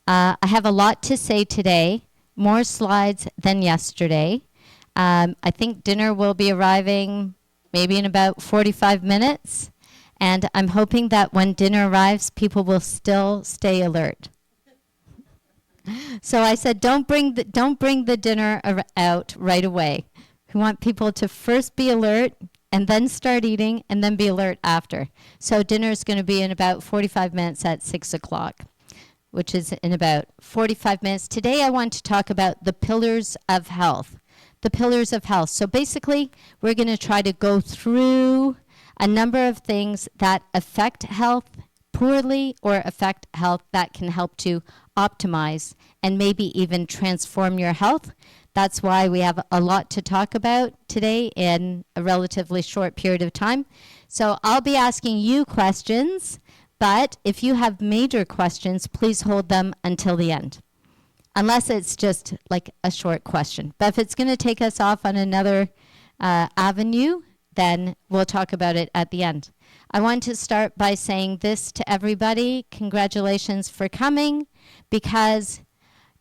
I have a lot to say today, more slides than yesterday. I think dinner will be arriving maybe in about 45 minutes. And I'm hoping that when dinner arrives, people will still stay alert. So I said, don't bring the dinner out right away. We want people to first be alert and then start eating and then be alert after. So dinner is going to be in about 45 minutes at 6 o'clock, which is in about 45 minutes. Today I want to talk about the pillars of health. The pillars of health. So basically, we're going to try to go through a number of things that affect health poorly or affect health that can help to optimize and maybe even transform your health. That's why we have a lot to talk about today in a relatively short period of time. So I'll be asking you questions, but if you have major questions, please hold them until the end. Unless it's just like a short question. But if it's going to take us off on another avenue, then we'll talk about it at the end. I want to start by saying this to everybody. Congratulations for coming, because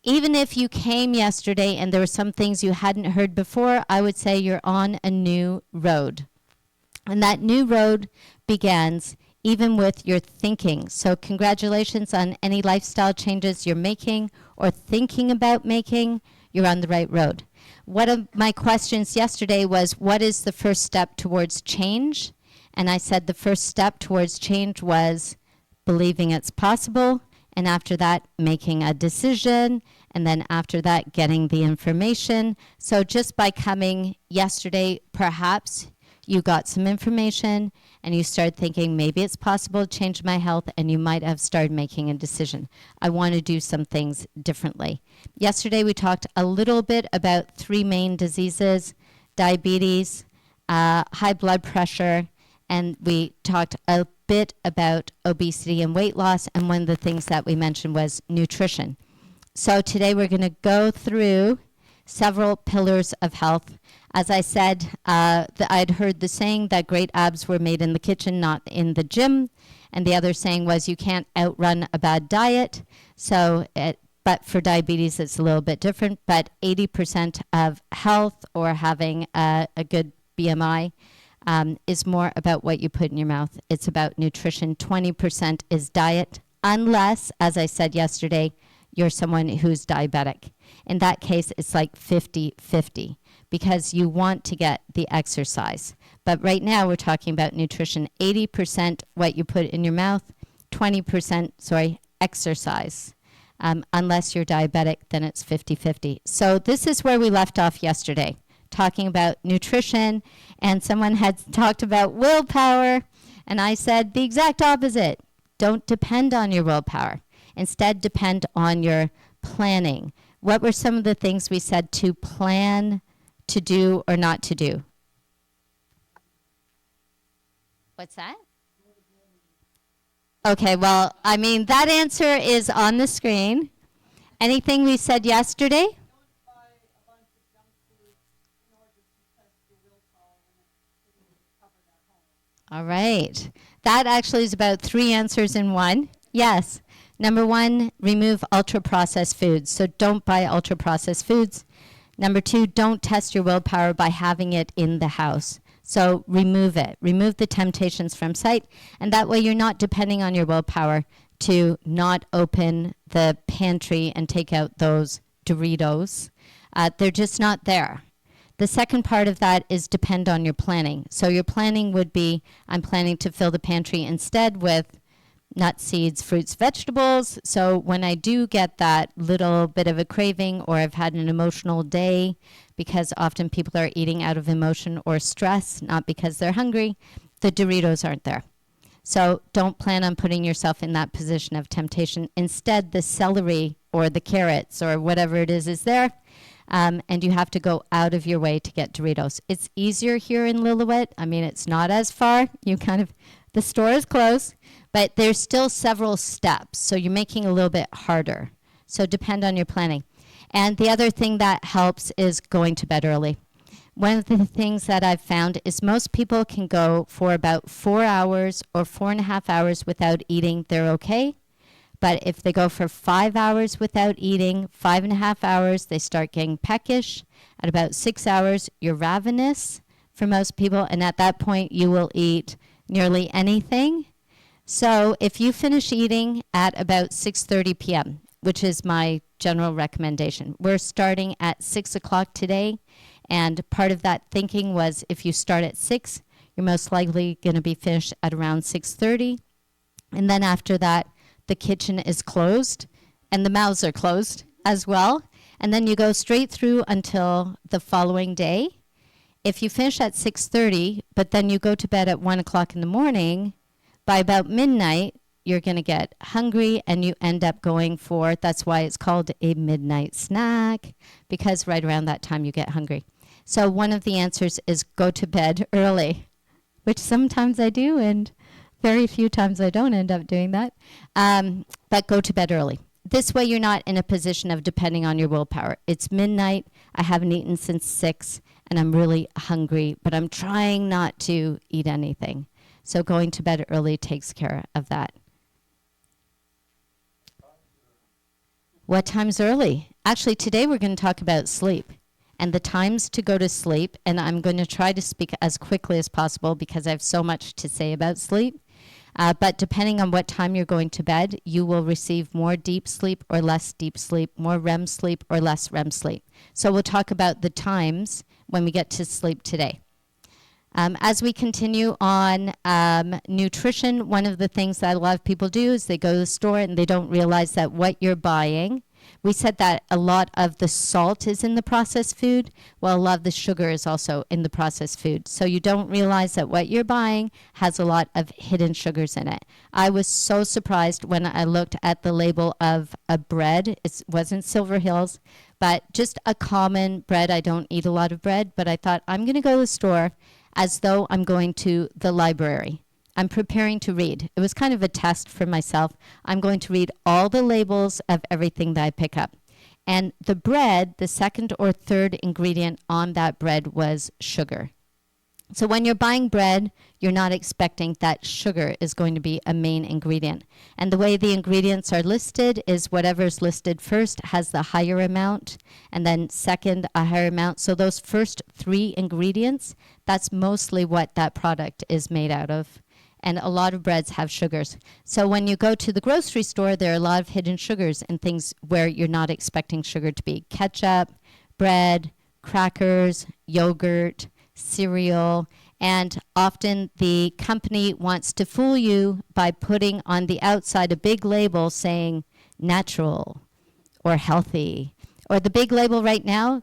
even if you came yesterday and there were some things you hadn't heard before, I would say you're on a new road. And that new road begins even with your thinking. So congratulations on any lifestyle changes you're making or thinking about making. You're on the right road. One of my questions yesterday was, what is the first step towards change? And I said the first step towards change was believing it's possible, and after that, making a decision, and then after that, getting the information. So just by coming yesterday, perhaps you got some information and you started thinking, maybe it's possible to change my health, and you might have started making a decision. I want to do some things differently. Yesterday we talked a little bit about 3 main diseases: diabetes, high blood pressure, and we talked a bit about obesity and weight loss, and one of the things that we mentioned was nutrition. So today we're going to go through several pillars of health. As I said, I'd heard the saying that great abs were made in the kitchen, not in the gym. And the other saying was, you can't outrun a bad diet. But for diabetes, it's a little bit different. But 80% of health or having a good BMI is more about what you put in your mouth. It's about nutrition. 20% is diet, unless, as I said yesterday, you're someone who's diabetic. In that case, it's like 50-50, because you want to get the exercise. But right now we're talking about nutrition. 80% what you put in your mouth, 20%, exercise. Unless you're diabetic, then it's 50-50. So this is where we left off yesterday, talking about nutrition, and someone had talked about willpower, and I said the exact opposite. Don't depend on your willpower. Instead, depend on your planning. What were some of the things we said to plan to do or not to do? What's that? Okay, well, I mean, that answer is on the screen. Anything we said yesterday? All right. That actually is about 3 answers in one. Yes. Number 1, remove ultra-processed foods. So don't buy ultra-processed foods. Number 2, don't test your willpower by having it in the house. So remove it. Remove the temptations from sight. And that way you're not depending on your willpower to not open the pantry and take out those Doritos. They're just not there. The second part of that is depend on your planning. So your planning would be, I'm planning to fill the pantry instead with nuts, seeds, fruits, vegetables. So when I do get that little bit of a craving, or I've had an emotional day, because often people are eating out of emotion or stress, not because they're hungry, the Doritos aren't there. So don't plan on putting yourself in that position of temptation. Instead, the celery or the carrots or whatever it is there. And you have to go out of your way to get Doritos. It's easier here in Lillooet. I mean, it's not as far. The store is close, but there's still several steps. So you're making it a little bit harder. So depend on your planning. And the other thing that helps is going to bed early. One of the things that I've found is most people can go for about 4 hours or 4.5 hours without eating. They're okay. But if they go for 5 hours without eating, 5.5 hours, they start getting peckish. At about 6 hours, you're ravenous for most people. And at that point, you will eat nearly anything. So if you finish eating at about 6:30 p.m., which is my general recommendation, we're starting at 6 o'clock today. And part of that thinking was if you start at 6, you're most likely going to be finished at around 6:30. And then after that, the kitchen is closed and the mouths are closed as well. And then you go straight through until the following day. If you finish at 6:30, but then you go to bed at 1 o'clock in the morning, by about midnight, you're going to get hungry and you end up going for, that's why it's called a midnight snack, because right around that time you get hungry. So one of the answers is go to bed early, which sometimes I do, and very few times I don't end up doing that. But go to bed early. This way you're not in a position of depending on your willpower. It's midnight, I haven't eaten since 6, and I'm really hungry, but I'm trying not to eat anything. So going to bed early takes care of that. What time's early? Actually, today we're going to talk about sleep and the times to go to sleep. And I'm going to try to speak as quickly as possible because I have so much to say about sleep. But depending on what time you're going to bed, you will receive more deep sleep or less deep sleep, more REM sleep or less REM sleep. So we'll talk about the times when we get to sleep today. As we continue on nutrition, one of the things that a lot of people do is they go to the store and they don't realize that what you're buying, we said that a lot of the salt is in the processed food. Well, a lot of the sugar is also in the processed food. So you don't realize that what you're buying has a lot of hidden sugars in it. I was so surprised when I looked at the label of a bread. It wasn't Silver Hills, but just a common bread. I don't eat a lot of bread, but I thought I'm going to go to the store as though I'm going to the library. I'm preparing to read. It was kind of a test for myself. I'm going to read all the labels of everything that I pick up. And the bread, the second or third ingredient on that bread was sugar. So when you're buying bread, you're not expecting that sugar is going to be a main ingredient. And the way the ingredients are listed is whatever's listed first has the higher amount, and then second, a higher amount. So those first 3 ingredients, that's mostly what that product is made out of. And a lot of breads have sugars. So when you go to the grocery store, there are a lot of hidden sugars and things where you're not expecting sugar to be. Ketchup, bread, crackers, yogurt, cereal, and often the company wants to fool you by putting on the outside a big label saying natural or healthy, or the big label right now,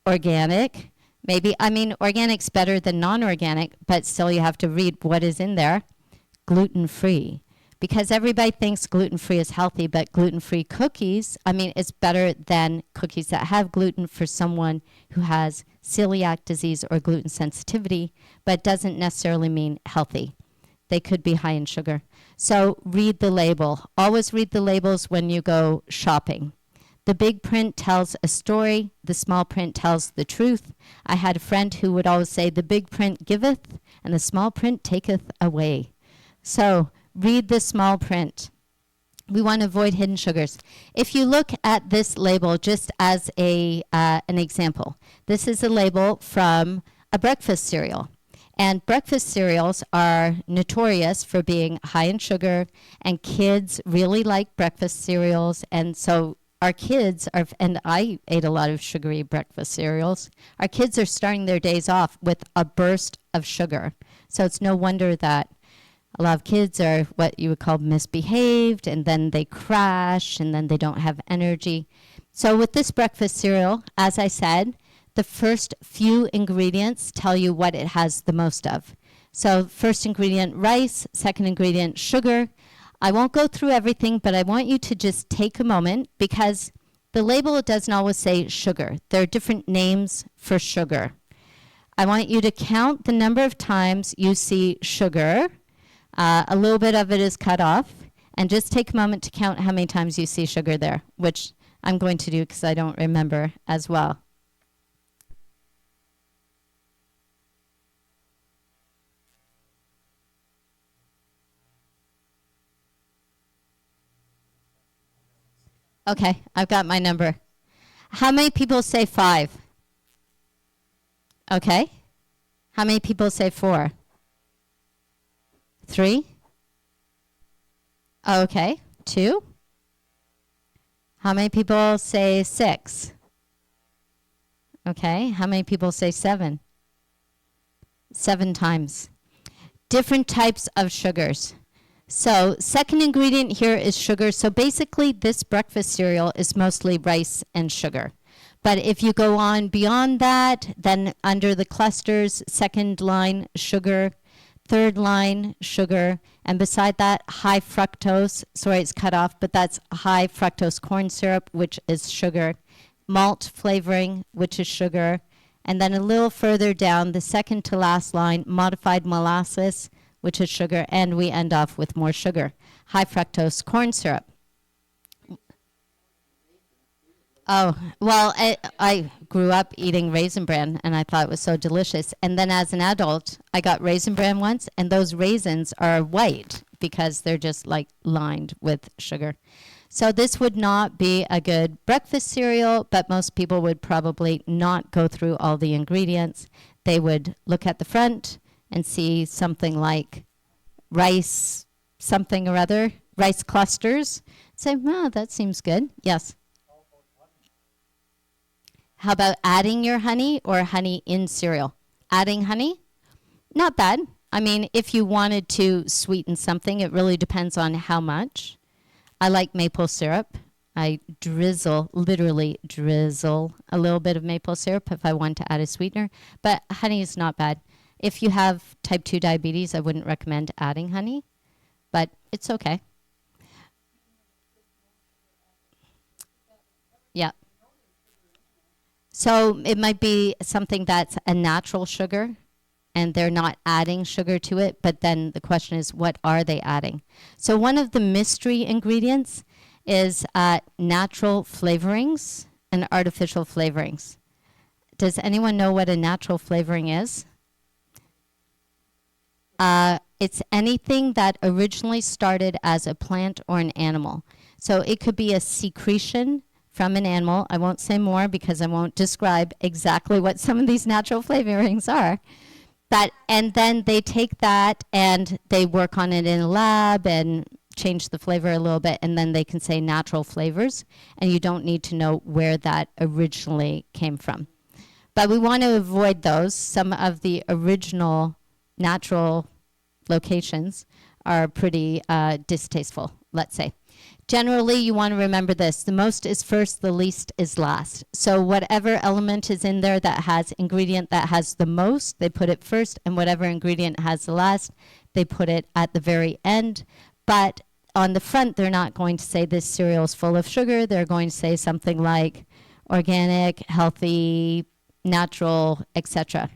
organic. Maybe, I mean, organic's better than non-organic, but still you have to read what is in there. Gluten-free. Because everybody thinks gluten-free is healthy, but gluten-free cookies, I mean, it's better than cookies that have gluten for someone who has celiac disease or gluten sensitivity, but doesn't necessarily mean healthy. They could be high in sugar. So read the label. Always read the labels when you go shopping. The big print tells a story. The small print tells the truth. I had a friend who would always say, the big print giveth, and the small print taketh away. So read the small print. We want to avoid hidden sugars. If you look at this label just as an example, this is a label from a breakfast cereal. And breakfast cereals are notorious for being high in sugar, and kids really like breakfast cereals. And so our kids are, and I ate a lot of sugary breakfast cereals, our kids are starting their days off with a burst of sugar. So it's no wonder that a lot of kids are what you would call misbehaved, and then they crash, and then they don't have energy. So with this breakfast cereal, as I said, the first few ingredients tell you what it has the most of. So first ingredient, rice. Second ingredient, sugar. I won't go through everything, but I want you to just take a moment because the label doesn't always say sugar. There are different names for sugar. I want you to count the number of times you see sugar. A little bit of it is cut off, and just take a moment to count how many times you see sugar there, which I'm going to do because I don't remember as well. Okay, I've got my number. How many people say 5? Okay. How many people say 4? 3? Okay. 2? How many people say 6? Okay. How many people say 7? 7 times. Different types of sugars. So second ingredient here is sugar. So basically this breakfast cereal is mostly rice and sugar. But if you go on beyond that, then under the clusters, second line, sugar, third line, sugar, and beside that, high fructose. Sorry, it's cut off, but that's high fructose corn syrup, which is sugar, malt flavoring, which is sugar, and then a little further down, the second to last line, modified molasses, which is sugar, and we end off with more sugar, high fructose corn syrup. Oh, well, I grew up eating Raisin Bran, and I thought it was so delicious. And then as an adult, I got Raisin Bran once, and those raisins are white because they're just like lined with sugar. So this would not be a good breakfast cereal, but most people would probably not go through all the ingredients. They would look at the front and see something like rice something or other, rice clusters. Say, oh, that seems good. Yes. How about adding your honey or honey in cereal? Adding honey? Not bad. I mean, if you wanted to sweeten something, it really depends on how much. I like maple syrup. I literally drizzle a little bit of maple syrup if I want to add a sweetener. But honey is not bad. If you have type 2 diabetes, I wouldn't recommend adding honey, but it's okay. Yeah. So it might be something that's a natural sugar and they're not adding sugar to it, but then the question is, what are they adding? So one of the mystery ingredients is natural flavorings and artificial flavorings. Does anyone know what a natural flavoring is? It's anything that originally started as a plant or an animal. So it could be a secretion from an animal. I won't say more because I won't describe exactly what some of these natural flavorings are. And then they take that and they work on it in a lab and change the flavor a little bit, and then they can say natural flavors, and you don't need to know where that originally came from. But we want to avoid those. Some of the original natural locations are pretty distasteful, let's say. Generally, you want to remember this. The most is first, the least is last. So whatever element is in there that has ingredient that has the most, they put it first, and whatever ingredient has the last, they put it at the very end. But on the front, they're not going to say this cereal is full of sugar. They're going to say something like organic, healthy, natural, etc.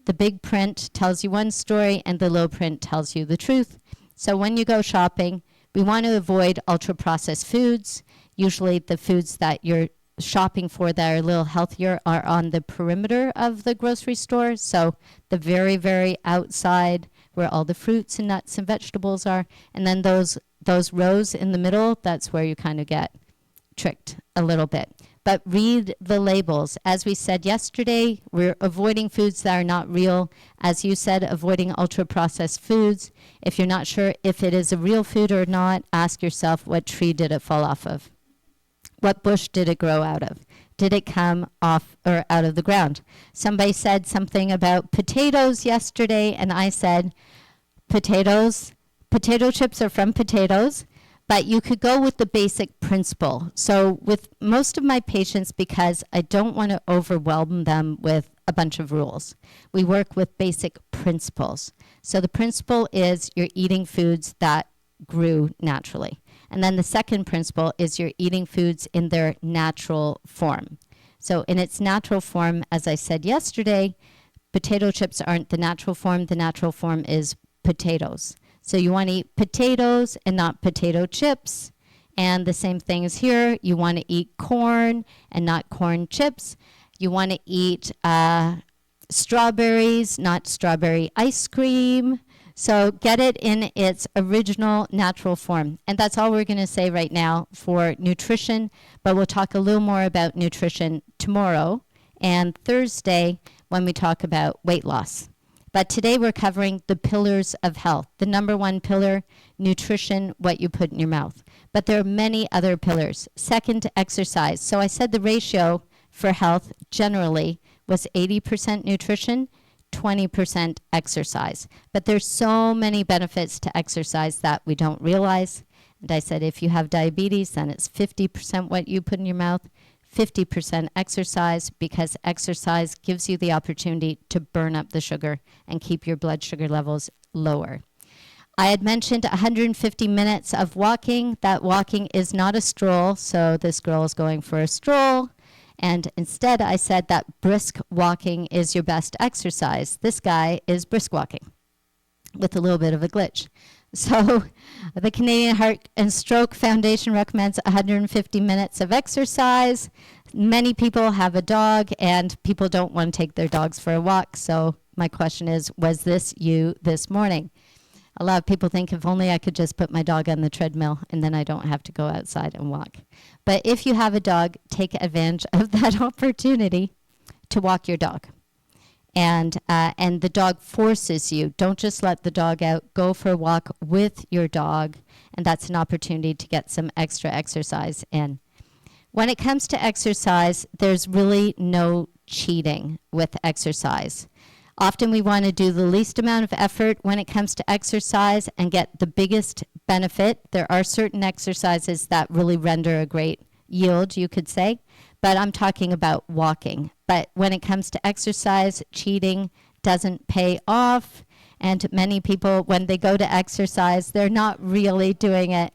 The big print tells you one story, and the little print tells you the truth. So when you go shopping, we want to avoid ultra-processed foods. Usually the foods that you're shopping for that are a little healthier are on the perimeter of the grocery store. So the very, very outside where all the fruits and nuts and vegetables are. And then those rows in the middle, that's where you kind of get tricked a little bit. But read the labels. As we said yesterday, we're avoiding foods that are not real. As you said, avoiding ultra-processed foods. If you're not sure if it is a real food or not, ask yourself, what tree did it fall off of? What bush did it grow out of? Did it come off or out of the ground? Somebody said something about potatoes yesterday, and I said, potato chips are from potatoes. But you could go with the basic principle. So with most of my patients, because I don't want to overwhelm them with a bunch of rules, we work with basic principles. So the principle is you're eating foods that grew naturally. And then the second principle is you're eating foods in their natural form. So in its natural form, as I said yesterday, potato chips aren't the natural form. The natural form is potatoes. So you want to eat potatoes and not potato chips. And the same thing is here. You want to eat corn and not corn chips. You want to eat strawberries, not strawberry ice cream. So get it in its original natural form. And that's all we're going to say right now for nutrition, but we'll talk a little more about nutrition tomorrow and Thursday when we talk about weight loss. But today we're covering the pillars of health. The number one pillar, nutrition, what you put in your mouth. But there are many other pillars. Second, exercise. So I said the ratio for health generally was 80% nutrition, 20% exercise. But there's so many benefits to exercise that we don't realize. And I said if you have diabetes, then it's 50% what you put in your mouth, 50% exercise, because exercise gives you the opportunity to burn up the sugar and keep your blood sugar levels lower. I had mentioned 150 minutes of walking. That walking is not a stroll, so this girl is going for a stroll. And instead, I said that brisk walking is your best exercise. This guy is brisk walking with a little bit of a glitch. So the Canadian Heart and Stroke Foundation recommends 150 minutes of exercise. Many people have a dog, and people don't want to take their dogs for a walk. So my question is, was this you this morning? A lot of people think if only I could just put my dog on the treadmill and then I don't have to go outside and walk. But if you have a dog, take advantage of that opportunity to walk your dog. And the dog forces you. Don't just let the dog out. Go for a walk with your dog, and that's an opportunity to get some extra exercise in. When it comes to exercise, there's really no cheating with exercise. Often we want to do the least amount of effort when it comes to exercise and get the biggest benefit. There are certain exercises that really render a great yield, you could say, but I'm talking about walking. But when it comes to exercise, cheating doesn't pay off, and many people, when they go to exercise, they're not really doing it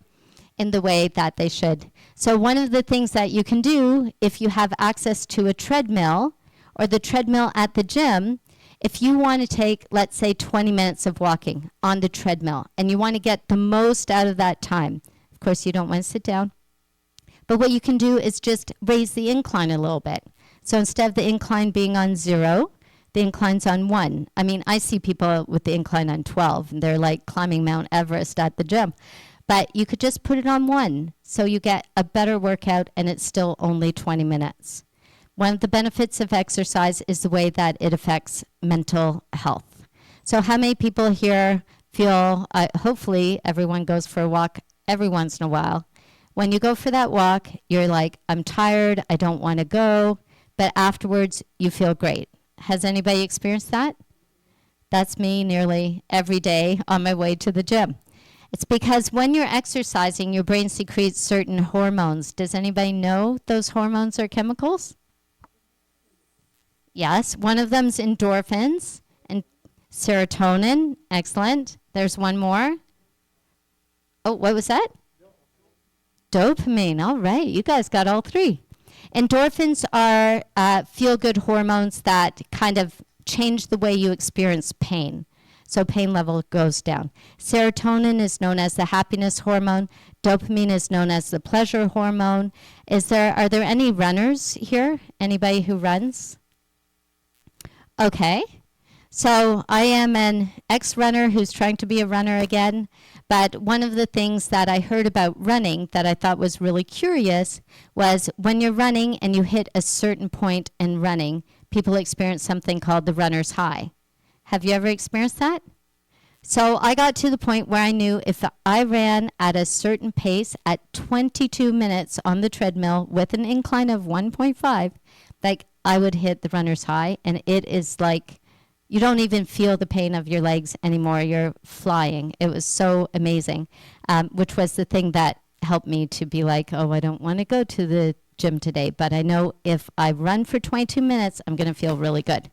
in the way that they should. So one of the things that you can do if you have access to a treadmill or the treadmill at the gym, if you want to take, let's say, 20 minutes of walking on the treadmill and you want to get the most out of that time, of course, you don't want to sit down. But what you can do is just raise the incline a little bit. So instead of the incline being on 0, the incline's on 1. I mean, I see people with the incline on 12, and they're like climbing Mount Everest at the gym. But you could just put it on 1, so you get a better workout, and it's still only 20 minutes. One of the benefits of exercise is the way that it affects mental health. So how many people here feel, hopefully everyone goes for a walk every once in a while. When you go for that walk, you're like, I'm tired, I don't want to go, but afterwards you feel great. Has anybody experienced that? That's me nearly every day on my way to the gym. It's because when you're exercising, your brain secretes certain hormones. Does anybody know those hormones are chemicals? Yes, one of them's endorphins and serotonin. Excellent. There's one more. Oh, what was that? Dopamine. All right, you guys got all three. Endorphins are feel-good hormones that kind of change the way you experience pain. So pain level goes down. Serotonin is known as the happiness hormone. Dopamine is known as the pleasure hormone. Are there any runners here? Anybody who runs? Okay. So I am an ex-runner who's trying to be a runner again. But one of the things that I heard about running that I thought was really curious was when you're running and you hit a certain point in running, people experience something called the runner's high. Have you ever experienced that? So I got to the point where I knew if I ran at a certain pace at 22 minutes on the treadmill with an incline of 1.5, like I would hit the runner's high, and it is like you don't even feel the pain of your legs anymore. You're flying. It was so amazing, which was the thing that helped me to be like, oh, I don't want to go to the gym today, but I know if I run for 22 minutes, I'm going to feel really good.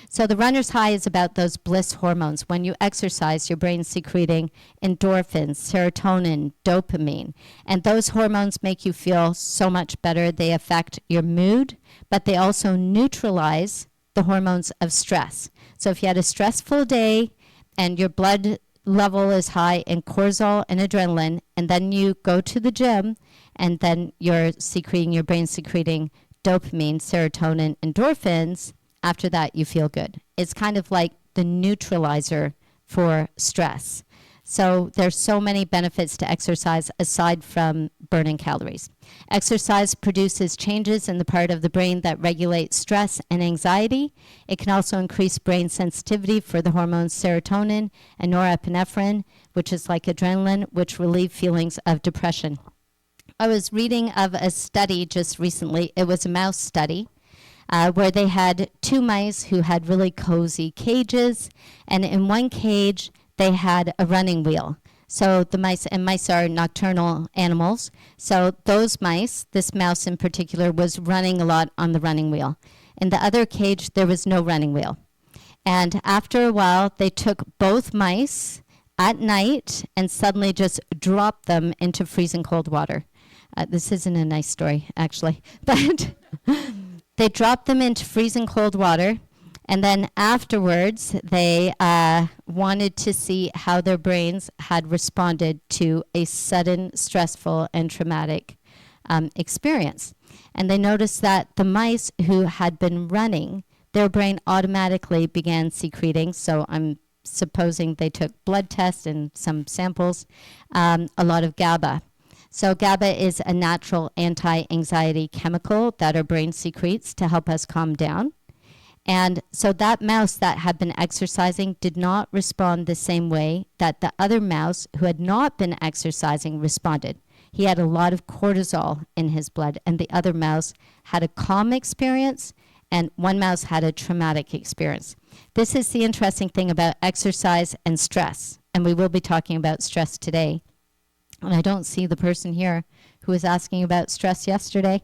So the runner's high is about those bliss hormones. When you exercise, your brain's secreting endorphins, serotonin, dopamine. And those hormones make you feel so much better. They affect your mood, but they also neutralize the hormones of stress. So if you had a stressful day and your blood level is high in cortisol and adrenaline, and then you go to the gym and then your brain's secreting dopamine, serotonin, endorphins, after that, you feel good. It's kind of like the neutralizer for stress. So there's so many benefits to exercise aside from burning calories. Exercise produces changes in the part of the brain that regulates stress and anxiety. It can also increase brain sensitivity for the hormones serotonin and norepinephrine, which is like adrenaline, which relieve feelings of depression. I was reading of a study just recently. It was a mouse study where they had two mice who had really cozy cages, and in one cage they had a running wheel. So the mice are nocturnal animals. So those mice, this mouse in particular, was running a lot on the running wheel. In the other cage, there was no running wheel. And after a while, they took both mice at night and suddenly just dropped them into freezing cold water. This isn't a nice story, actually. But they dropped them into freezing cold water. And then afterwards, they wanted to see how their brains had responded to a sudden, stressful, and traumatic experience. And they noticed that the mice who had been running, their brain automatically began secreting. So I'm supposing they took blood tests and some samples, a lot of GABA. So GABA is a natural anti-anxiety chemical that our brain secretes to help us calm down. And so that mouse that had been exercising did not respond the same way that the other mouse who had not been exercising responded. He had a lot of cortisol in his blood, and the other mouse had a calm experience, and one mouse had a traumatic experience. This is the interesting thing about exercise and stress, and we will be talking about stress today. And I don't see the person here who was asking about stress yesterday.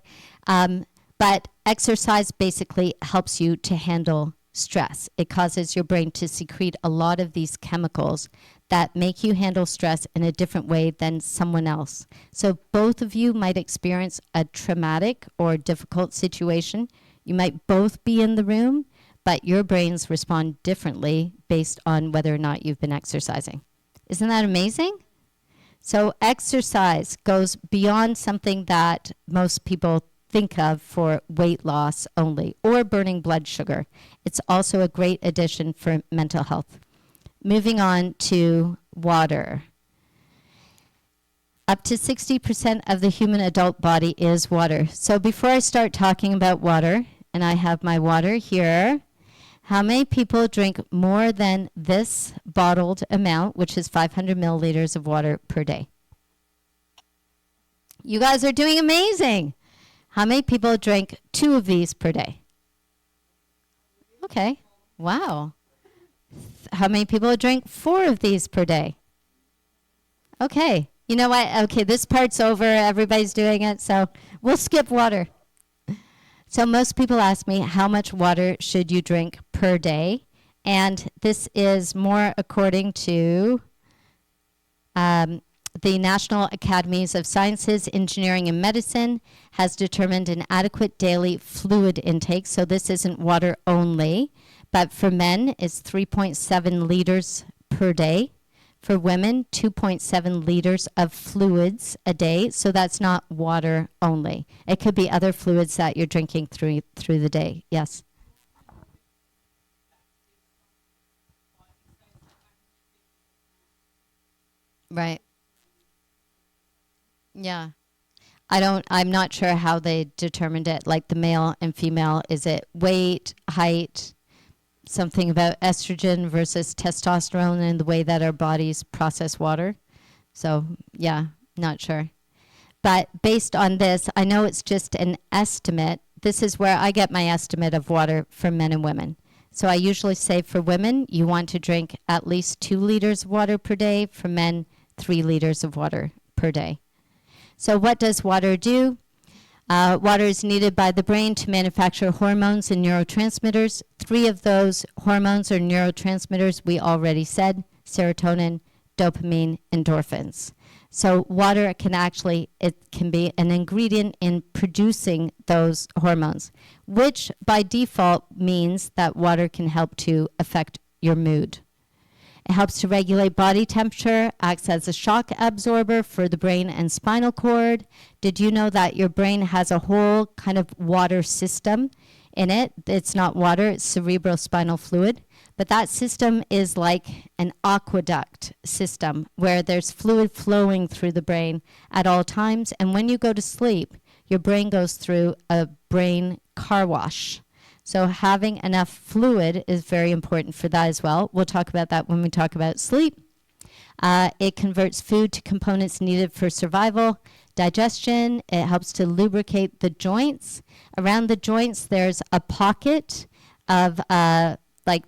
But exercise basically helps you to handle stress. It causes your brain to secrete a lot of these chemicals that make you handle stress in a different way than someone else. So both of you might experience a traumatic or difficult situation. You might both be in the room, but your brains respond differently based on whether or not you've been exercising. Isn't that amazing? So exercise goes beyond something that most people think of for weight loss only or burning blood sugar. It's also a great addition for mental health. Moving on to water. Up to 60% of the human adult body is water. So before I start talking about water, and I have my water here, how many people drink more than this bottled amount, which is 500 milliliters of water per day? You guys are doing amazing. How many people drink 2 of these per day? Okay. Wow. How many people drink 4 of these per day? Okay. You know what? Okay, this part's over. Everybody's doing it, so we'll skip water. So most people ask me, how much water should you drink per day? And this is more according to the National Academies of Sciences, Engineering, and Medicine has determined an adequate daily fluid intake. So this isn't water only, but for men it's 3.7 liters per day. For women, 2.7 liters of fluids a day. So that's not water only. It could be other fluids that you're drinking through the day. Yes? Right. Yeah. I'm not sure how they determined it, like the male and female. Is it weight, height, something about estrogen versus testosterone and the way that our bodies process water? So, yeah, not sure. But based on this, I know it's just an estimate. This is where I get my estimate of water for men and women. So I usually say for women, you want to drink at least 2 liters of water per day. For men, 3 liters of water per day. So what does water do? Water is needed by the brain to manufacture hormones and neurotransmitters. 3 of those hormones or neurotransmitters we already said: serotonin, dopamine, endorphins. So water it can be an ingredient in producing those hormones, which by default means that water can help to affect your mood. It helps to regulate body temperature, acts as a shock absorber for the brain and spinal cord. Did you know that your brain has a whole kind of water system in it? It's not water, it's cerebrospinal fluid. But that system is like an aqueduct system where there's fluid flowing through the brain at all times. And when you go to sleep, your brain goes through a brain car wash. So having enough fluid is very important for that as well. We'll talk about that when we talk about sleep. It converts food to components needed for survival, digestion. It helps to lubricate the joints. Around the joints, there's a pocket of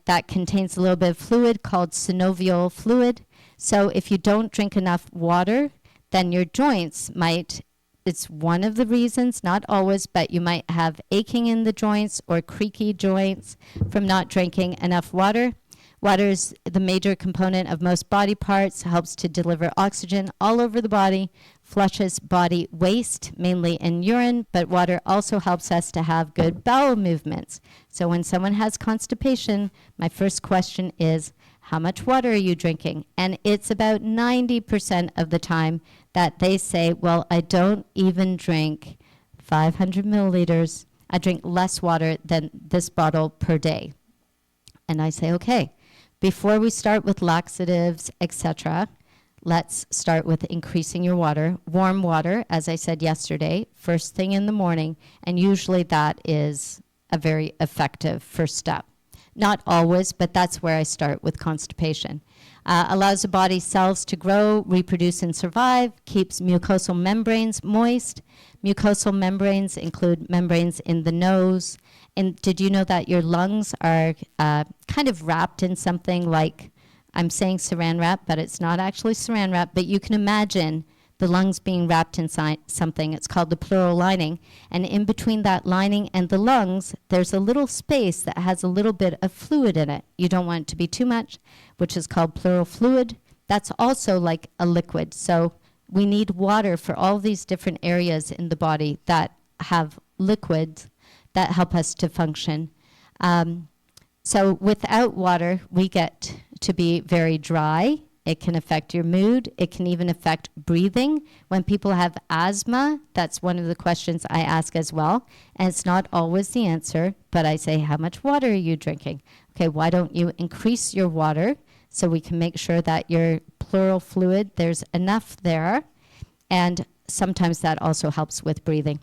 that contains a little bit of fluid called synovial fluid. So if you don't drink enough water, then your joints might, it's one of the reasons, not always, but you might have aching in the joints or creaky joints from not drinking enough water. Water is the major component of most body parts, helps to deliver oxygen all over the body, flushes body waste, mainly in urine, but water also helps us to have good bowel movements. So when someone has constipation, my first question is, how much water are you drinking? And it's about 90% of the time that they say, well, I don't even drink 500 milliliters. I drink less water than this bottle per day. And I say, okay. Before we start with laxatives, etc., let's start with increasing your water. Warm water, as I said yesterday, first thing in the morning, and usually that is a very effective first step. Not always, but that's where I start with constipation. Allows the body's cells to grow, reproduce, and survive, keeps mucosal membranes moist. Mucosal membranes include membranes in the nose. And did you know that your lungs are kind of wrapped in something like, I'm saying saran wrap, but it's not actually saran wrap, but you can imagine the lungs being wrapped in something. It's called the pleural lining. And in between that lining and the lungs, there's a little space that has a little bit of fluid in it. You don't want it to be too much, which is called pleural fluid. That's also like a liquid. So we need water for all these different areas in the body that have liquids that help us to function. So without water, we get to be very dry. It can affect your mood. It can even affect breathing. When people have asthma, that's one of the questions I ask as well. And it's not always the answer, but I say, how much water are you drinking? Okay, why don't you increase your water so we can make sure that your pleural fluid, there's enough there. And sometimes that also helps with breathing.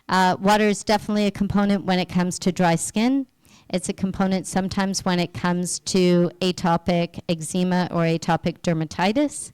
Water is definitely a component when it comes to dry skin. It's a component sometimes when it comes to atopic eczema or atopic dermatitis.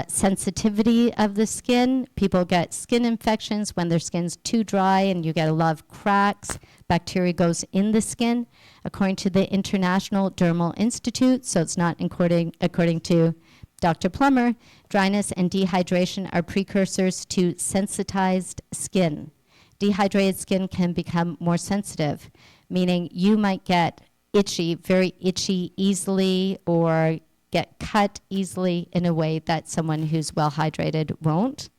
Sensitivity of the skin. People get skin infections when their skin's too dry and you get a lot of cracks. Bacteria goes in the skin. According to the International Dermal Institute, so it's not according to Dr. Plummer, dryness and dehydration are precursors to sensitized skin. Dehydrated skin can become more sensitive, meaning you might get itchy, very itchy easily, or get cut easily in a way that someone who's well hydrated won't.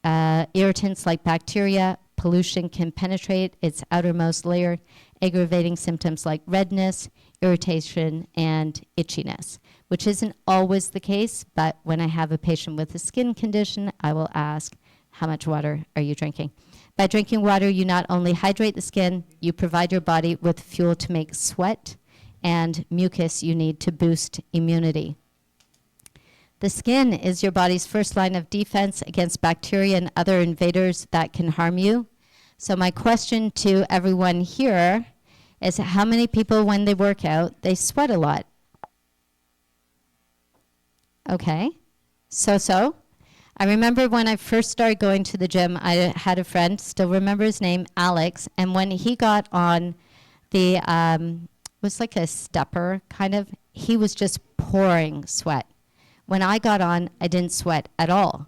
Irritants like bacteria, pollution can penetrate its outermost layer, aggravating symptoms like redness, irritation, and itchiness, which isn't always the case, but when I have a patient with a skin condition, I will ask, how much water are you drinking? By drinking water, you not only hydrate the skin, you provide your body with fuel to make sweat and mucus you need to boost immunity. The skin is your body's first line of defense against bacteria and other invaders that can harm you. So my question to everyone here is, how many people, when they work out, they sweat a lot? Okay, so. I remember when I first started going to the gym, I had a friend, still remember his name, Alex, and when he got on the, was like a stepper kind of, he was just pouring sweat. When I got on, I didn't sweat at all.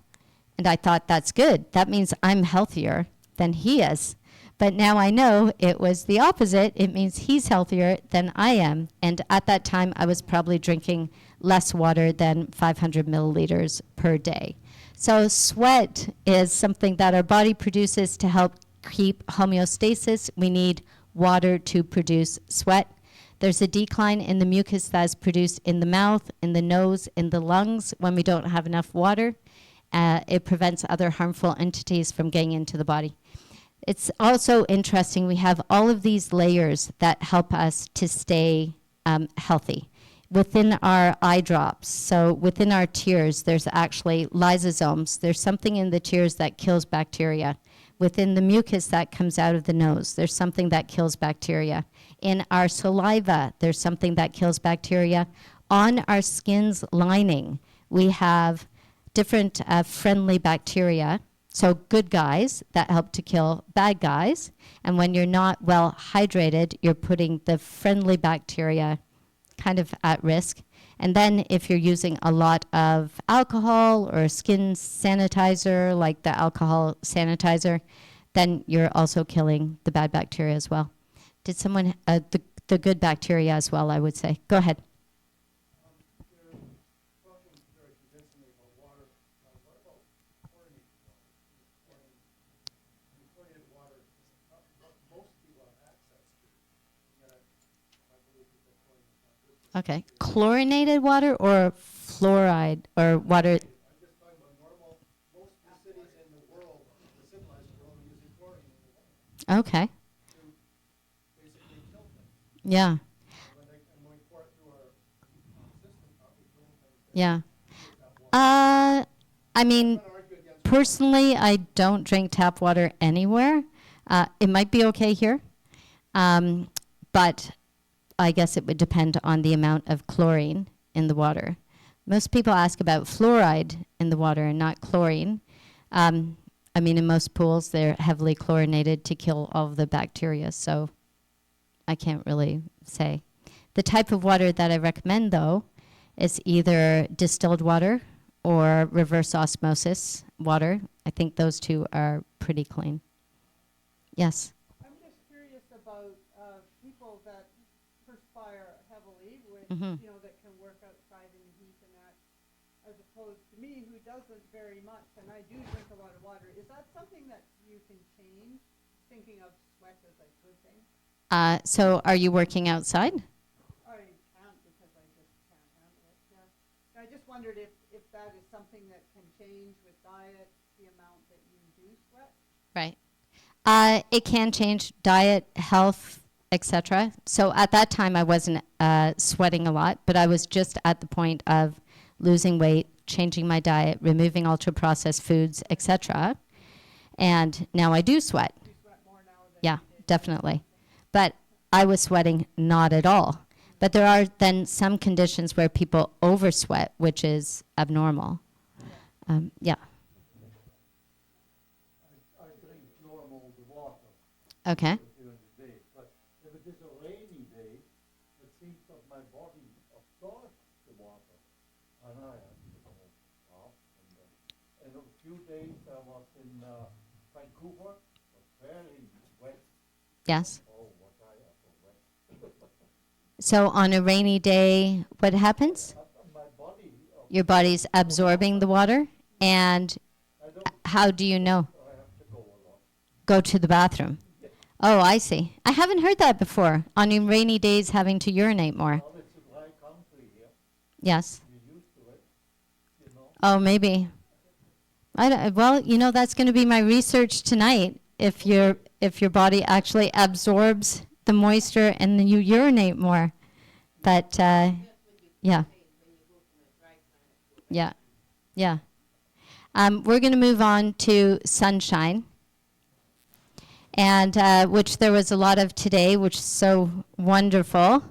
And I thought, that's good. That means I'm healthier than he is. But now I know it was the opposite. It means he's healthier than I am. And at that time, I was probably drinking less water than 500 milliliters per day. So sweat is something that our body produces to help keep homeostasis. We need water to produce sweat. There's a decline in the mucus that is produced in the mouth, in the nose, in the lungs when we don't have enough water. It prevents other harmful entities from getting into the body. It's also interesting, we have all of these layers that help us to stay healthy. Within our eye drops, so within our tears, there's actually lysosomes. There's something in the tears that kills bacteria. Within the mucus that comes out of the nose, there's something that kills bacteria. In our saliva, there's something that kills bacteria. On our skin's lining, we have different friendly bacteria. So good guys that help to kill bad guys. And when you're not well hydrated, you're putting the friendly bacteria kind of at risk. And then if you're using a lot of alcohol or skin sanitizer, like the alcohol sanitizer, then you're also killing the bad bacteria as well. Did someone, the good bacteria as well, I would say. Go ahead. Okay. Chlorinated water or fluoride or water? I'm just talking about normal, most of the cities in the world, the civilized world, are using chlorine in the water Okay. to basically kill things. Yeah. And when we pour it through our system, are we doing things that Yeah. that water? I mean, I'm gonna argue against personally, I don't drink tap water anywhere. It might be okay here, but I guess it would depend on the amount of chlorine in the water. Most people ask about fluoride in the water and not chlorine. I mean, in most pools, they're heavily chlorinated to kill all of the bacteria, so I can't really say. The type of water that I recommend, though, is either distilled water or reverse osmosis water. I think those two are pretty clean. Yes? I'm just curious about people that perspire heavily with, Mhm. that can work outside in the heat and that, as opposed to me who doesn't very much, and I do drink a lot of water. Is that something that you can change? Thinking of sweat as a good thing? So are you working outside? I can't because I just can't handle it, yeah. I just wondered if that is something that can change with diet, the amount that you do sweat? Right. It can change diet, health, etc. So at that time, I wasn't sweating a lot, but I was just at the point of losing weight, changing my diet, removing ultra-processed foods, etc. And now I do sweat. You sweat more now than Yeah, you did? definitely. But I was sweating not at all. But there are then some conditions where people oversweat, which is abnormal. Yeah. I drink normal water Okay. during the day, but if it is a rainy day, it seems that my body absorbs the water, and I have to go off. And a few days I was in Vancouver, was very wet. Yes. Oh, was I ever wet? So on a rainy day, what happens? My body, Your body's absorbing the water. And I don't, how do you know? I have to go a lot. Go to the bathroom. Oh, I see. I haven't heard that before. On rainy days, having to urinate more. Well, it's a dry country here, Yes. you're used to it, you know. Oh, maybe. Well, that's going to be my research tonight. If your body actually absorbs the moisture and then you urinate more. But yeah, yeah, yeah. We're going to move on to sunshine, and which there was a lot of today, which is so wonderful.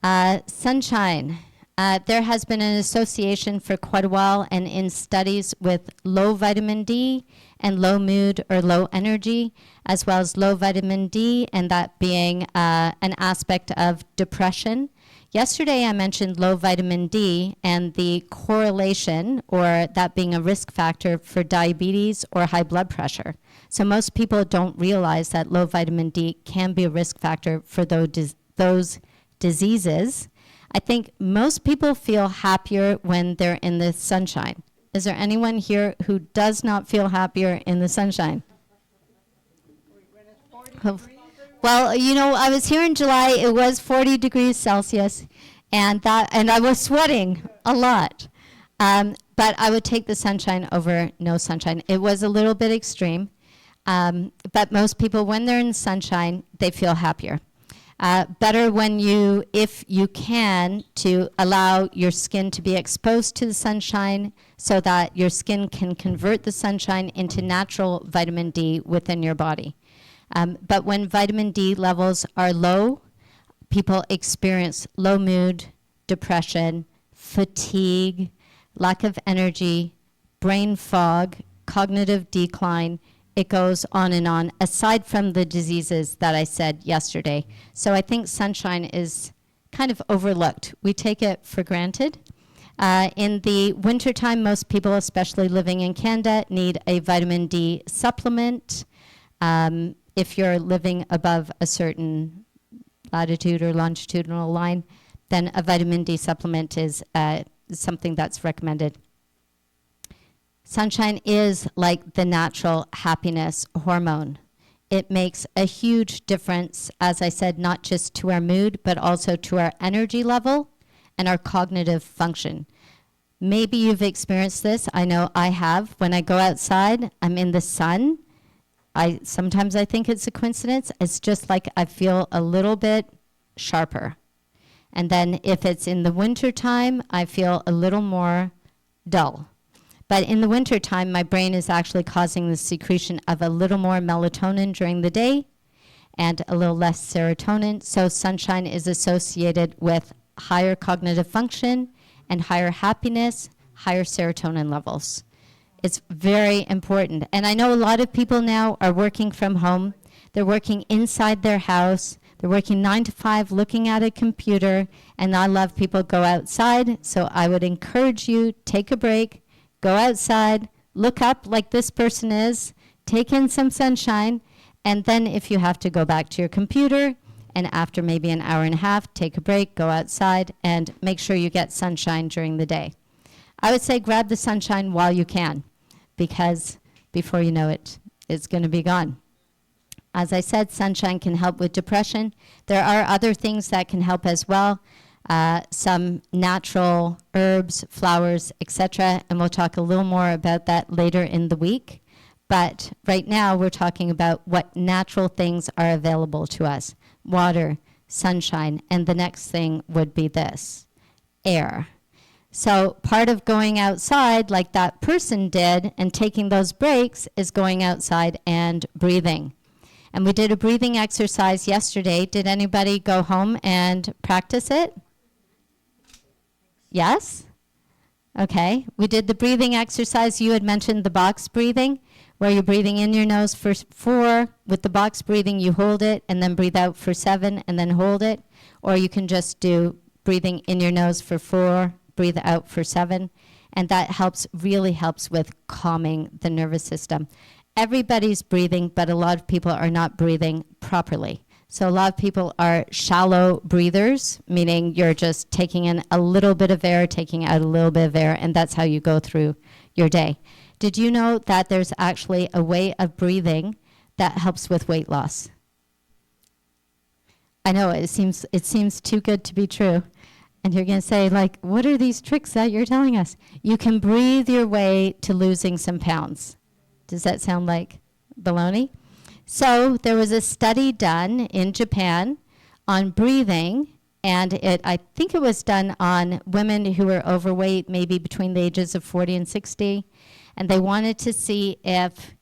Sunshine. There has been an association for quite a while, and in studies with low vitamin D and low mood or low energy, as well as low vitamin D, and that being an aspect of depression. Yesterday I mentioned low vitamin D and the correlation, or that being a risk factor for diabetes or high blood pressure. So most people don't realize that low vitamin D can be a risk factor for those diseases. I think most people feel happier when they're in the sunshine. Is there anyone here who does not feel happier in the sunshine? When it's 40 Oh. degrees? Well, I was here in July. It was 40 degrees Celsius, and I was sweating a lot. But I would take the sunshine over no sunshine. It was a little bit extreme, but most people, when they're in the sunshine, they feel happier. Better when you, if you can, to allow your skin to be exposed to the sunshine so that your skin can convert the sunshine into natural vitamin D within your body. But when vitamin D levels are low, people experience low mood, depression, fatigue, lack of energy, brain fog, cognitive decline. It goes on and on, aside from the diseases that I said yesterday. So I think sunshine is kind of overlooked. We take it for granted. In the wintertime, most people, especially living in Canada, need a vitamin D supplement. If you're living above a certain latitude or longitudinal line, then a vitamin D supplement is something that's recommended. Sunshine is like the natural happiness hormone. It makes a huge difference, as I said, not just to our mood, but also to our energy level and our cognitive function. Maybe you've experienced this. I know I have. When I go outside, I'm in the sun. Sometimes I think it's a coincidence. It's just like I feel a little bit sharper. And then if it's in the winter time, I feel a little more dull. But in the wintertime, my brain is actually causing the secretion of a little more melatonin during the day and a little less serotonin. So sunshine is associated with higher cognitive function and higher happiness, higher serotonin levels. It's very important. And I know a lot of people now are working from home. They're working inside their house. They're working 9 to 5, looking at a computer. And I love people go outside. So I would encourage you, take a break. Go outside, look up like this person is, take in some sunshine, and then if you have to go back to your computer, and after maybe an hour and a half, take a break, go outside, and make sure you get sunshine during the day. I would say grab the sunshine while you can, because before you know it, it's going to be gone. As I said, sunshine can help with depression. There are other things that can help as well. Some natural herbs, flowers, etc. And we'll talk a little more about that later in the week. But right now we're talking about what natural things are available to us. Water, sunshine, and the next thing would be this, air. So part of going outside like that person did and taking those breaks is going outside and breathing. And we did a breathing exercise yesterday. Did anybody go home and practice it? Yes? Okay. We did the breathing exercise. You had mentioned the box breathing, where you're breathing in your nose for 4. With the box breathing, you hold it, and then breathe out for 7, and then hold it. Or you can just do breathing in your nose for 4, breathe out for 7. And that really helps with calming the nervous system. Everybody's breathing, but a lot of people are not breathing properly. So a lot of people are shallow breathers, meaning you're just taking in a little bit of air, taking out a little bit of air, and that's how you go through your day. Did you know that there's actually a way of breathing that helps with weight loss? I know it seems too good to be true. And you're going to say, like, what are these tricks that you're telling us? You can breathe your way to losing some pounds. Does that sound like baloney? So there was a study done in Japan on breathing, and I think it was done on women who were overweight, maybe between the ages of 40 and 60, and they wanted to see if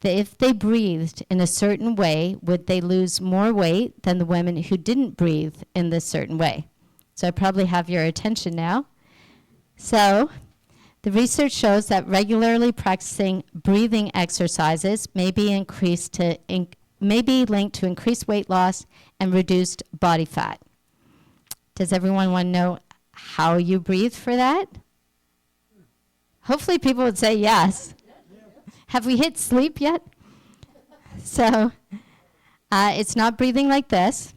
they breathed in a certain way, would they lose more weight than the women who didn't breathe in this certain way. So I probably have your attention now. So the research shows that regularly practicing breathing exercises may be linked to increased weight loss and reduced body fat. Does everyone want to know how you breathe for that? Hopefully people would say yes. Have we hit sleep yet? So it's not breathing like this.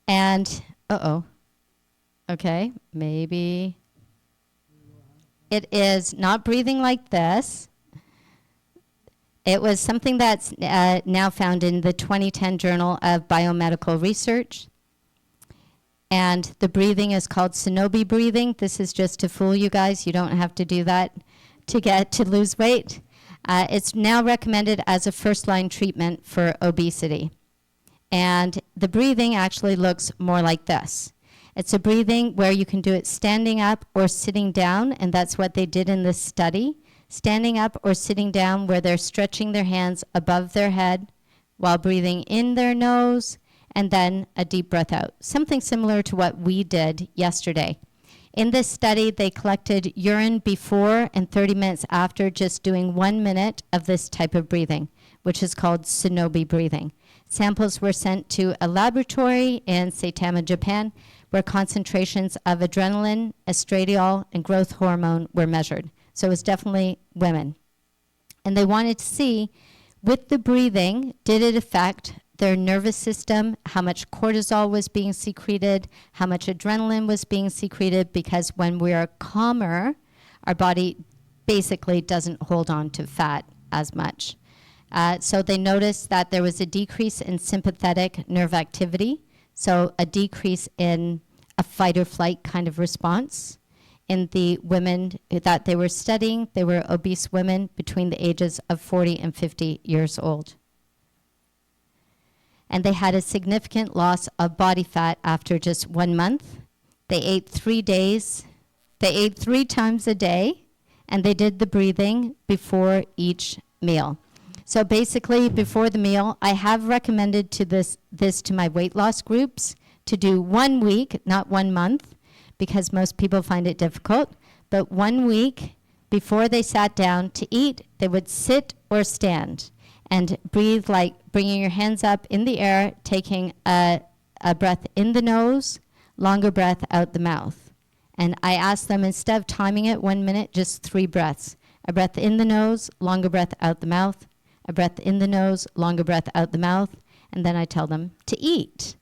And, okay, maybe. It is not breathing like this. It was something that's now found in the 2010 Journal of Biomedical Research. And the breathing is called Sonobi breathing. This is just to fool you guys. You don't have to do that to lose weight. It's now recommended as a first-line treatment for obesity. And the breathing actually looks more like this. It's a breathing where you can do it standing up or sitting down, and that's what they did in this study. Standing up or sitting down where they're stretching their hands above their head while breathing in their nose, and then a deep breath out. Something similar to what we did yesterday. In this study, they collected urine before and 30 minutes after just doing 1 minute of this type of breathing, which is called Sonobi breathing. Samples were sent to a laboratory in Saitama, Japan, where concentrations of adrenaline, estradiol, and growth hormone were measured. So it was definitely women. And they wanted to see, with the breathing, did it affect their nervous system, how much cortisol was being secreted, how much adrenaline was being secreted, because when we are calmer, our body basically doesn't hold on to fat as much. So they noticed that there was a decrease in sympathetic nerve activity, so a decrease in a fight or flight kind of response. In the women that they were studying, they were obese women between the ages of 40 and 50 years old. And they had a significant loss of body fat after just 1 month. They ate 3 days. They ate 3 times a day, and they did the breathing before each meal. So basically, before the meal, I have recommended this to my weight loss groups to do 1 week, not 1 month, because most people find it difficult. But 1 week before they sat down to eat, they would sit or stand and breathe like bringing your hands up in the air, taking a breath in the nose, longer breath out the mouth. And I asked them, instead of timing it 1 minute, just 3 breaths. A breath in the nose, longer breath out the mouth, a breath in the nose, longer breath out the mouth, and then I tell them to eat.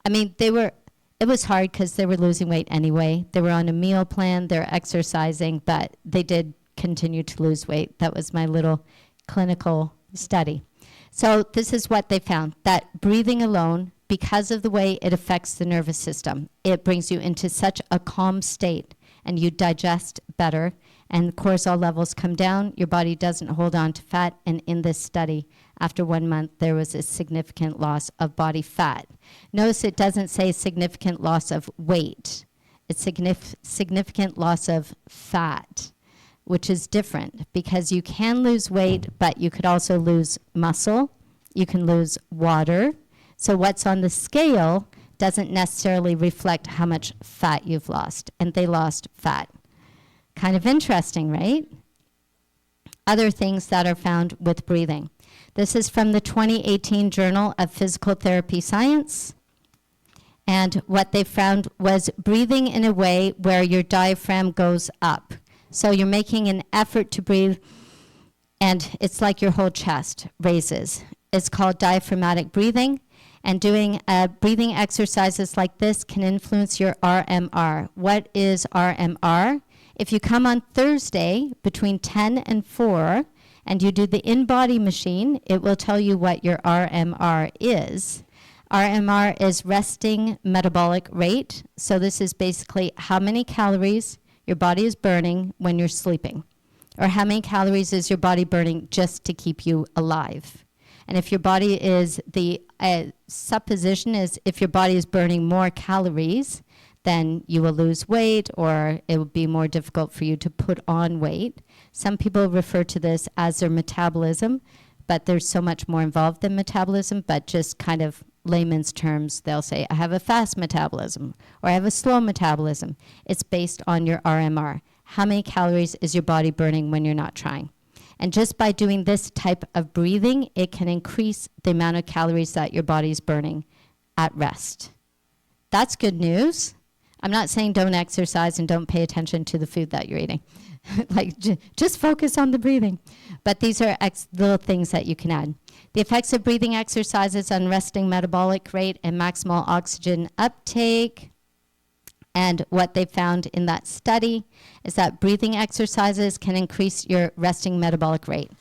I mean, it was hard because they were losing weight anyway. They were on a meal plan, they're exercising, but they did continue to lose weight. That was my little clinical study. So this is what they found, that breathing alone, because of the way it affects the nervous system, it brings you into such a calm state and you digest better and cortisol levels come down, your body doesn't hold on to fat, and in this study, after 1 month, there was a significant loss of body fat. Notice it doesn't say significant loss of weight. It's significant loss of fat, which is different because you can lose weight, but you could also lose muscle. You can lose water. So what's on the scale doesn't necessarily reflect how much fat you've lost, and they lost fat. Kind of interesting, right? Other things that are found with breathing. This is from the 2018 Journal of Physical Therapy Science. And what they found was breathing in a way where your diaphragm goes up. So you're making an effort to breathe, and it's like your whole chest raises. It's called diaphragmatic breathing. And doing breathing exercises like this can influence your RMR. What is RMR? If you come on Thursday between 10 and 4 and you do the in-body machine, it will tell you what your RMR is. RMR is resting metabolic rate. So this is basically how many calories your body is burning when you're sleeping, or how many calories is your body burning just to keep you alive. And if your body is, the supposition is if your body is burning more calories, then you will lose weight, or it will be more difficult for you to put on weight. Some people refer to this as their metabolism, but there's so much more involved than metabolism, but just kind of layman's terms, they'll say, I have a fast metabolism, or I have a slow metabolism. It's based on your RMR. How many calories is your body burning when you're not trying? And just by doing this type of breathing, it can increase the amount of calories that your body's burning at rest. That's good news. I'm not saying don't exercise and don't pay attention to the food that you're eating. Just focus on the breathing. But these are little things that you can add. The effects of breathing exercises on resting metabolic rate and maximal oxygen uptake. And what they found in that study is that breathing exercises can increase your resting metabolic rate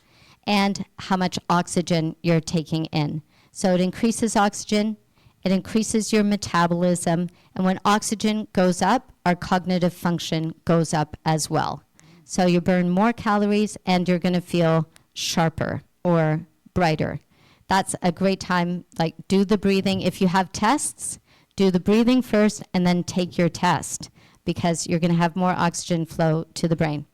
and how much oxygen you're taking in. So it increases oxygen, it increases your metabolism, and when oxygen goes up, our cognitive function goes up as well. So you burn more calories and you're going to feel sharper or brighter. that's a great time. Like, do the breathing. If you have tests, do the breathing first and then take your test, because you're going to have more oxygen flow to the brain.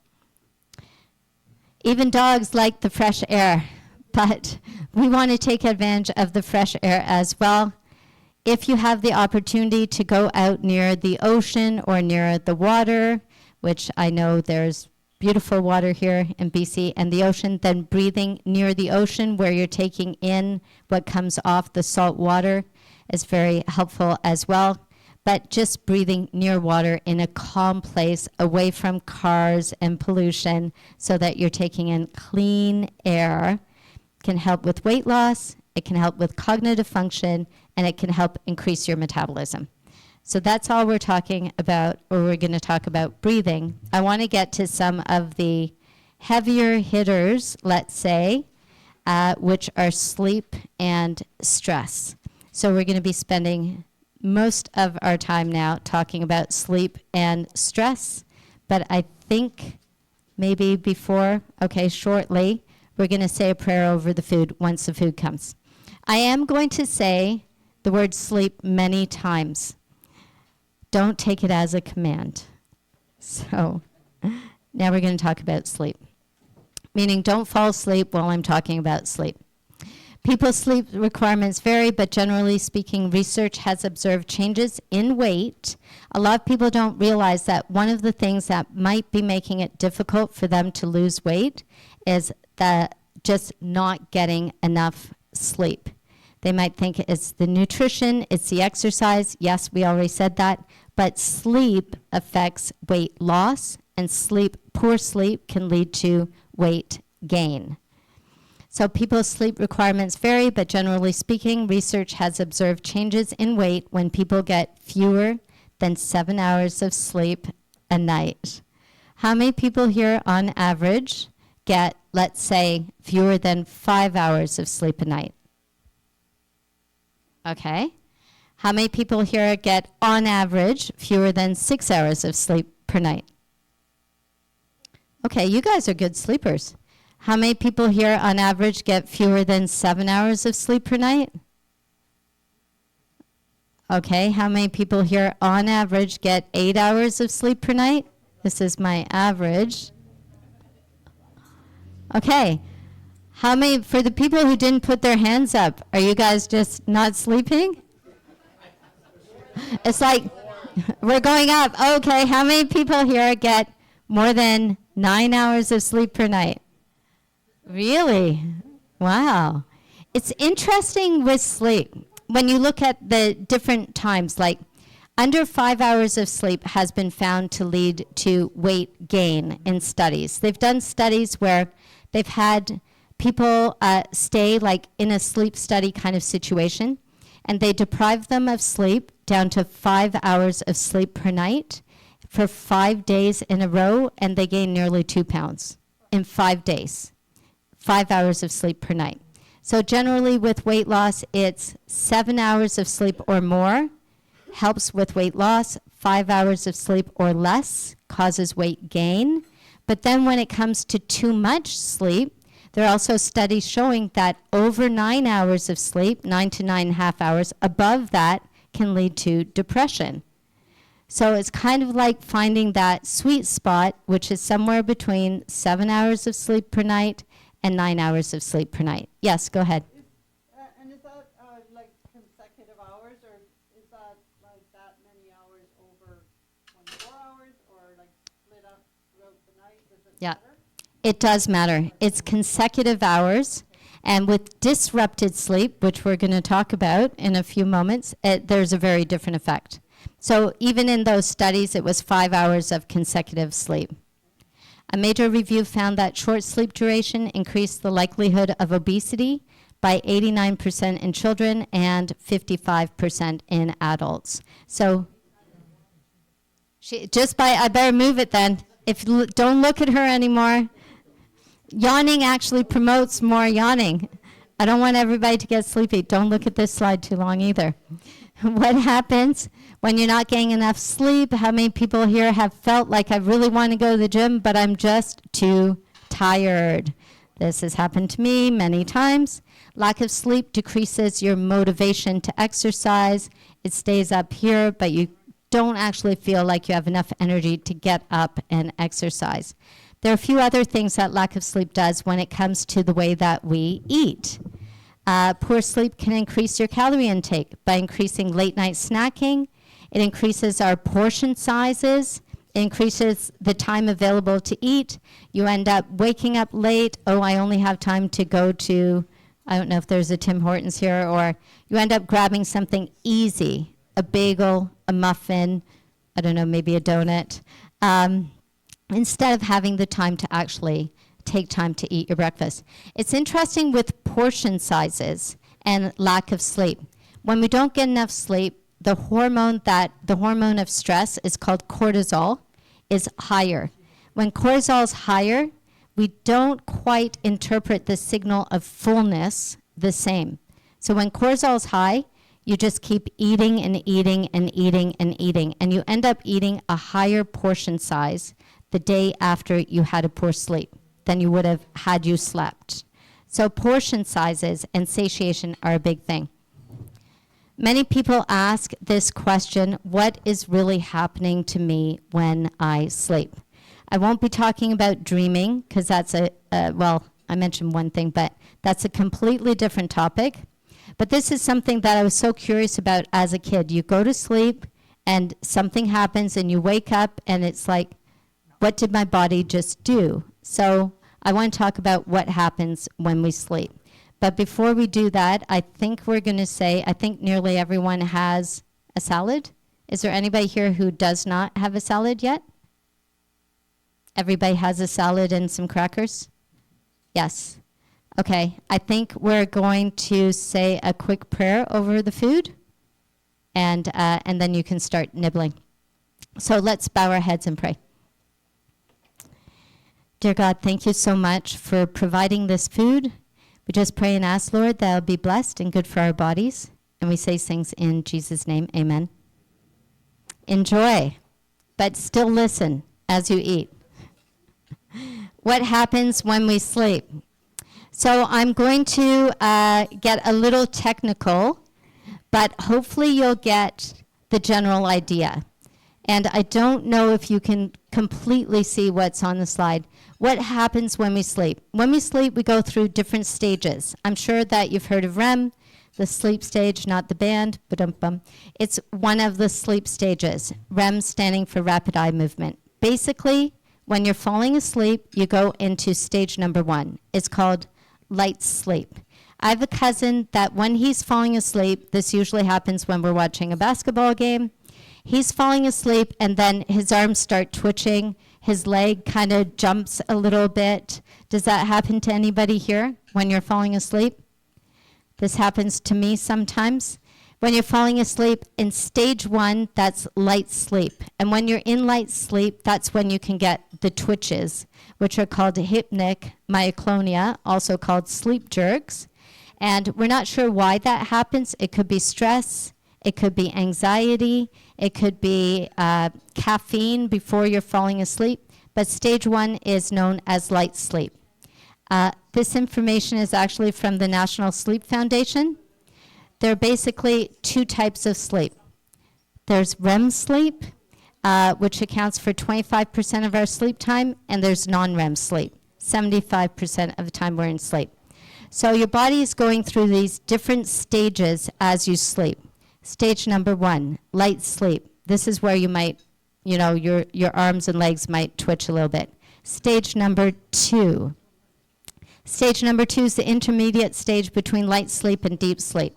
Even dogs like the fresh air, but we want to take advantage of the fresh air as well. If you have the opportunity to go out near the ocean or near the water, which I know there's beautiful water here in BC and the ocean, then breathing near the ocean where you're taking in what comes off the salt water is very helpful as well. But just breathing near water in a calm place, away from cars and pollution, so that you're taking in clean air, can help with weight loss, it can help with cognitive function, and it can help increase your metabolism. So that's all we're talking about, or we're going to talk about breathing. I want to get to some of the heavier hitters, let's say, which are sleep and stress. So we're going to be spending most of our time now talking about sleep and stress, but I think maybe shortly, we're going to say a prayer over the food once the food comes. I am going to say the word sleep many times. Don't take it as a command. So now we're going to talk about sleep, meaning don't fall asleep while I'm talking about sleep. People's sleep requirements vary, but generally speaking, research has observed changes in weight. A lot of people don't realize that one of the things that might be making it difficult for them to lose weight is that just not getting enough sleep. They might think it's the nutrition, it's the exercise. Yes, we already said that. But sleep affects weight loss, and poor sleep can lead to weight gain. So people's sleep requirements vary, but generally speaking, research has observed changes in weight when people get fewer than 7 hours of sleep a night. How many people here on average get, let's say, fewer than 5 hours of sleep a night? Okay. How many people here get, on average, fewer than 6 hours of sleep per night? Okay, you guys are good sleepers. How many people here on average get fewer than 7 hours of sleep per night? Okay, how many people here on average get 8 hours of sleep per night? This is my average. Okay, how many, for the people who didn't put their hands up, are you guys just not sleeping? It's like, we're going up. Okay, how many people here get more than 9 hours of sleep per night? Really? Wow. It's interesting with sleep. When you look at the different times, like under 5 hours of sleep has been found to lead to weight gain in studies. They've done studies where they've had people stay like in a sleep study kind of situation, and they deprive them of sleep down to 5 hours of sleep per night for 5 days in a row, and they gain nearly 2 pounds in 5 days. 5 hours of sleep per night. So generally with weight loss, it's 7 hours of sleep or more helps with weight loss. 5 hours of sleep or less causes weight gain. But then when it comes to too much sleep, there are also studies showing that over 9 hours of sleep, 9 to 9.5 hours, above that can lead to depression. So it's kind of like finding that sweet spot, which is somewhere between 7 hours of sleep per night and 9 hours of sleep per night. Yes, go ahead. And is that like consecutive hours, or is that like that many hours over 24 hours, or like split up throughout the night? Does it Yeah. matter? It does matter. It's consecutive hours. And with disrupted sleep, which we're going to talk about in a few moments, there's a very different effect. So even in those studies, it was 5 hours of consecutive sleep. A major review found that short sleep duration increased the likelihood of obesity by 89% in children and 55% in adults. So I better move it then. Don't look at her anymore. Yawning actually promotes more yawning. I don't want everybody to get sleepy. Don't look at this slide too long either. What happens when you're not getting enough sleep? How many people here have felt like I really want to go to the gym, but I'm just too tired? This has happened to me many times. Lack of sleep decreases your motivation to exercise. It stays up here, but you don't actually feel like you have enough energy to get up and exercise. There are a few other things that lack of sleep does when it comes to the way that we eat. Poor sleep can increase your calorie intake by increasing late night snacking. It increases our portion sizes. It increases the time available to eat. You end up waking up late. Oh, I only have time to go to, I don't know if there's a Tim Hortons here, or you end up grabbing something easy, a bagel, a muffin, I don't know, maybe a donut, instead of having the time to actually take time to eat your breakfast. It's interesting with portion sizes and lack of sleep. When we don't get enough sleep, the hormone of stress is called cortisol, is higher. When cortisol is higher, we don't quite interpret the signal of fullness the same. So when cortisol is high, you just keep eating and eating and eating and eating, and you end up eating a higher portion size the day after you had a poor sleep than you would have had you slept. So portion sizes and satiation are a big thing. Many people ask this question, what is really happening to me when I sleep? I won't be talking about dreaming, because that's well, I mentioned one thing, but that's a completely different topic. But this is something that I was so curious about as a kid. You go to sleep, and something happens, and you wake up, and it's like, what did my body just do? So I want to talk about what happens when we sleep. But before we do that, I think we're going to say, I think nearly everyone has a salad. Is there anybody here who does not have a salad yet? Everybody has a salad and some crackers? Yes. Okay. I think we're going to say a quick prayer over the food, and then you can start nibbling. So let's bow our heads and pray. Dear God, thank you so much for providing this food. We just pray and ask, Lord, that it'll be blessed and good for our bodies. And we say things in Jesus' name. Amen. Enjoy, but still listen as you eat. What happens when we sleep? So I'm going to get a little technical, but hopefully you'll get the general idea. And I don't know if you can completely see what's on the slide. What happens when we sleep? When we sleep, we go through different stages. I'm sure that you've heard of REM, the sleep stage, not the band. It's one of the sleep stages. REM standing for rapid eye movement. Basically, when you're falling asleep, you go into stage number 1. It's called light sleep. I have a cousin that when he's falling asleep, this usually happens when we're watching a basketball game, he's falling asleep and then his arms start twitching. His leg kind of jumps a little bit. Does that happen to anybody here when you're falling asleep? This happens to me sometimes. When you're falling asleep in stage 1, that's light sleep. And when you're in light sleep, that's when you can get the twitches, which are called hypnic myoclonia, also called sleep jerks. And we're not sure why that happens. It could be stress. It could be anxiety. It could be caffeine before you're falling asleep. But stage 1 is known as light sleep. This information is actually from the National Sleep Foundation. There are basically 2 types of sleep. There's REM sleep, which accounts for 25% of our sleep time, and there's non-REM sleep. 75% of the time we're in sleep. So your body is going through these different stages as you sleep. Stage number 1, light sleep. This is where you might, your arms and legs might twitch a little bit. Stage number 2. Stage number 2 is the intermediate stage between light sleep and deep sleep.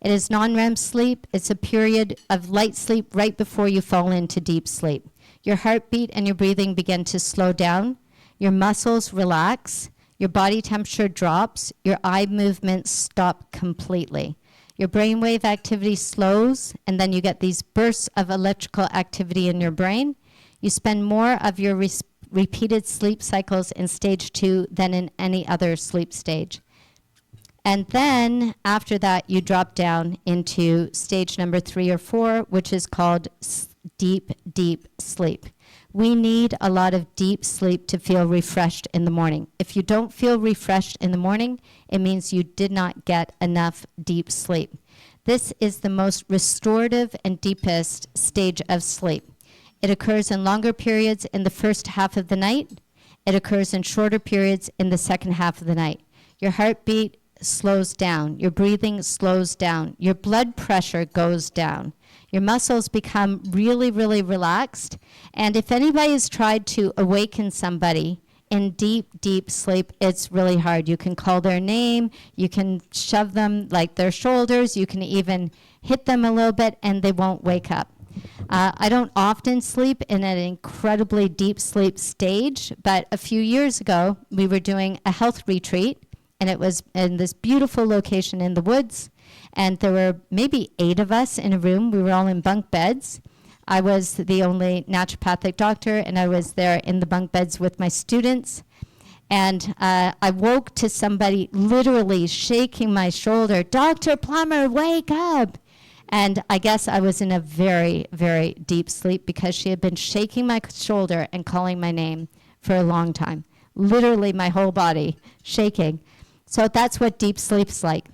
It is non-REM sleep. It's a period of light sleep right before you fall into deep sleep. Your heartbeat and your breathing begin to slow down. Your muscles relax. Your body temperature drops. Your eye movements stop completely. Your brainwave activity slows, and then you get these bursts of electrical activity in your brain. You spend more of your repeated sleep cycles in stage 2 than in any other sleep stage. And then after that, you drop down into stage number 3 or 4, which is called deep, deep sleep. We need a lot of deep sleep to feel refreshed in the morning. If you don't feel refreshed in the morning, it means you did not get enough deep sleep. This is the most restorative and deepest stage of sleep. It occurs in longer periods in the first half of the night. It occurs in shorter periods in the second half of the night. Your heartbeat slows down. Your breathing slows down. Your blood pressure goes down. Your muscles become really, really relaxed. And if anybody has tried to awaken somebody in deep, deep sleep, it's really hard. You can call their name. You can shove them like their shoulders. You can even hit them a little bit and they won't wake up. I don't often sleep in an incredibly deep sleep stage, but a few years ago, we were doing a health retreat, and it was in this beautiful location in the woods, and there were maybe 8 of us in a room. We were all in bunk beds. I was the only naturopathic doctor, and I was there in the bunk beds with my students. And I woke to somebody literally shaking my shoulder, "Dr. Plummer, wake up!" And I guess I was in a very, very deep sleep because she had been shaking my shoulder and calling my name for a long time. Literally my whole body shaking. So that's what deep sleep's like.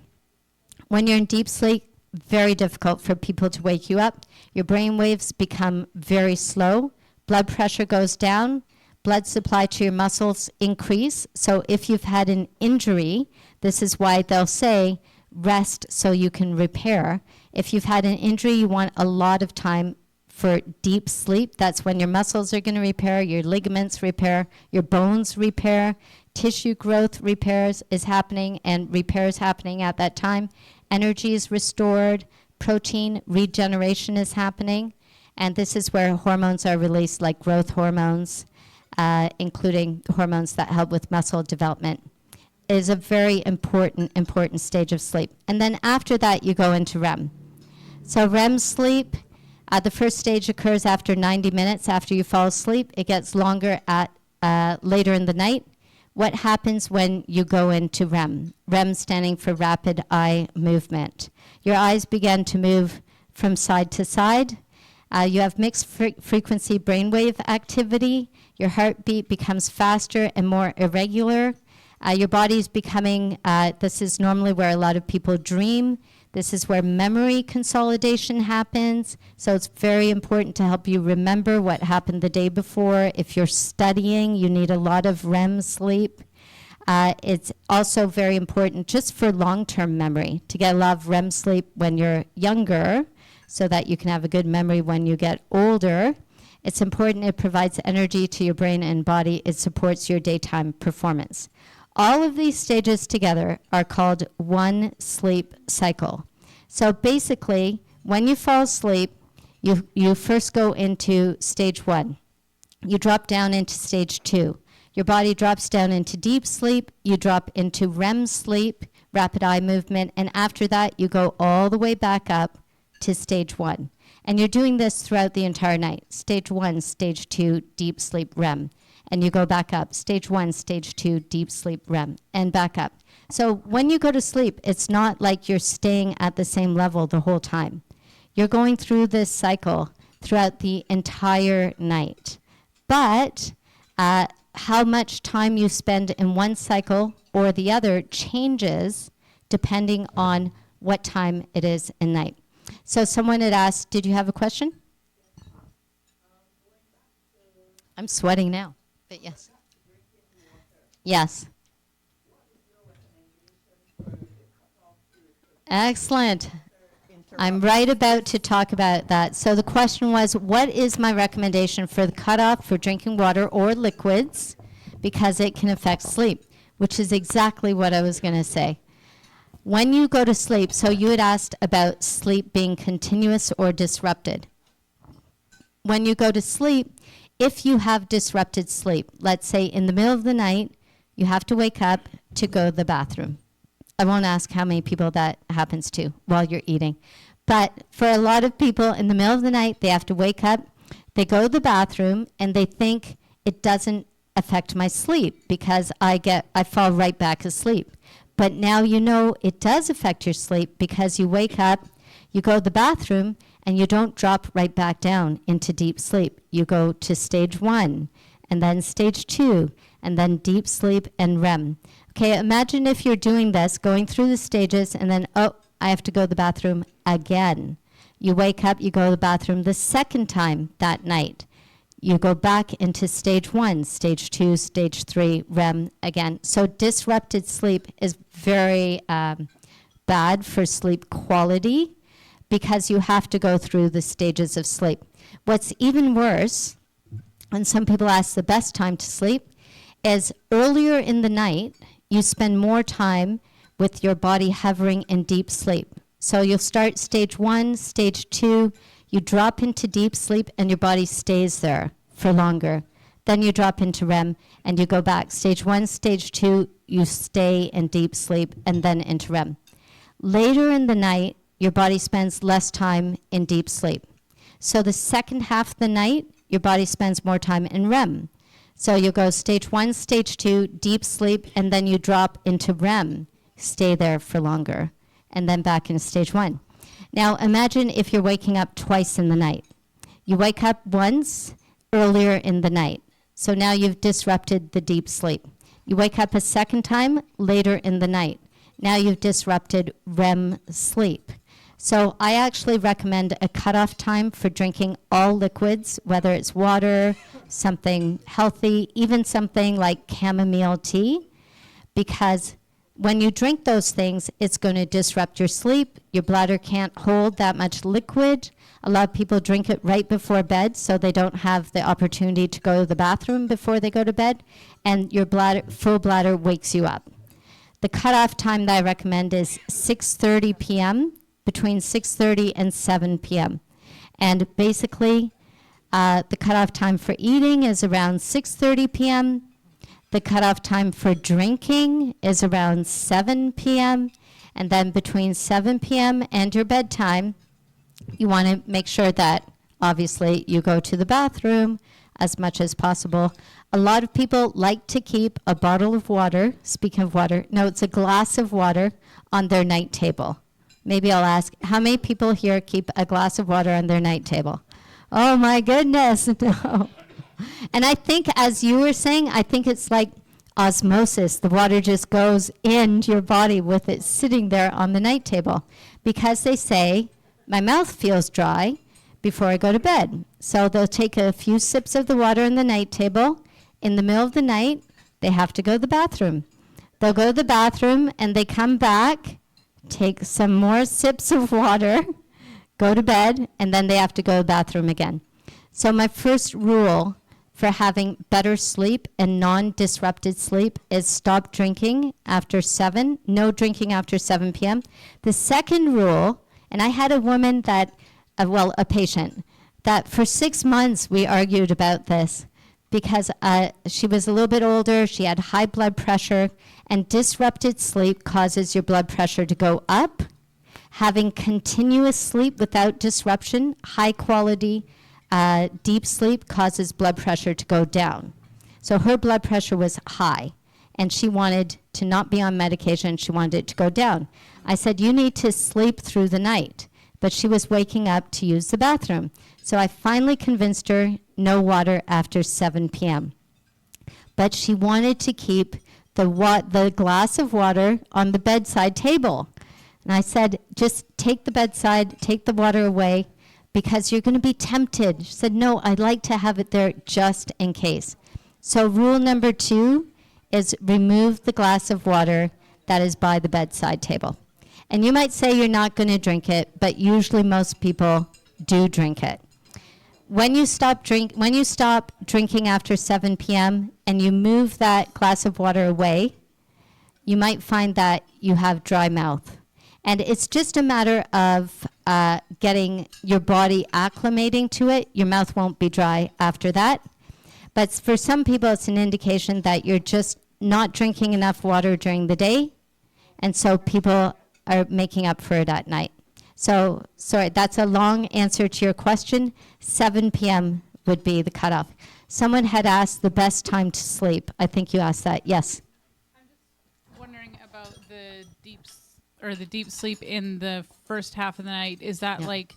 When you're in deep sleep, very difficult for people to wake you up. Your brain waves become very slow. Blood pressure goes down. Blood supply to your muscles increase. So if you've had an injury, this is why they'll say rest so you can repair. If you've had an injury, you want a lot of time for deep sleep. That's when your muscles are going to repair, your ligaments repair, your bones repair, tissue growth repairs is happening and repairs happening at that time. Energy is restored, protein regeneration is happening, and this is where hormones are released like growth hormones, including hormones that help with muscle development. It is a very important stage of sleep. And then after that, you go into REM. So REM sleep, the first stage occurs after 90 minutes after you fall asleep. It gets longer at later in the night. What happens when you go into REM? REM standing for rapid eye movement. Your eyes begin to move from side to side. You have mixed frequency brainwave activity. Your heartbeat becomes faster and more irregular. Your body's becoming, this is normally where a lot of people dream. This is where memory consolidation happens. So it's very important to help you remember what happened the day before. If you're studying, you need a lot of REM sleep. It's also very important just for long-term memory to get a lot of REM sleep when you're younger so that you can have a good memory when you get older. It's important. It provides energy to your brain and body. It supports your daytime performance. All of these stages together are called one sleep cycle. So basically, when you fall asleep, you first go into stage 1. You drop down into stage 2. Your body drops down into deep sleep. You drop into REM sleep, rapid eye movement, and after that, you go all the way back up to stage 1. And you're doing this throughout the entire night. Stage 1, stage 2, deep sleep, REM. And you go back up. Stage 1, stage 2, deep sleep, REM, and back up. So when you go to sleep, it's not like you're staying at the same level the whole time. You're going through this cycle throughout the entire night. But how much time you spend in one cycle or the other changes depending on what time it is in night. So someone had asked, did you have a question? I'm sweating now. But yes. Yes. Excellent. I'm right about to talk about that. So the question was, what is my recommendation for the cutoff for drinking water or liquids because it can affect sleep, which is exactly what I was going to say. When you go to sleep, so you had asked about sleep being continuous or disrupted. When you go to sleep, if you have disrupted sleep, let's say in the middle of the night, you have to wake up to go to the bathroom. I won't ask how many people that happens to while you're eating. But for a lot of people in the middle of the night, they have to wake up, they go to the bathroom, and they think it doesn't affect my sleep because I fall right back asleep. But now you know it does affect your sleep because you wake up, You go to the bathroom and you don't drop right back down into deep sleep. You go to stage 1 and then stage 2 and then deep sleep and REM. Okay, imagine if you're doing this, going through the stages and then, oh, I have to go to the bathroom again. You wake up, you go to the bathroom the second time that night. You go back into stage 1, stage 2, stage 3, REM again. So disrupted sleep is very bad for sleep quality because you have to go through the stages of sleep. What's even worse, and some people ask the best time to sleep, is earlier in the night, you spend more time with your body hovering in deep sleep. So you'll start stage 1, stage 2, you drop into deep sleep and your body stays there for longer. Then you drop into REM and you go back. Stage 1, stage 2, you stay in deep sleep and then into REM. Later in the night, your body spends less time in deep sleep. So the second half of the night, your body spends more time in REM. So you go stage 1, stage 2, deep sleep, and then you drop into REM. Stay there for longer, and then back into stage 1. Now imagine if you're waking up twice in the night. You wake up once earlier in the night. So now you've disrupted the deep sleep. You wake up a second time later in the night. Now you've disrupted REM sleep. So I actually recommend a cutoff time for drinking all liquids, whether it's water, something healthy, even something like chamomile tea, because when you drink those things, it's going to disrupt your sleep. Your bladder can't hold that much liquid. A lot of people drink it right before bed, so they don't have the opportunity to go to the bathroom before they go to bed, and your bladder, full bladder wakes you up. The cutoff time that I recommend is 6:30 p.m., between 6:30 and 7 p.m. And basically, the cutoff time for eating is around 6:30 p.m., the cutoff time for drinking is around 7 p.m. And then between 7 p.m. and your bedtime, you want to make sure that, obviously, you go to the bathroom as much as possible. A lot of people like to keep a bottle of water, speaking of water, no, it's a glass of water on their night table. Maybe I'll ask, how many people here keep a glass of water on their night table? Oh my goodness, no. And I think, as you were saying, I think it's like osmosis. The water just goes into your body with it sitting there on the night table. Because they say, my mouth feels dry before I go to bed. So they'll take a few sips of the water on the night table. In the middle of the night, they have to go to the bathroom. They'll go to the bathroom and they come back, take some more sips of water, go to bed, and then they have to go to the bathroom again. So my first rule for having better sleep and non-disrupted sleep is stop drinking after 7, no drinking after 7 p.m. The second rule, and I had a woman that, a patient, that for 6 months we argued about this because she was a little bit older, she had high blood pressure, and disrupted sleep causes your blood pressure to go up. Having continuous sleep without disruption, high quality, deep sleep causes blood pressure to go down. So her blood pressure was high, and she wanted to not be on medication. She wanted it to go down. I said, you need to sleep through the night. But she was waking up to use the bathroom. So I finally convinced her no water after 7 p.m. But she wanted to keep the glass of water on the bedside table. And I said, just take the water away, because you're going to be tempted. She said, no, I'd like to have it there just in case. So rule number 2 is remove the glass of water that is by the bedside table. And you might say you're not going to drink it, but usually most people do drink it. When you stop drinking after 7 p.m. and you move that glass of water away, you might find that you have dry mouth. And it's just a matter of getting your body acclimating to it. Your mouth won't be dry after that. But for some people, it's an indication that you're just not drinking enough water during the day. And so people are making up for it at night. So, sorry, that's a long answer to your question. 7 p.m. would be the cutoff. Someone had asked the best time to sleep. I think you asked that. Yes? I'm just wondering about the or the deep sleep in the first half of the night, is that Yeah. like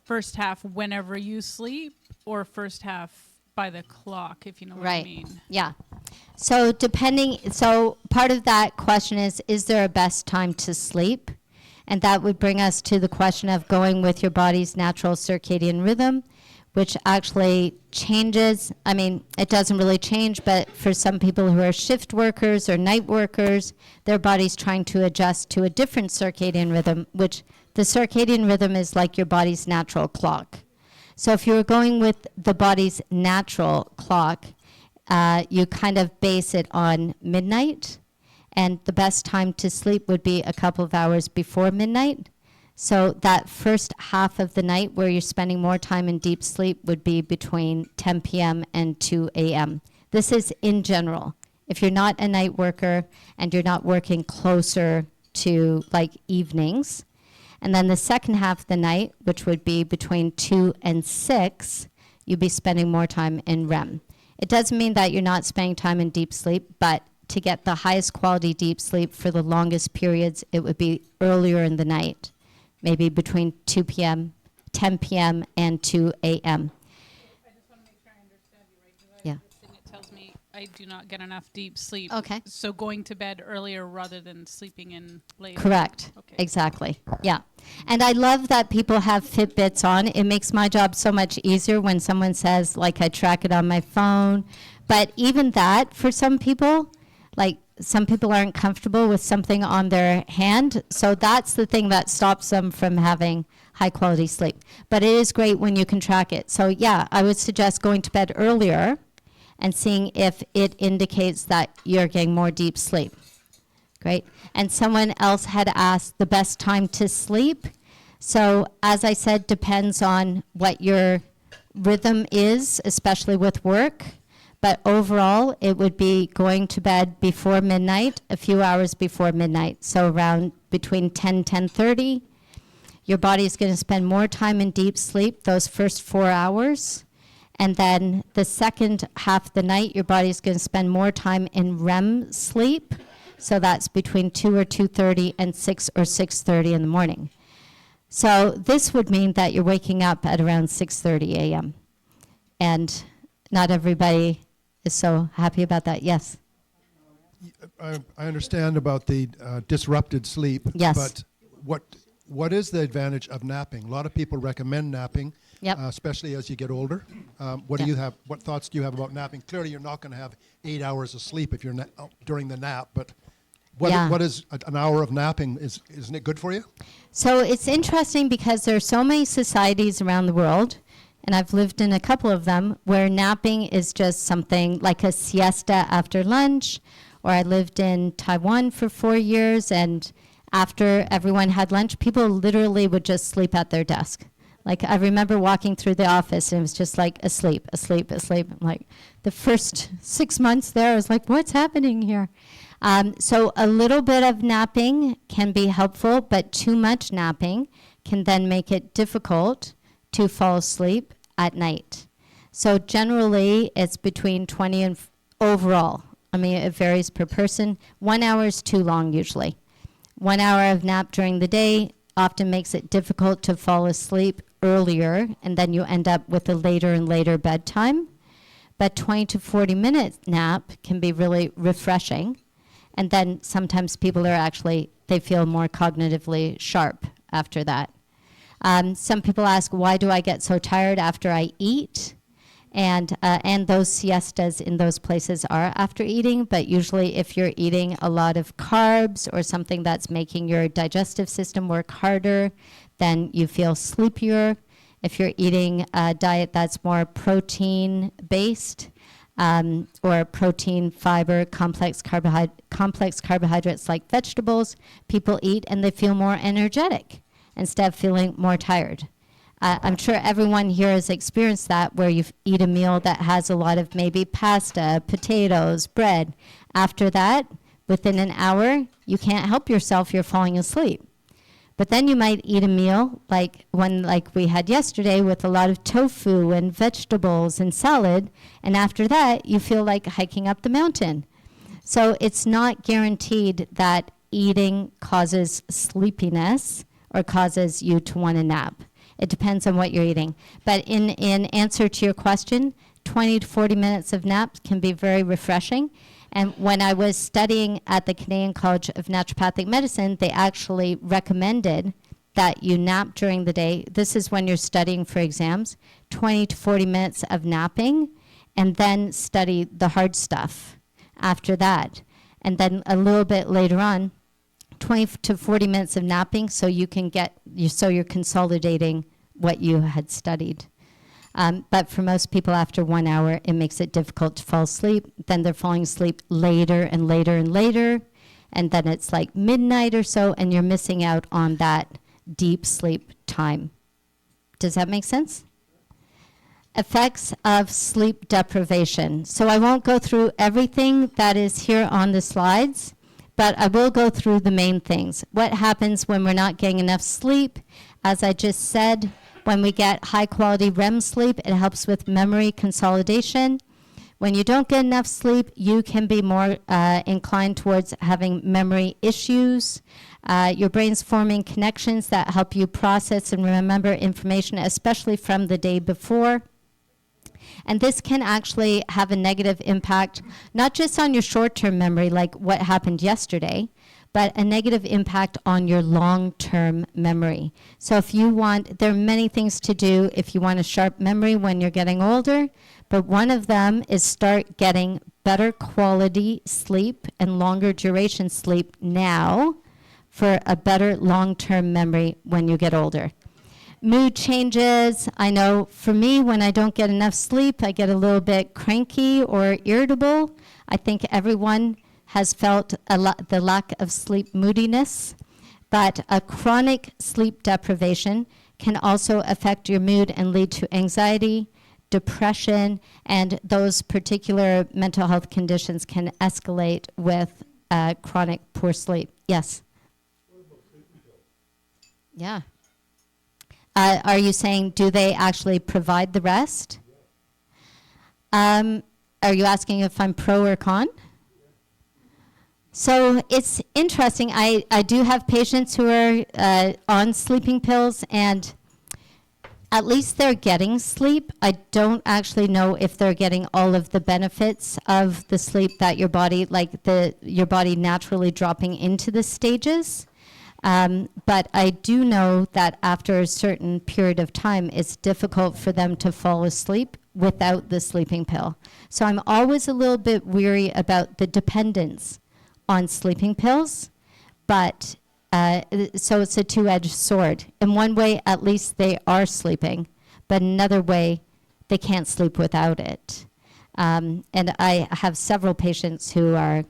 first half whenever you sleep or first half by the clock, if you know what I Right. mean? Yeah. So part of that question is there a best time to sleep? And that would bring us to the question of going with your body's natural circadian rhythm, which actually changes. I mean, it doesn't really change, but for some people who are shift workers or night workers, their body's trying to adjust to a different circadian rhythm, which the circadian rhythm is like your body's natural clock. So if you're going with the body's natural clock, you kind of base it on midnight, and the best time to sleep would be a couple of hours before midnight. So that first half of the night where you're spending more time in deep sleep would be between 10 p.m. and 2 a.m. This is in general. If you're not a night worker and you're not working closer to like evenings, and then the second half of the night, which would be between 2 and 6, you'd be spending more time in REM. It doesn't mean that you're not spending time in deep sleep, but to get the highest quality deep sleep for the longest periods, it would be earlier in the night, maybe between 2 p.m., 10 p.m., and 2 a.m. I just want to make sure I understand you right, because Yeah. this thing, it tells me I do not get enough deep sleep. Okay. So going to bed earlier rather than sleeping in later. Correct. Okay. Exactly. Yeah. And I love that people have Fitbits on. It makes my job so much easier when someone says, like, I track it on my phone. But even that, for some people, like, some people aren't comfortable with something on their hand. So that's the thing that stops them from having high quality sleep. But it is great when you can track it. So, yeah, I would suggest going to bed earlier and seeing if it indicates that you're getting more deep sleep. Great. And someone else had asked the best time to sleep. So, as I said, depends on what your rhythm is, especially with work. But overall, it would be going to bed before midnight, a few hours before midnight. So around between 10:30, your body is going to spend more time in deep sleep those first 4 hours. And then the second half of the night, your body is going to spend more time in REM sleep. So that's between 2 or 2:30 and 6 or 6:30 in the morning. So this would mean that you're waking up at around 6:30 a.m. And not everybody is so happy about that. Yes. I understand about the disrupted sleep. Yes. But what is the advantage of napping? A lot of people recommend napping, Yep. especially as you get older. What do you have? What thoughts do you have about napping? Clearly, you're not going to have 8 hours of sleep if you're during the nap. But Yeah. what is an hour of napping? Isn't it good for you? So it's interesting because there are so many societies around the world, and I've lived in a couple of them, where napping is just something like a siesta after lunch. Or I lived in Taiwan for 4 years, and after everyone had lunch, people literally would just sleep at their desk. Like, I remember walking through the office, and it was just like asleep, asleep, asleep. Like, the first 6 months there, I was like, what's happening here? So a little bit of napping can be helpful, but too much napping can then make it difficult to fall asleep at night. So generally, it's between 20 and overall. I mean, it varies per person. 1 hour is too long usually. 1 hour of nap during the day often makes it difficult to fall asleep earlier, and then you end up with a later and later bedtime. But 20 to 40 minute nap can be really refreshing. And then sometimes people are actually, they feel more cognitively sharp after that. Some people ask, why do I get so tired after I eat? And those siestas in those places are after eating, but usually if you're eating a lot of carbs or something that's making your digestive system work harder, then you feel sleepier. If you're eating a diet that's more protein-based, or protein, fiber, complex carbohydrates like vegetables, people eat and they feel more energetic instead of feeling more tired. I'm sure everyone here has experienced that, where you eat a meal that has a lot of maybe pasta, potatoes, bread. After that, within an hour, you can't help yourself, you're falling asleep. But then you might eat a meal like one like we had yesterday with a lot of tofu and vegetables and salad, and after that, you feel like hiking up the mountain. So it's not guaranteed that eating causes sleepiness or causes you to want to nap. It depends on what you're eating. But in answer to your question, 20 to 40 minutes of nap can be very refreshing. And when I was studying at the Canadian College of Naturopathic Medicine, they actually recommended that you nap during the day. This is when you're studying for exams, 20 to 40 minutes of napping, and then study the hard stuff after that. And then a little bit later on, 20 to 40 minutes of napping so you can so you're consolidating what you had studied. But for most people, after 1 hour, it makes it difficult to fall asleep. Then they're falling asleep later and later and later. And then it's like midnight or so, and you're missing out on that deep sleep time. Does that make sense? Effects of sleep deprivation. So I won't go through everything that is here on the slides, but I will go through the main things. What happens when we're not getting enough sleep? As I just said, when we get high quality REM sleep, it helps with memory consolidation. When you don't get enough sleep, you can be more inclined towards having memory issues. Your brain's forming connections that help you process and remember information, especially from the day before. And this can actually have a negative impact, not just on your short-term memory, like what happened yesterday, but a negative impact on your long-term memory. So if you want, there are many things to do if you want a sharp memory when you're getting older, but one of them is start getting better quality sleep and longer duration sleep now for a better long-term memory when you get older. Mood changes. I know for me, when I don't get enough sleep, I get a little bit cranky or irritable. I think everyone has felt the lack of sleep moodiness, but a chronic sleep deprivation can also affect your mood and lead to anxiety, depression, and those particular mental health conditions can escalate with chronic poor sleep. Yes? Yeah. Are you saying, do they actually provide the rest? Are you asking if I'm pro or con? So it's interesting. I do have patients who are on sleeping pills, and at least they're getting sleep. I don't actually know if they're getting all of the benefits of the sleep that your body, your body naturally dropping into the stages. But I do know that after a certain period of time, it's difficult for them to fall asleep without the sleeping pill. So I'm always a little bit weary about the dependence on sleeping pills, but so it's a two-edged sword. In one way, at least they are sleeping, but another way, they can't sleep without it. And I have several patients who are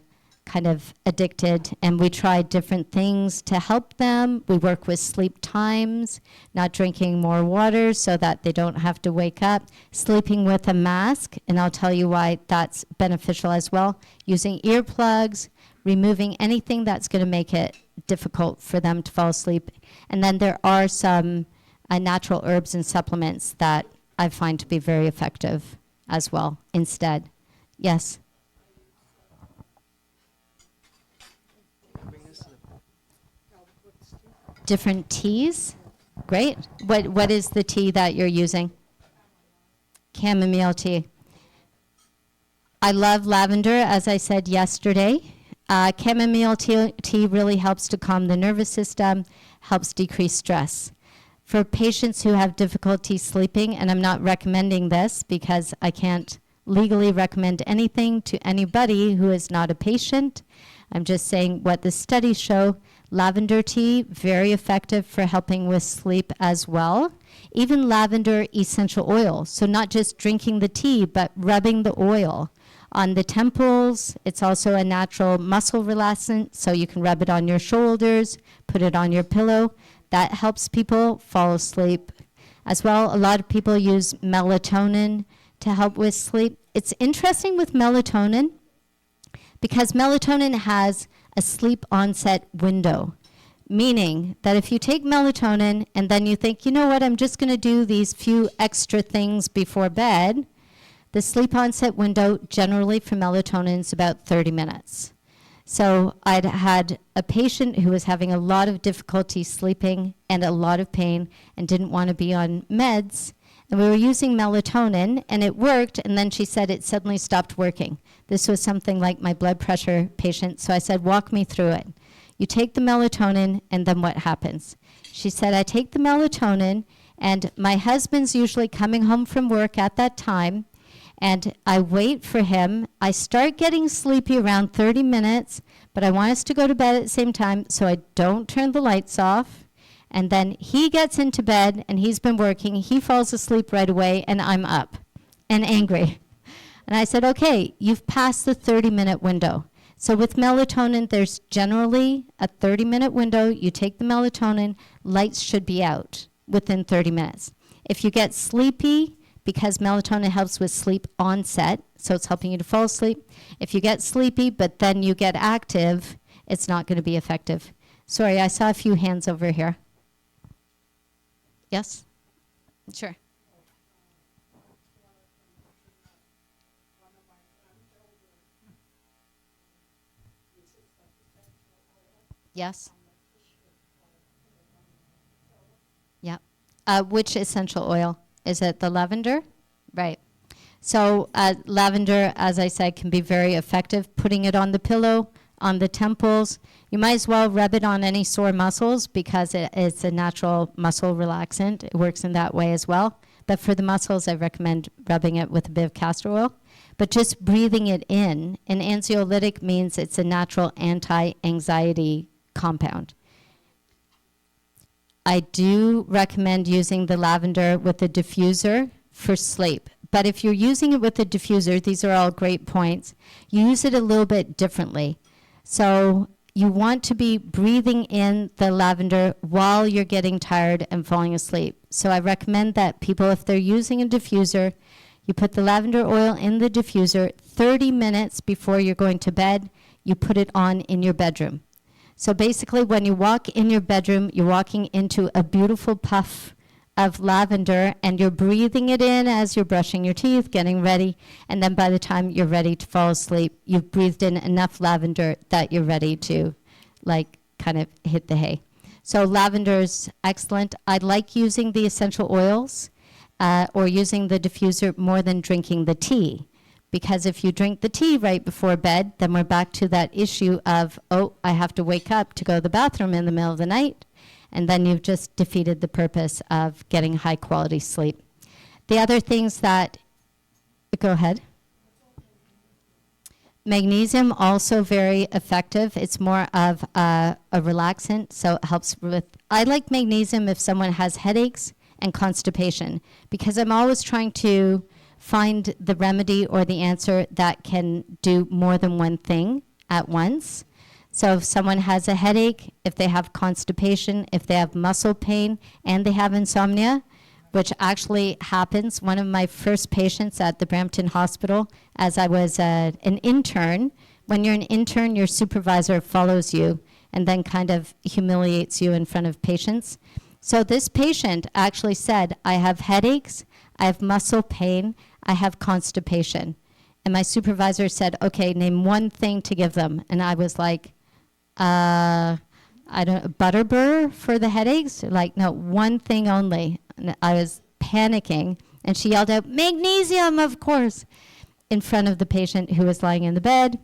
kind of addicted, and we try different things to help them. We work with sleep times, not drinking more water so that they don't have to wake up, sleeping with a mask, and I'll tell you why that's beneficial as well, using earplugs, removing anything that's going to make it difficult for them to fall asleep. And then there are some natural herbs and supplements that I find to be very effective as well instead. Yes? Different teas? Great. What is the tea that you're using? Chamomile tea. I love lavender, as I said yesterday. Chamomile tea really helps to calm the nervous system, helps decrease stress. For patients who have difficulty sleeping, and I'm not recommending this because I can't legally recommend anything to anybody who is not a patient. I'm just saying what the studies show. Lavender tea, very effective for helping with sleep as well. Even lavender essential oil. So not just drinking the tea, but rubbing the oil on the temples. It's also a natural muscle relaxant, so you can rub it on your shoulders, put it on your pillow. That helps people fall asleep. As well, a lot of people use melatonin to help with sleep. It's interesting with melatonin because melatonin has a sleep onset window, meaning that if you take melatonin and then you think, you know what, I'm just going to do these few extra things before bed, the sleep onset window generally for melatonin is about 30 minutes. So I'd had a patient who was having a lot of difficulty sleeping and a lot of pain and didn't want to be on meds. And we were using melatonin, and it worked, and then she said it suddenly stopped working. This was something like my blood pressure patient, so I said, walk me through it. You take the melatonin, and then what happens? She said, I take the melatonin, and my husband's usually coming home from work at that time, and I wait for him. I start getting sleepy around 30 minutes, but I want us to go to bed at the same time, so I don't turn the lights off. And then he gets into bed, and he's been working. He falls asleep right away, and I'm up and angry. And I said, okay, you've passed the 30-minute window. So with melatonin, there's generally a 30-minute window. You take the melatonin, lights should be out within 30 minutes. If you get sleepy, because melatonin helps with sleep onset, so it's helping you to fall asleep. If you get sleepy, but then you get active, it's not going to be effective. Sorry, I saw a few hands over here. Yes? Sure. Yes? Yeah. Which essential oil? Is it the lavender? Right. So lavender, as I said, can be very effective. Putting it on the pillow, on the temples. You might as well rub it on any sore muscles because it's a natural muscle relaxant. It works in that way as well. But for the muscles, I recommend rubbing it with a bit of castor oil. But just breathing it in, an anxiolytic means it's a natural anti-anxiety compound. I do recommend using the lavender with a diffuser for sleep. But if you're using it with a diffuser, these are all great points, use it a little bit differently. So you want to be breathing in the lavender while you're getting tired and falling asleep. So I recommend that people, if they're using a diffuser, you put the lavender oil in the diffuser 30 minutes before you're going to bed. You put it on in your bedroom. So basically, when you walk in your bedroom, you're walking into a beautiful puff of lavender, and you're breathing it in as you're brushing your teeth, getting ready, and then by the time you're ready to fall asleep, you've breathed in enough lavender that you're ready to, like, kind of hit the hay. So lavender's excellent. I like using the essential oils or using the diffuser more than drinking the tea. Because if you drink the tea right before bed, then we're back to that issue of, oh, I have to wake up to go to the bathroom in the middle of the night. And then you've just defeated the purpose of getting high quality sleep. The other things that, go ahead. Magnesium, also very effective. It's more of a relaxant, so it helps with, I like magnesium if someone has headaches and constipation, because I'm always trying to find the remedy or the answer that can do more than one thing at once. So if someone has a headache, if they have constipation, if they have muscle pain, and they have insomnia, which actually happens. One of my first patients at the Brampton Hospital, as I was an intern, when you're an intern, your supervisor follows you and then kind of humiliates you in front of patients. So this patient actually said, I have headaches, I have muscle pain, I have constipation. And my supervisor said, okay, name one thing to give them. And I was like, Butterbur for the headaches? Like, no, one thing only. And I was panicking. And she yelled out, magnesium, of course, in front of the patient who was lying in the bed.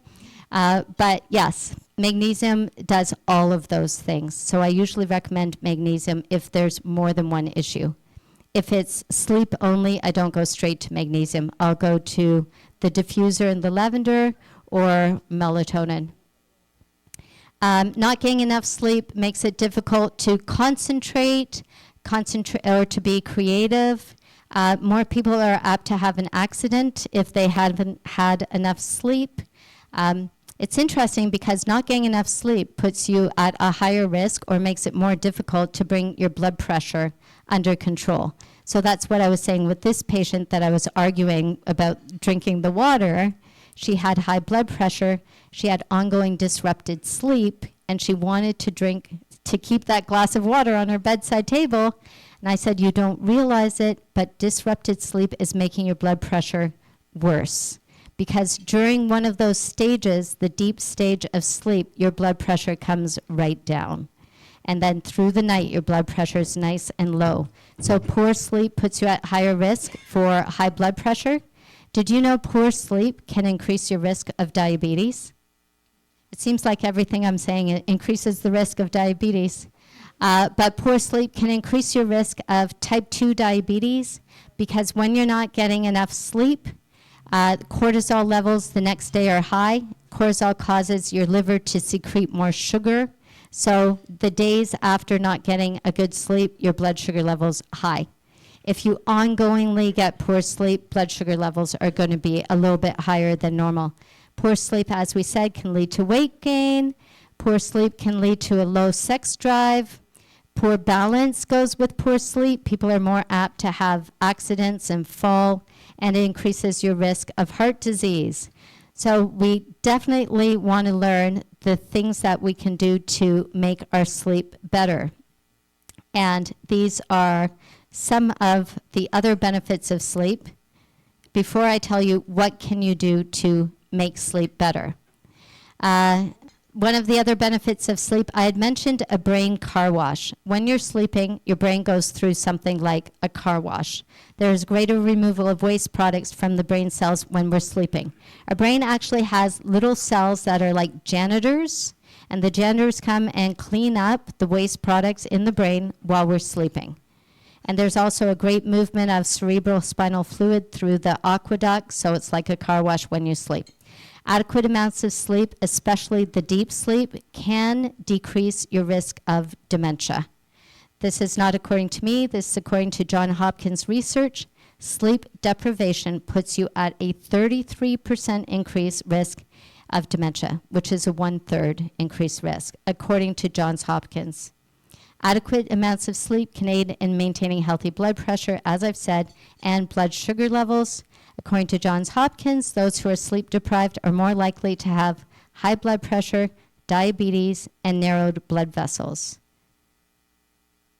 But yes, magnesium does all of those things. So I usually recommend magnesium if there's more than one issue. If it's sleep only, I don't go straight to magnesium. I'll go to the diffuser and the lavender or melatonin. Not getting enough sleep makes it difficult to concentrate or to be creative. More people are apt to have an accident if they haven't had enough sleep. It's interesting because not getting enough sleep puts you at a higher risk or makes it more difficult to bring your blood pressure under control. So that's what I was saying with this patient that I was arguing about drinking the water. She had high blood pressure, she had ongoing disrupted sleep, and she wanted to keep that glass of water on her bedside table. And I said, you don't realize it, but disrupted sleep is making your blood pressure worse because during one of those stages, the deep stage of sleep, your blood pressure comes right down. And then through the night, your blood pressure is nice and low. So poor sleep puts you at higher risk for high blood pressure. Did you know poor sleep can increase your risk of diabetes? It seems like everything I'm saying increases the risk of diabetes. But poor sleep can increase your risk of type 2 diabetes, because when you're not getting enough sleep, cortisol levels the next day are high. Cortisol causes your liver to secrete more sugar. So the days after not getting a good sleep, your blood sugar levels high. If you ongoingly get poor sleep, blood sugar levels are going to be a little bit higher than normal. Poor sleep, as we said, can lead to weight gain. Poor sleep can lead to a low sex drive. Poor balance goes with poor sleep. People are more apt to have accidents and fall, and it increases your risk of heart disease. So we definitely want to learn the things that we can do to make our sleep better. And these are some of the other benefits of sleep. Before I tell you what can you do to make sleep better. One of the other benefits of sleep, I had mentioned a brain car wash. When you're sleeping, your brain goes through something like a car wash. There's greater removal of waste products from the brain cells when we're sleeping. Our brain actually has little cells that are like janitors, and the janitors come and clean up the waste products in the brain while we're sleeping. And there's also a great movement of cerebral spinal fluid through the aqueduct, so it's like a car wash when you sleep. Adequate amounts of sleep, especially the deep sleep, can decrease your risk of dementia. This is not according to me, this is according to Johns Hopkins research. Sleep deprivation puts you at a 33% increased risk of dementia, which is a 1/3 increased risk, according to Johns Hopkins. Adequate amounts of sleep can aid in maintaining healthy blood pressure, as I've said, and blood sugar levels. According to Johns Hopkins, those who are sleep deprived are more likely to have high blood pressure, diabetes, and narrowed blood vessels.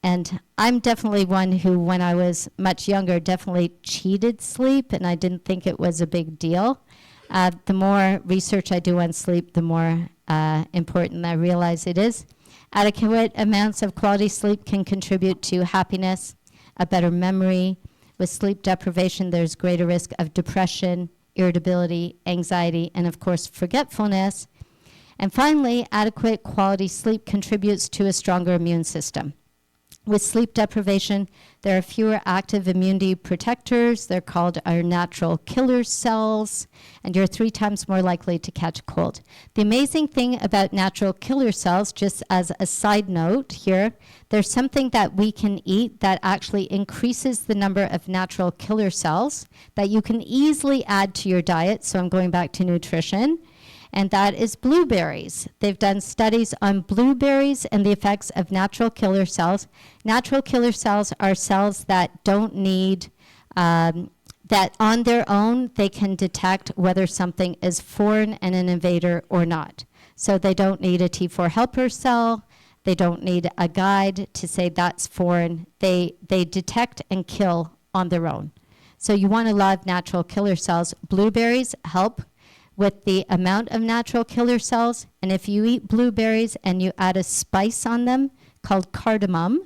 And I'm definitely one who, when I was much younger, definitely cheated sleep, and I didn't think it was a big deal. The more research I do on sleep, the more important I realize it is. Adequate amounts of quality sleep can contribute to happiness, a better memory. With sleep deprivation, there's greater risk of depression, irritability, anxiety, and of course, forgetfulness. And finally, adequate quality sleep contributes to a stronger immune system. With sleep deprivation, there are fewer active immunity protectors. They're called our natural killer cells, and you're 3 times more likely to catch a cold. The amazing thing about natural killer cells, just as a side note here, there's something that we can eat that actually increases the number of natural killer cells that you can easily add to your diet. So I'm going back to nutrition. And that is blueberries. They've done studies on blueberries and the effects of natural killer cells. Natural killer cells are cells that don't need, that on their own, they can detect whether something is foreign and an invader or not. So they don't need a T4 helper cell. They don't need a guide to say that's foreign. They detect and kill on their own. So you want a lot of natural killer cells. Blueberries help with the amount of natural killer cells. And if you eat blueberries and you add a spice on them called cardamom,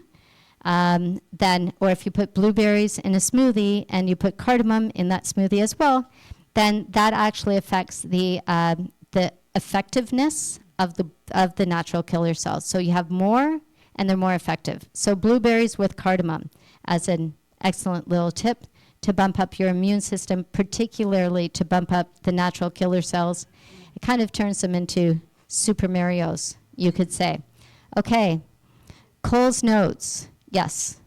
then, or if you put blueberries in a smoothie and you put cardamom in that smoothie as well, then that actually affects the effectiveness of the natural killer cells. So you have more and they're more effective. So blueberries with cardamom as an excellent little tip to bump up your immune system, particularly to bump up the natural killer cells. It kind of turns them into Super Marios, you could say. Okay, Cole's notes. Yes.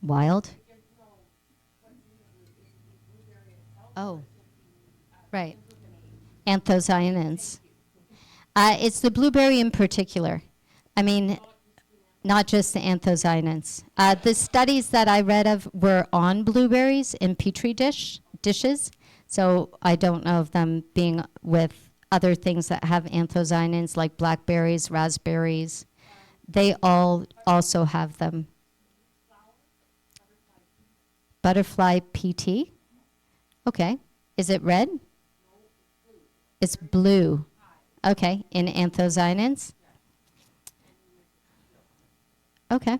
Wild? Oh, right. Anthocyanins. It's the blueberry in particular. I mean, not just the anthocyanins. The studies that I read of were on blueberries in petri dishes, so I don't know of them being with other things that have anthocyanins like blackberries, raspberries. They all also have them. Butterfly PT. Okay. Is it red? It's blue. Okay. In anthocyanins? Okay.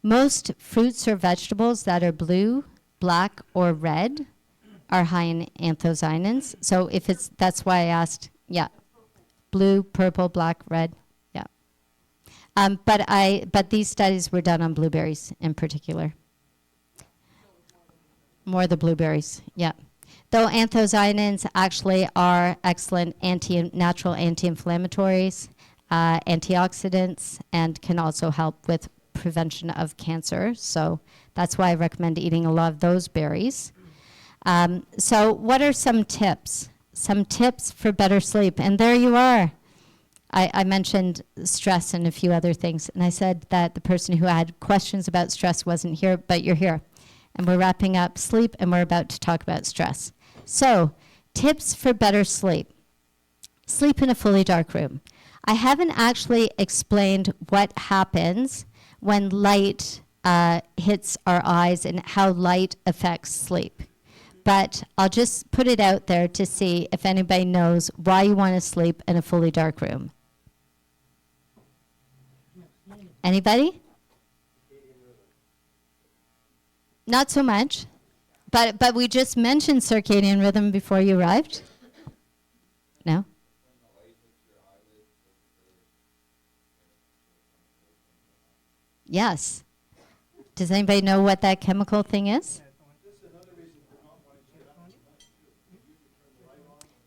Most fruits or vegetables that are blue, black, or red are high in anthocyanins. So if it's, that's why I asked, yeah. Blue, purple, black, red, yeah. But these studies were done on blueberries in particular. More the blueberries, yeah. Though anthocyanins actually are excellent natural anti-inflammatories, antioxidants, and can also help with prevention of cancer. So that's why I recommend eating a lot of those berries. So what are some tips? Some tips for better sleep. And there you are. I mentioned stress and a few other things. And I said that the person who had questions about stress wasn't here, but you're here. And we're wrapping up sleep, and we're about to talk about stress. So, tips for better sleep. Sleep in a fully dark room. I haven't actually explained what happens when light hits our eyes and how light affects sleep. But I'll just put it out there to see if anybody knows why you want to sleep in a fully dark room. Anybody? Not so much. But we just mentioned circadian rhythm before you arrived. No? Yes. Does anybody know what that chemical thing is?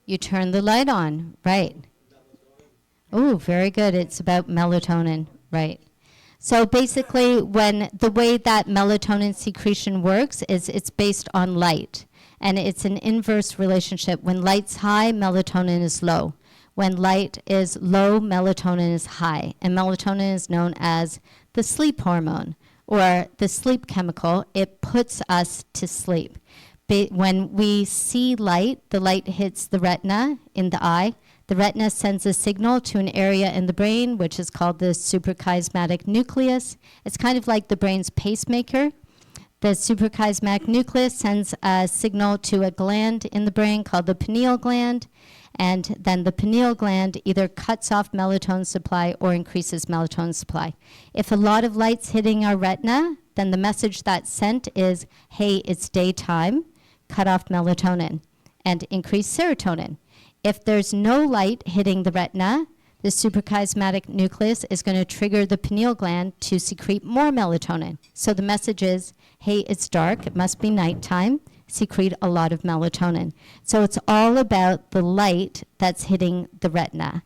You turn the light on, right. Oh, very good. It's about melatonin, right. So basically, when the way that melatonin secretion works is it's based on light. And it's an inverse relationship. When light's high, melatonin is low. When light is low, melatonin is high. And melatonin is known as the sleep hormone or the sleep chemical. It puts us to sleep. When we see light, the light hits the retina in the eye. The retina sends a signal to an area in the brain, which is called the suprachiasmatic nucleus. It's kind of like the brain's pacemaker. The suprachiasmatic nucleus sends a signal to a gland in the brain called the pineal gland, and then the pineal gland either cuts off melatonin supply or increases melatonin supply. If a lot of light's hitting our retina, then the message that's sent is, hey, it's daytime, cut off melatonin, and increase serotonin. If there's no light hitting the retina, the suprachiasmatic nucleus is going to trigger the pineal gland to secrete more melatonin. So the message is, hey, it's dark, it must be nighttime, secrete a lot of melatonin. So it's all about the light that's hitting the retina.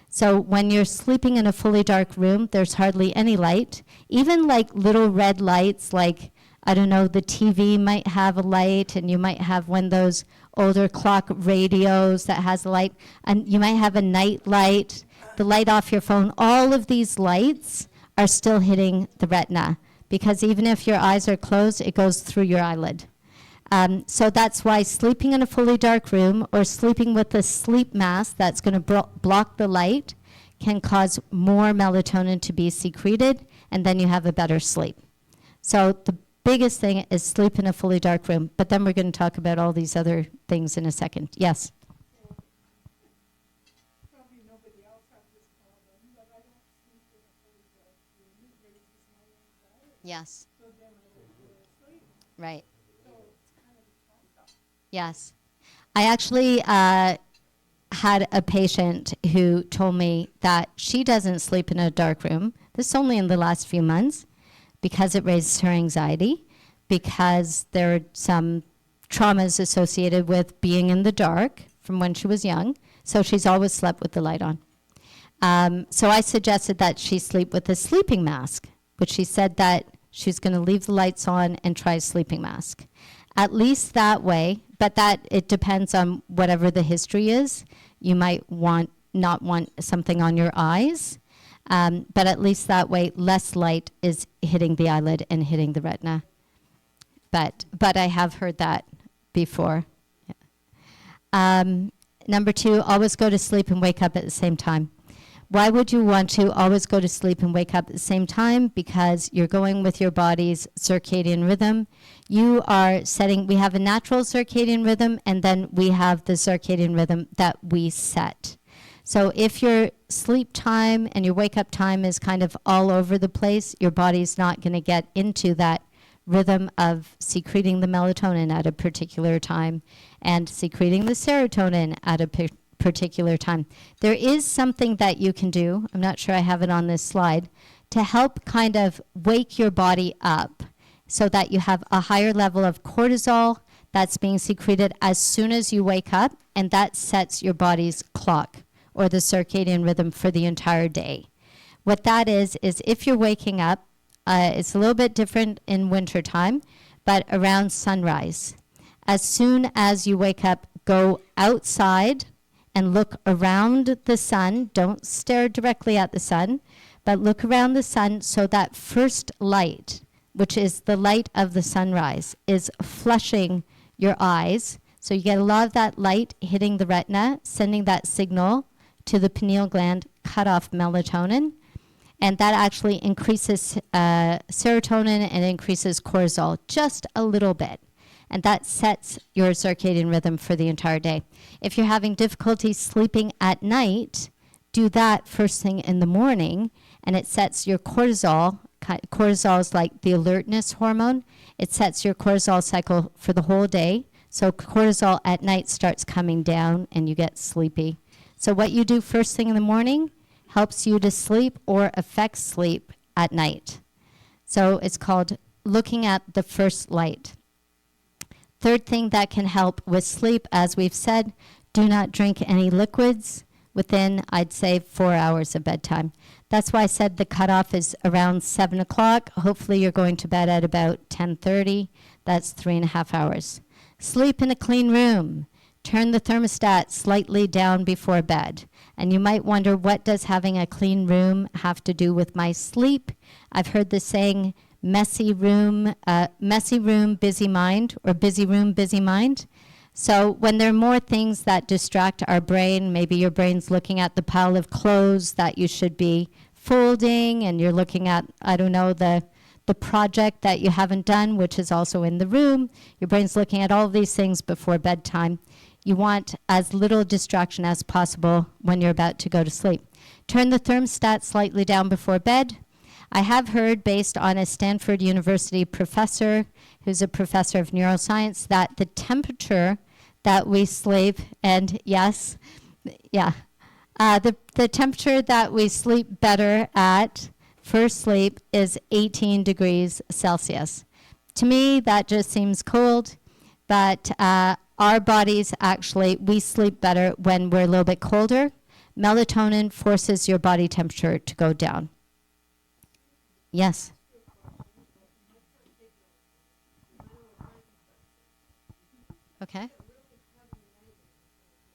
So when you're sleeping in a fully dark room, there's hardly any light. Even like little red lights, like, I don't know, the TV might have a light, and you might have one of those older clock radios that has a light, and you might have a night light, the light off your phone. All of these lights are still hitting the retina, because even if your eyes are closed, it goes through your eyelid. So that's why sleeping in a fully dark room or sleeping with a sleep mask that's going to block the light can cause more melatonin to be secreted, and then you have a better sleep. So the biggest thing is sleep in a fully dark room, but then we're going to talk about all these other things in a second. Yes? Probably nobody else has this problem, but I don't sleep in a fully dark room. It raises my anxiety. Yes. So then I don't go to sleep. Right. So it's kind of a toss-up. Yes. I actually had a patient who told me that she doesn't sleep in a dark room. This is only in the last few months, because it raises her anxiety, because there are some traumas associated with being in the dark from when she was young. So she's always slept with the light on. So I suggested that she sleep with a sleeping mask, which she said that she's going to leave the lights on and try a sleeping mask. At least that way, but that it depends on whatever the history is. You might not want something on your eyes. But at least that way, less light is hitting the eyelid and hitting the retina. But I have heard that before. Number 2, always go to sleep and wake up at the same time. Why would you want to always go to sleep and wake up at the same time? Because you're going with your body's circadian rhythm. You are setting, we have a natural circadian rhythm, and then we have the circadian rhythm that we set. So if your sleep time and your wake up time is kind of all over the place, your body's not going to get into that rhythm of secreting the melatonin at a particular time and secreting the serotonin at a particular time. There is something that you can do, I'm not sure I have it on this slide, to help kind of wake your body up so that you have a higher level of cortisol that's being secreted as soon as you wake up, and that sets your body's clock or the circadian rhythm for the entire day. What that is if you're waking up, it's a little bit different in wintertime, but around sunrise. As soon as you wake up, go outside and look around the sun. Don't stare directly at the sun, but look around the sun so that first light, which is the light of the sunrise, is flushing your eyes. So you get a lot of that light hitting the retina, sending that signal to the pineal gland, cut off melatonin, and that actually increases serotonin and increases cortisol just a little bit. And that sets your circadian rhythm for the entire day. If you're having difficulty sleeping at night, do that first thing in the morning, and it sets your cortisol. Cortisol is like the alertness hormone. It sets your cortisol cycle for the whole day. So cortisol at night starts coming down and you get sleepy. So what you do first thing in the morning helps you to sleep or affects sleep at night. So it's called looking at the first light. Third thing that can help with sleep, as we've said, do not drink any liquids within, I'd say, 4 hours of bedtime. That's why I said the cutoff is around 7 o'clock. Hopefully you're going to bed at about 10:30. That's 3.5 hours. Sleep in a clean room. Turn the thermostat slightly down before bed. And you might wonder, what does having a clean room have to do with my sleep? I've heard the saying, messy room, busy mind, or busy room, busy mind. So when there are more things that distract our brain, maybe your brain's looking at the pile of clothes that you should be folding, and you're looking at, I don't know, the project that you haven't done, which is also in the room. Your brain's looking at all of these things before bedtime. You want as little distraction as possible when you're about to go to sleep. Turn the thermostat slightly down before bed. I have heard, based on a Stanford University professor, who's a professor of neuroscience, that the temperature that we sleep, and yes, yeah, the temperature that we sleep better at first sleep is 18 degrees Celsius. To me, that just seems cold, but our bodies actually, we sleep better when we're a little bit colder. Melatonin forces your body temperature to go down. Yes. Okay.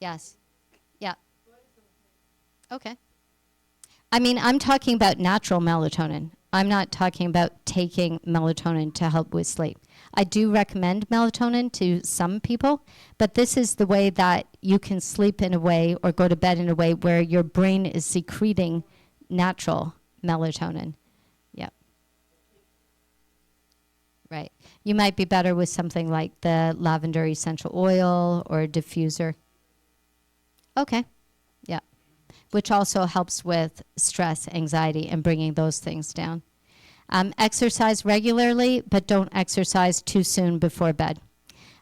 Yes. Yeah. Okay. I mean, I'm talking about natural melatonin. I'm not talking about taking melatonin to help with sleep. I do recommend melatonin to some people, but this is the way that you can sleep in a way or go to bed in a way where your brain is secreting natural melatonin. Yep. Right. You might be better with something like the lavender essential oil or diffuser. Okay. Yeah. Which also helps with stress, anxiety, and bringing those things down. Exercise regularly, but don't exercise too soon before bed.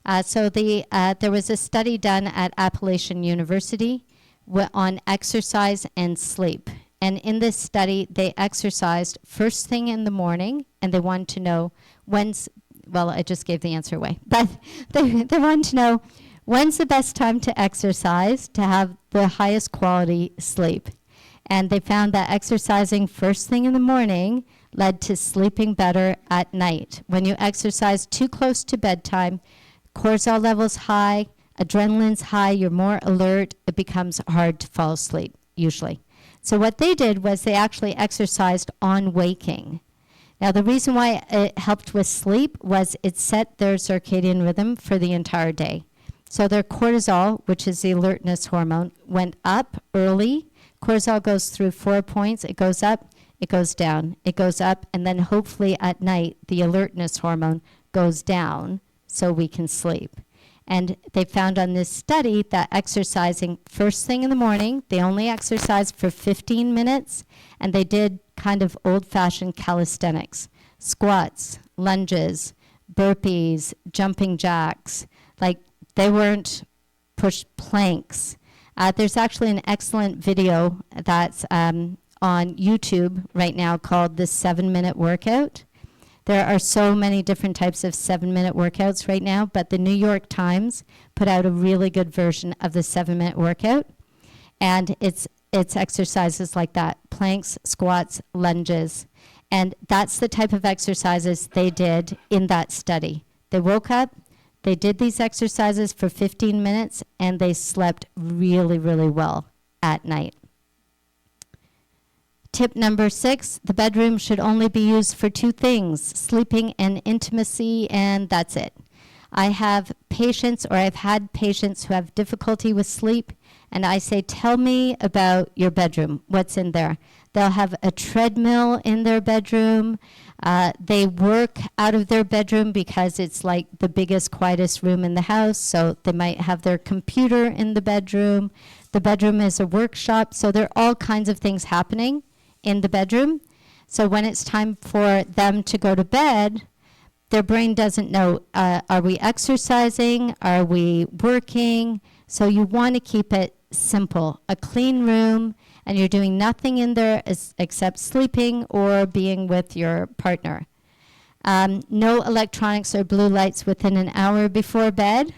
There was a study done at Appalachian University on exercise and sleep. And in this study, they exercised first thing in the morning, and they wanted to know I just gave the answer away, but they wanted to know when's the best time to exercise to have the highest quality sleep. And they found that exercising first thing in the morning led to sleeping better at night. When you exercise too close to bedtime, cortisol levels high, adrenaline's high, you're more alert, it becomes hard to fall asleep, usually. So what they did was they actually exercised on waking. Now the reason why it helped with sleep was it set their circadian rhythm for the entire day. So their cortisol, which is the alertness hormone, went up early Cortisol goes through 4 points. It goes up, it goes down, it goes up, and then hopefully at night the alertness hormone goes down so we can sleep. And they found on this study that exercising first thing in the morning, they only exercised for 15 minutes, and they did kind of old-fashioned calisthenics, squats, lunges, burpees, jumping jacks. Like, they weren't push planks. There's actually an excellent video that's on YouTube right now called the 7-Minute Workout. There are so many different types of 7-minute workouts right now, but the New York Times put out a really good version of the 7-minute workout. And it's exercises like that, planks, squats, lunges. And that's the type of exercises they did in that study. They woke up, they did these exercises for 15 minutes, and they slept really, really well at night. Tip number 6, the bedroom should only be used for 2 things, sleeping and intimacy, and that's it. I have patients, or I've had patients who have difficulty with sleep, and I say, tell me about your bedroom, what's in there. They'll have a treadmill in their bedroom. They work out of their bedroom because it's like the biggest, quietest room in the house, so they might have their computer in the bedroom. The bedroom is a workshop, so there are all kinds of things happening in the bedroom. So when it's time for them to go to bed, their brain doesn't know, are we exercising? Are we working? So you want to keep it simple, a clean room, and you're doing nothing in there except sleeping or being with your partner. No electronics or blue lights within an hour before bed.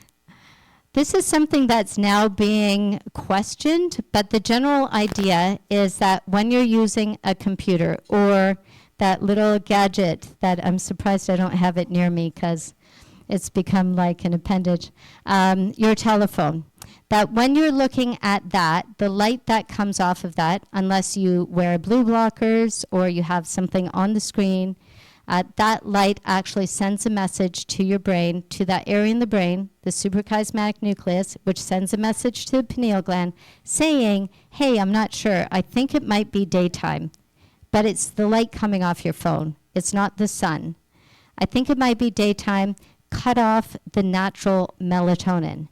This is something that's now being questioned, but the general idea is that when you're using a computer or that little gadget that I'm surprised I don't have it near me because it's become like an appendage, your telephone, that when you're looking at that, the light that comes off of that, unless you wear blue blockers or you have something on the screen, that light actually sends a message to your brain, to that area in the brain, the suprachiasmatic nucleus, which sends a message to the pineal gland saying, hey, I'm not sure. I think it might be daytime, but it's the light coming off your phone. It's not the sun. I think it might be daytime. Cut off the natural melatonin.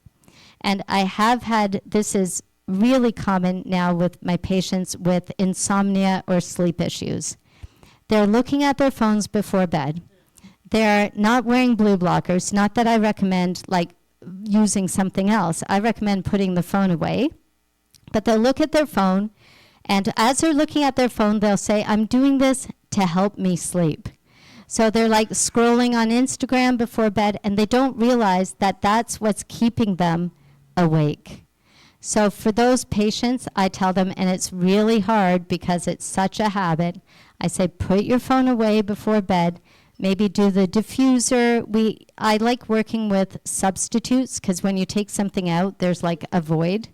And I have had, this is really common now with my patients with insomnia or sleep issues. They're looking at their phones before bed. They're not wearing blue blockers. Not that I recommend like using something else. I recommend putting the phone away. But they'll look at their phone, and as they're looking at their phone, they'll say, I'm doing this to help me sleep. So they're like scrolling on Instagram before bed, and they don't realize that that's what's keeping them awake. So for those patients, I tell them, and it's really hard because it's such a habit, I say, put your phone away before bed, maybe do the diffuser. I like working with substitutes because when you take something out, there's like a void.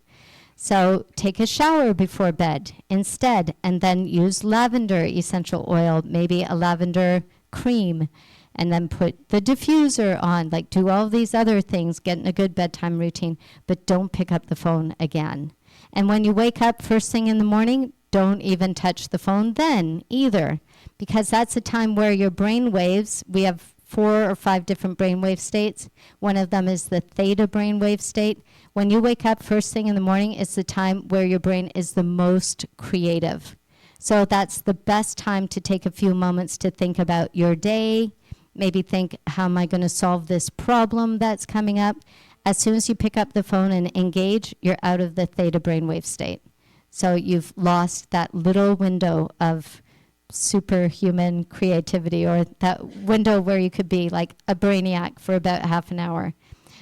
So take a shower before bed instead, and then use lavender essential oil, maybe a lavender cream, and then put the diffuser on, like do all these other things, get in a good bedtime routine, but don't pick up the phone again. And when you wake up first thing in the morning, don't even touch the phone then either, because that's a time where your brain waves, we have 4 or 5 different brainwave states. One of them is the theta brainwave state. When you wake up first thing in the morning, it's the time where your brain is the most creative. So that's the best time to take a few moments to think about your day, maybe think, how am I going to solve this problem that's coming up? As soon as you pick up the phone and engage, you're out of the theta brainwave state. So you've lost that little window of superhuman creativity, or that window where you could be like a brainiac for about half an hour.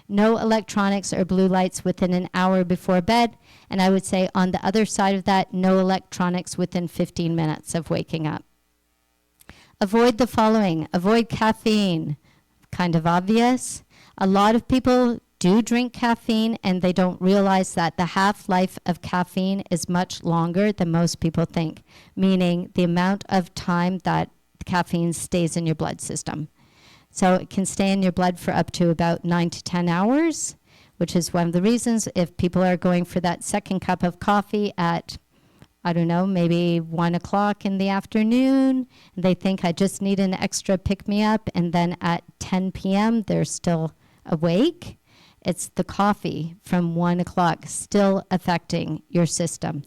No electronics or blue lights within an hour before bed. And I would say on the other side of that, no electronics within 15 minutes of waking up. Avoid the following. Avoid caffeine. Kind of obvious. A lot of people do drink caffeine, and they don't realize that the half-life of caffeine is much longer than most people think, meaning the amount of time that caffeine stays in your blood system. So it can stay in your blood for up to about 9 to 10 hours, which is one of the reasons if people are going for that second cup of coffee at I don't know, maybe 1 o'clock in the afternoon. They think I just need an extra pick me up, and then at 10 p.m. they're still awake. It's the coffee from 1 o'clock still affecting your system.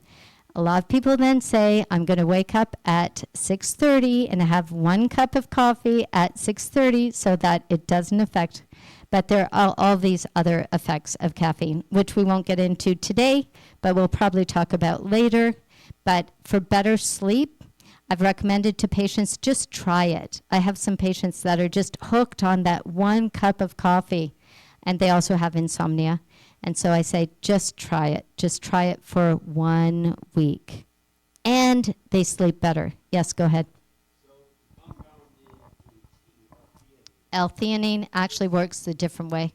A lot of people then say, I'm going to wake up at 6:30 and have 1 cup of coffee at 6:30 so that it doesn't affect. But there are all these other effects of caffeine, which we won't get into today, but we'll probably talk about later. But for better sleep, I've recommended to patients, just try it. I have some patients that are just hooked on that 1 cup of coffee, and they also have insomnia. And so I say, just try it. Just try it for 1 week. And they sleep better. Yes, go ahead. L-theanine actually works a different way.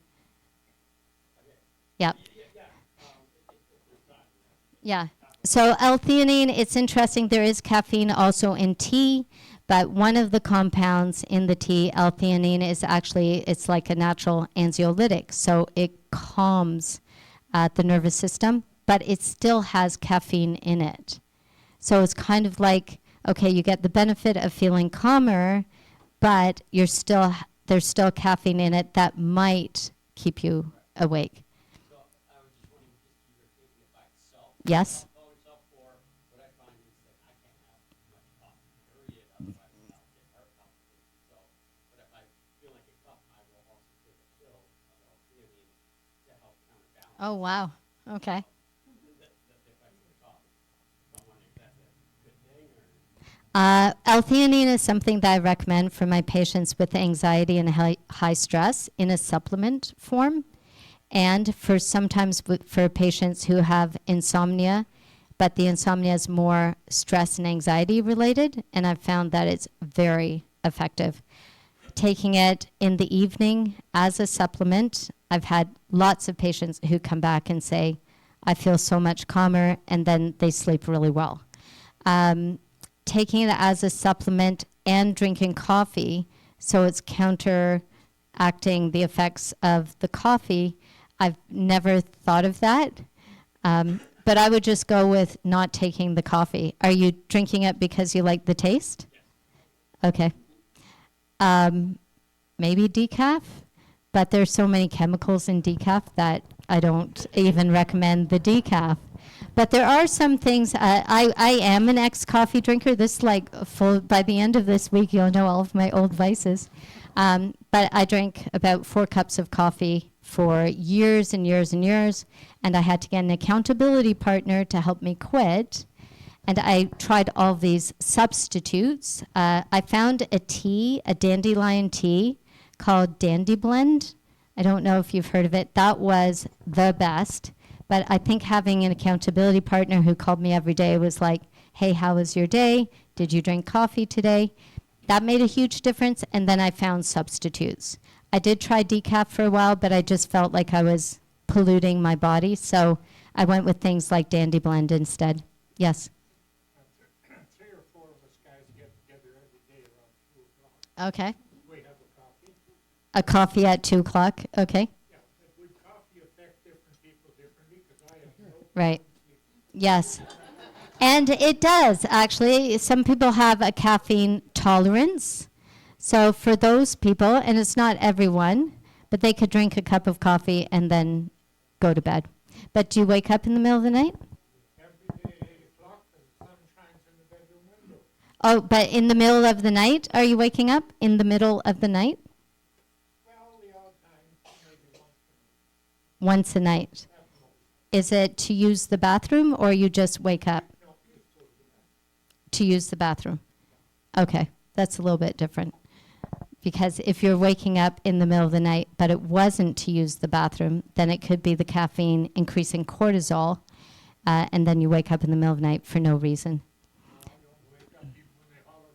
Yeah. Yeah. So L-theanine, it's interesting. There is caffeine also in tea, but one of the compounds in the tea, L-theanine, is actually, it's like a natural anxiolytic. So it calms the nervous system, but it still has caffeine in it. So it's kind of like, okay, you get the benefit of feeling calmer, but there's still caffeine in it that might keep you awake. Yes? Oh, wow. Okay. L-theanine is something that I recommend for my patients with anxiety and high stress in a supplement form, and for sometimes for patients who have insomnia, but the insomnia is more stress and anxiety related, and I've found that it's very effective. Taking it in the evening as a supplement, I've had lots of patients who come back and say, I feel so much calmer, and then they sleep really well. Taking it as a supplement and drinking coffee, so it's counteracting the effects of the coffee, I've never thought of that. But I would just go with not taking the coffee. Are you drinking it because you like the taste? Okay. Maybe decaf, but there's so many chemicals in decaf that I don't even recommend the decaf. But there are some things, I am an ex-coffee drinker. This by the end of this week, you'll know all of my old vices. But I drank about 4 cups of coffee for years and years and years, and I had to get an accountability partner to help me quit. And I tried all these substitutes. I found a tea, a dandelion tea called Dandy Blend. I don't know if you've heard of it. That was the best. But I think having an accountability partner who called me every day was like, hey, how was your day? Did you drink coffee today? That made a huge difference. And then I found substitutes. I did try decaf for a while, but I just felt like I was polluting my body. So I went with things like Dandy Blend instead. Yes? 3 or 4 of us guys get together every day around 2 o'clock. Okay. We have a coffee. A coffee at 2 o'clock. Okay. Yeah, but would coffee affect different people differently? Because I have no Right. problem sleeping. Yes. And it does, actually. Some people have a caffeine tolerance. So for those people, and it's not everyone, but they could drink a cup of coffee and then go to bed. But do you wake up in the middle of the night? Every day at 8 o'clock, the sun shines in the bedroom window. Oh, but in the middle of the night? Are you waking up in the middle of the night? Well, the odd time, maybe once a night. Once a night. Is it to use the bathroom or you just wake up? No, used to it. To use the bathroom. Okay, that's a little bit different. Because if you're waking up in the middle of the night, but it wasn't to use the bathroom, then it could be the caffeine increasing cortisol, and then you wake up in the middle of the night for no reason. I don't wake up even when they holler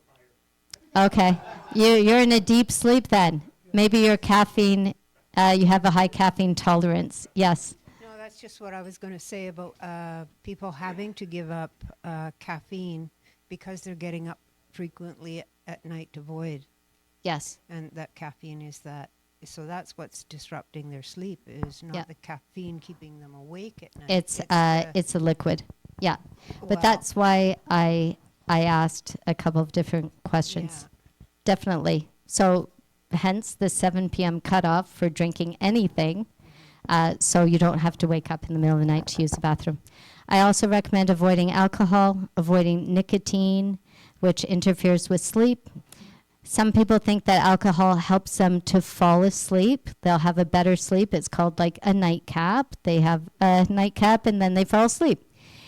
fire. Okay, you're in a deep sleep then. Maybe your caffeine, you have a high caffeine tolerance. Yes. No, that's just what I was going to say about people having to give up caffeine because they're getting up frequently at night to void. Yes. And that caffeine is that. So that's what's disrupting their sleep is not Yeah. the caffeine keeping them awake at night. It's a liquid. Yeah. Wow. But that's why I asked a couple of different questions. Yeah. Definitely. So hence the 7 p.m. cutoff for drinking anything, so you don't have to wake up in the middle of the night to use the bathroom. I also recommend avoiding alcohol, avoiding nicotine, which interferes with sleep. Some people think that alcohol helps them to fall asleep. They'll have a better sleep. It's called like a nightcap. They have a nightcap and then they fall asleep.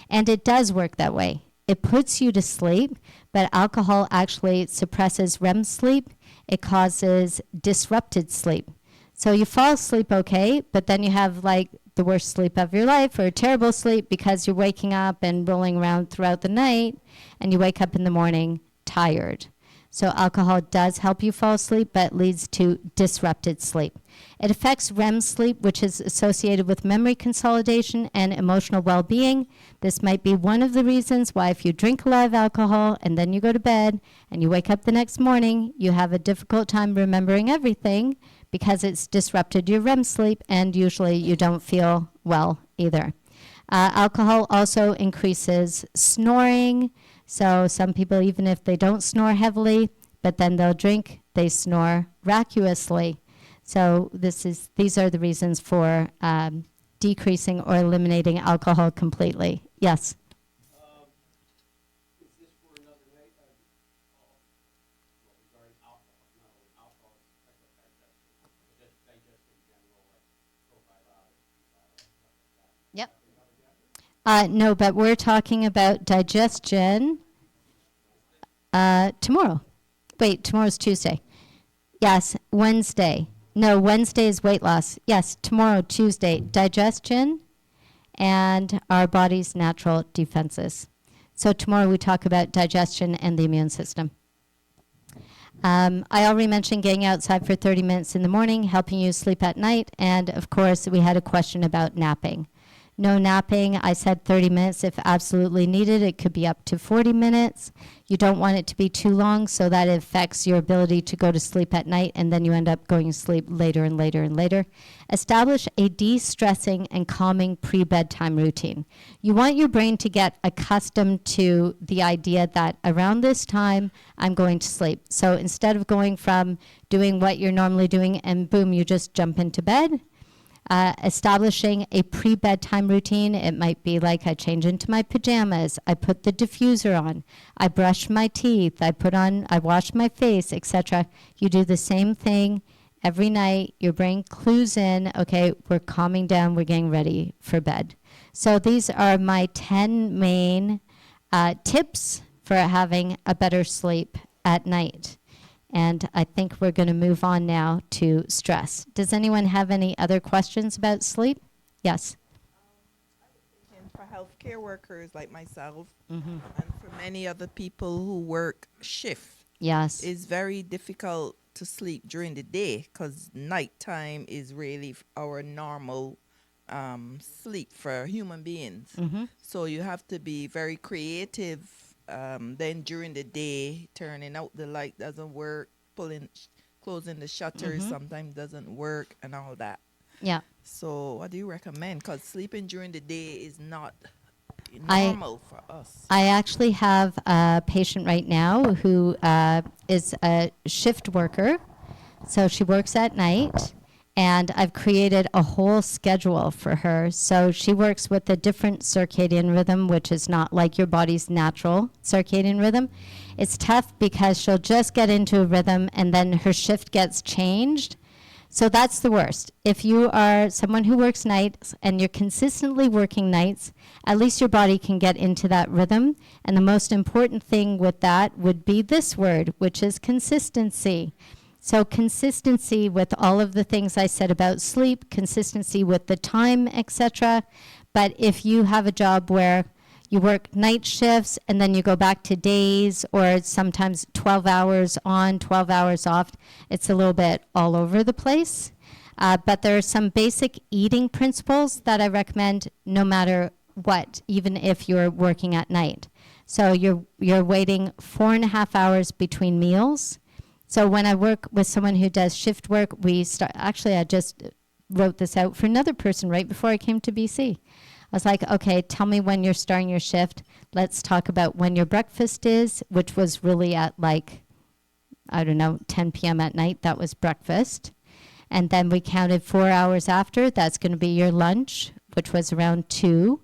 And it does work that way. It puts you to sleep, but alcohol actually suppresses REM sleep. It causes disrupted sleep. So you fall asleep okay, but then you have like the worst sleep of your life or a terrible sleep because you're waking up and rolling around throughout the night and you wake up in the morning tired. So alcohol does help you fall asleep, but leads to disrupted sleep. It affects REM sleep, which is associated with memory consolidation and emotional well-being. This might be one of the reasons why if you drink a lot of alcohol and then you go to bed and you wake up the next morning, you have a difficult time remembering everything because it's disrupted your REM sleep, and usually you don't feel well either. Alcohol also increases snoring. So some people, even if they don't snore heavily, but then they'll drink, they snore raucously. So these are the reasons for decreasing or eliminating alcohol completely. Yes. Is this for another night? Regarding alcohol, not only alcohol, it's like digestion, but just digestion in general, like probiotics, prebiotics, stuff like that. Yep. No, but we're talking about digestion tomorrow. Wait, tomorrow's Tuesday. Yes, Wednesday. No, Wednesday is weight loss. Yes, tomorrow, Tuesday, digestion and our body's natural defenses. So tomorrow we talk about digestion and the immune system. I already mentioned getting outside for 30 minutes in the morning, helping you sleep at night. And of course, we had a question about napping. No napping. I said 30 minutes if absolutely needed. It could be up to 40 minutes. You don't want it to be too long so that it affects your ability to go to sleep at night and then you end up going to sleep later and later and later. Establish a de-stressing and calming pre-bedtime routine. You want your brain to get accustomed to the idea that around this time I'm going to sleep. So instead of going from doing what you're normally doing and boom, you just jump into bed, establishing a pre-bedtime routine. It might be like I change into my pajamas, I put the diffuser on, I brush my teeth, I wash my face, etc. You do the same thing every night. Your brain clues in, okay, we're calming down, we're getting ready for bed. So these are my 10 main tips for having a better sleep at night. And I think we're going to move on now to stress. Does anyone have any other questions about sleep? Yes. And for healthcare workers like myself, Mm-hmm. and for many other people who work shift, Yes. it's very difficult to sleep during the day because nighttime is really our normal sleep for human beings. Mm-hmm. So you have to be very creative. Then during the day, turning out the light doesn't work, closing the shutters sometimes doesn't work, and all that. Yeah. So what do you recommend? Because sleeping during the day is not I- normal for us. I actually have a patient right now who is a shift worker. So she works at night, and I've created a whole schedule for her. So she works with a different circadian rhythm, which is not like your body's natural circadian rhythm. It's tough because she'll just get into a rhythm and then her shift gets changed. So that's the worst. If you are someone who works nights and you're consistently working nights, at least your body can get into that rhythm. And the most important thing with that would be this word, which is consistency. So consistency with all of the things I said about sleep, consistency with the time, etc. But if you have a job where you work night shifts and then you go back to days, or sometimes 12 hours on, 12 hours off, it's a little bit all over the place. But there are some basic eating principles that I recommend no matter what, even if you're working at night. So you're waiting 4.5 hours between meals. So when I work with someone who does shift work, I just wrote this out for another person right before I came to BC. I was like, okay, tell me when you're starting your shift. Let's talk about when your breakfast is, which was really at like, I don't know, 10 p.m. at night. That was breakfast. And then we counted 4 hours after. That's going to be your lunch, which was around 2.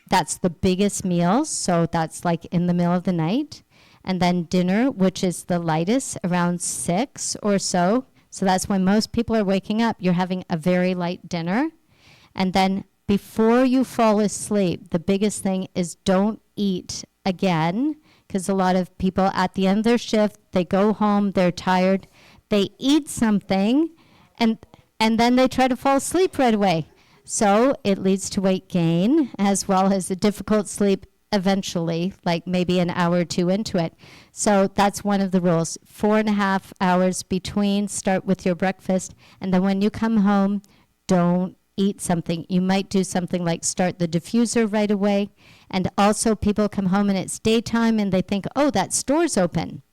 That's the biggest meal. So that's like in the middle of the night. And then dinner, which is the lightest, around 6 or so. So that's when most people are waking up. You're having a very light dinner. And then before you fall asleep, the biggest thing is don't eat again, because a lot of people at the end of their shift, they go home, they're tired, they eat something, and then they try to fall asleep right away. So it leads to weight gain as well as a difficult sleep eventually, like maybe an hour or 2 into it. So that's one of the rules. 4.5 hours between, start with your breakfast, and then when you come home, don't eat something. You might do something like start the diffuser right away. And also people come home and it's daytime and they think, oh, that store's open.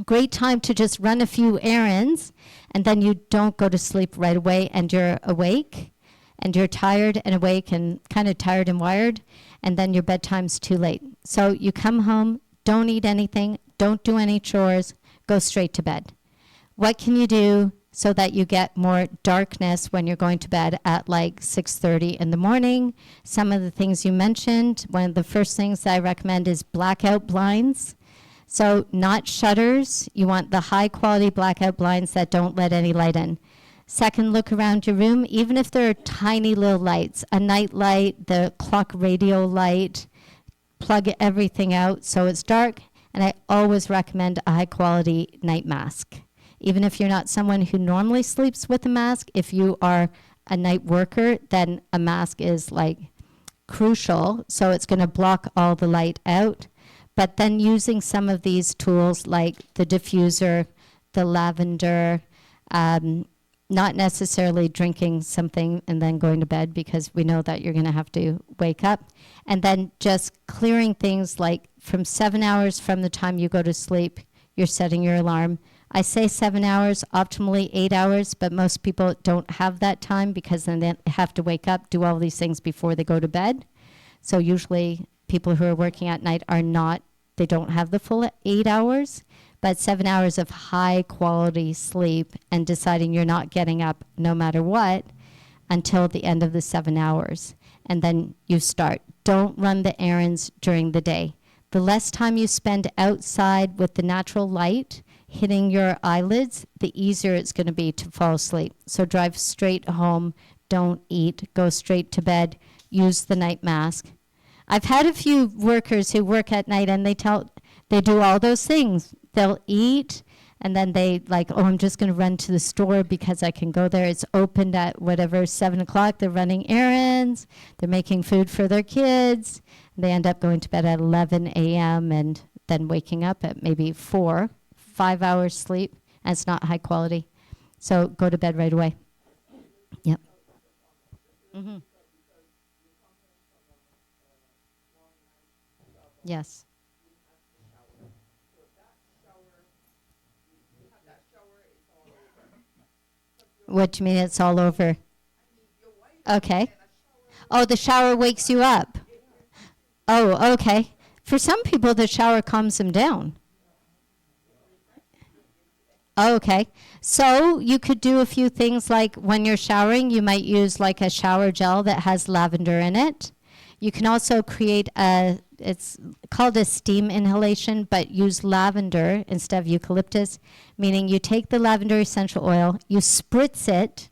Great time to just run a few errands, and then you don't go to sleep right away and you're awake and you're tired and awake and kind of tired and wired, and then your bedtime's too late. So you come home, don't eat anything, don't do any chores, go straight to bed. What can you do so that you get more darkness when you're going to bed at like 6:30 in the morning? Some of the things you mentioned, one of the first things I recommend is blackout blinds. So not shutters. You want the high quality blackout blinds that don't let any light in. Second, look around your room, even if there are tiny little lights, a night light, the clock radio light, plug everything out so it's dark. And I always recommend a high quality night mask. Even if you're not someone who normally sleeps with a mask, if you are a night worker, then a mask is like crucial. So it's going to block all the light out. But then using some of these tools like the diffuser, the lavender, not necessarily drinking something and then going to bed, because we know that you're going to have to wake up. And then just clearing things like from 7 hours from the time you go to sleep, you're setting your alarm. I say 7 hours, optimally 8 hours, but most people don't have that time because then they have to wake up, do all these things before they go to bed. So usually people who are working at night they don't have the full 8 hours, but 7 hours of high quality sleep and deciding you're not getting up no matter what until the end of the 7 hours. And then you start. Don't run the errands during the day. The less time you spend outside with the natural light hitting your eyelids, the easier it's going to be to fall asleep. So drive straight home, don't eat, go straight to bed, use the night mask. I've had a few workers who work at night and they do all those things. They'll eat and then they like, oh, I'm just going to run to the store because I can go there. It's opened at whatever, 7 o'clock. They're running errands. They're making food for their kids. They end up going to bed at 11 a.m. and then waking up at maybe 4, 5 hours sleep. And it's not high quality. So go to bed right away. Yep. Mm-hmm. Yes. What do you mean it's all over? Okay. Oh, the shower wakes you up. Oh, okay. For some people, the shower calms them down. Oh, okay. So you could do a few things like when you're showering, you might use like a shower gel that has lavender in it. You can also create it's called a steam inhalation, but use lavender instead of eucalyptus, meaning you take the lavender essential oil, you spritz it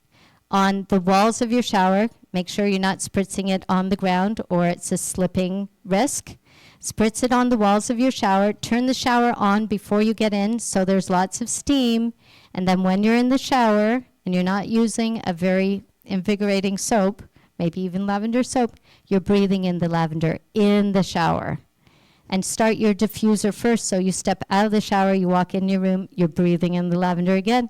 on the walls of your shower. Make sure you're not spritzing it on the ground or it's a slipping risk. Spritz it on the walls of your shower. Turn the shower on before you get in so there's lots of steam. And then when you're in the shower and you're not using a very invigorating soap, maybe even lavender soap, you're breathing in the lavender in the shower. And start your diffuser first. So you step out of the shower, you walk in your room, you're breathing in the lavender again,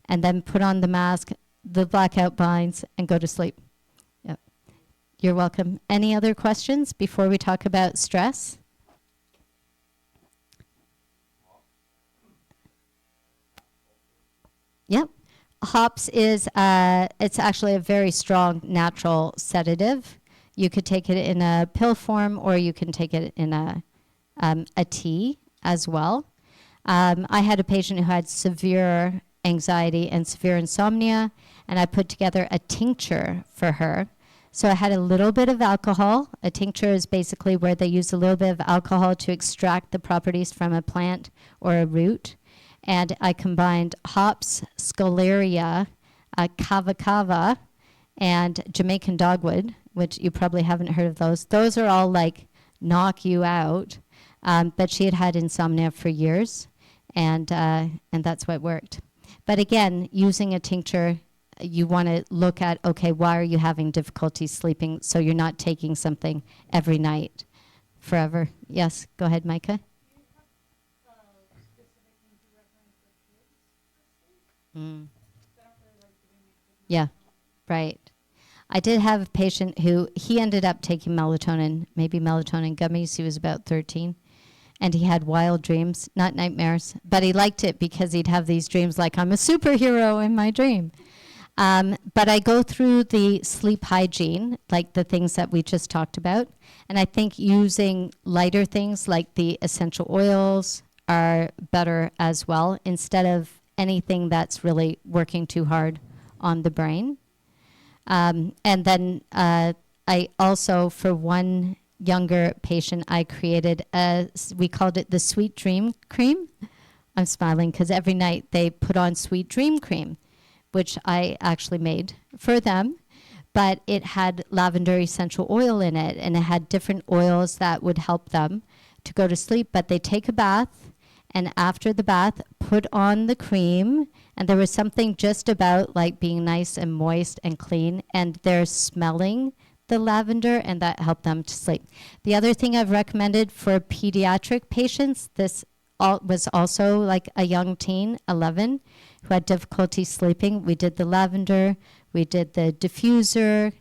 and then put on the mask, the blackout blinds, and go to sleep. Yep. You're welcome. Any other questions before we talk about stress? Yep. Hops is, it's actually a very strong natural sedative. You could take it in a pill form, or you can take it in a tea as well. I had a patient who had severe anxiety and severe insomnia, and I put together a tincture for her. So I had a little bit of alcohol. A tincture is basically where they use a little bit of alcohol to extract the properties from a plant or a root. And I combined hops, scolaria, kava kava, and Jamaican dogwood, which you probably haven't heard of those. Those are all like knock you out. But she had had insomnia for years, and that's what worked. But again, using a tincture, you want to look at, okay, why are you having difficulty sleeping, so you're not taking something every night forever. Yes, go ahead, Micah. Mm. Yeah, right. I did have a patient who, he ended up taking melatonin, maybe melatonin gummies. He was about 13. And he had wild dreams, not nightmares, but he liked it because he'd have these dreams like, I'm a superhero in my dream. But I go through the sleep hygiene, like the things that we just talked about. And I think using lighter things like the essential oils are better as well, instead of anything that's really working too hard on the brain. And then I also, for one younger patient, I created we called it the Sweet Dream Cream. I'm smiling because every night they put on Sweet Dream Cream, which I actually made for them. But it had lavender essential oil in it, and it had different oils that would help them to go to sleep. But they take a bath, and after the bath, put on the cream. And there was something just about like being nice and moist and clean, and they're smelling the lavender, and that helped them to sleep. The other thing I've recommended for pediatric patients, this was also like a young teen, 11, who had difficulty sleeping. We did the lavender, we did the diffuser,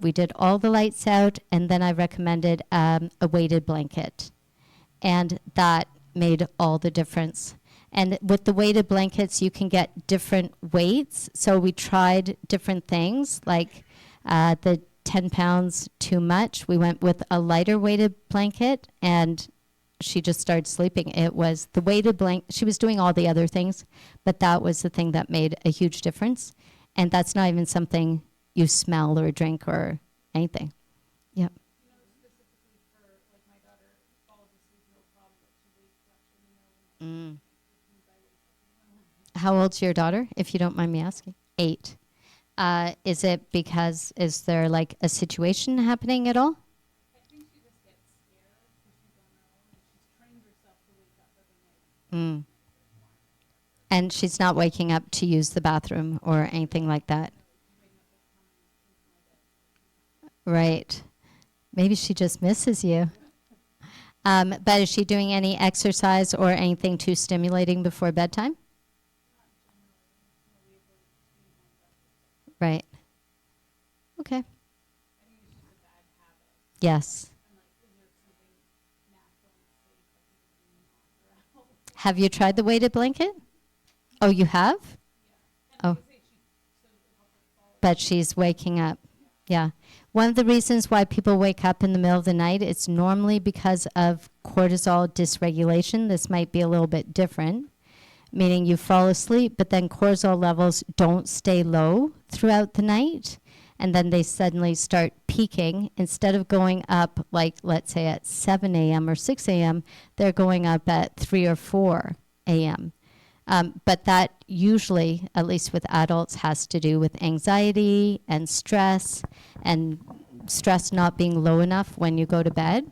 we did all the lights out, and then I recommended a weighted blanket. And that made all the difference. And with the weighted blankets, you can get different weights. So we tried different things, like the 10 pounds too much. We went with a lighter weighted blanket, and she just started sleeping. It was the weighted blanket. She was doing all the other things, but that was the thing that made a huge difference. And that's not even something you smell or drink or anything. Yep. Mm. How old's your daughter, if you don't mind me asking? 8. Is it because, is there like a situation happening at all? Mm. And she's not waking up to use the bathroom or anything like that? Right. Maybe she just misses you. But is she doing any exercise or anything too stimulating before bedtime? Right. Okay. Yes. Have you tried the weighted blanket? Oh, you have? Oh. But she's waking up. Yeah. One of the reasons why people wake up in the middle of the night, it's normally because of cortisol dysregulation. This might be a little bit different, meaning you fall asleep, but then cortisol levels don't stay low throughout the night, and then they suddenly start peaking. Instead of going up, like, let's say at 7 a.m. or 6 a.m., they're going up at 3 or 4 a.m. But that usually, at least with adults, has to do with anxiety and stress not being low enough when you go to bed,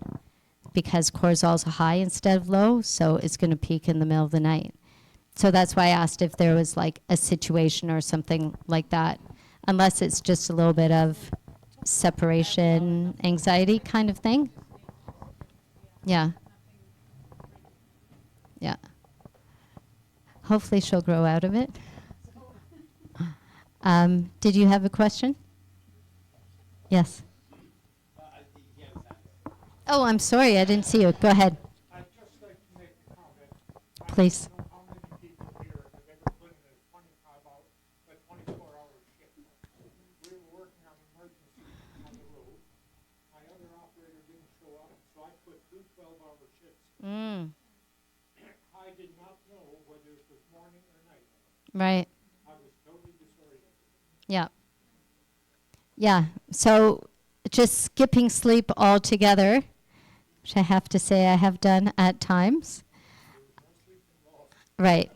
because cortisol's high instead of low, so it's going to peak in the middle of the night. So that's why I asked if there was like a situation or something like that, unless it's just a little bit of separation anxiety kind of thing. Yeah. Yeah. Hopefully she'll grow out of it. Did you have a question? Yes. Oh, I'm sorry, I didn't see you. Go ahead. I'd just like to make a comment. Please. I don't know how many people here have ever put in a 24-hour shift. We were working on emergency on the road, did not know whether it was morning or night. Right. I was totally disoriented. Yeah. Yeah. So just skipping sleep altogether, which I have to say I have done at times. Right.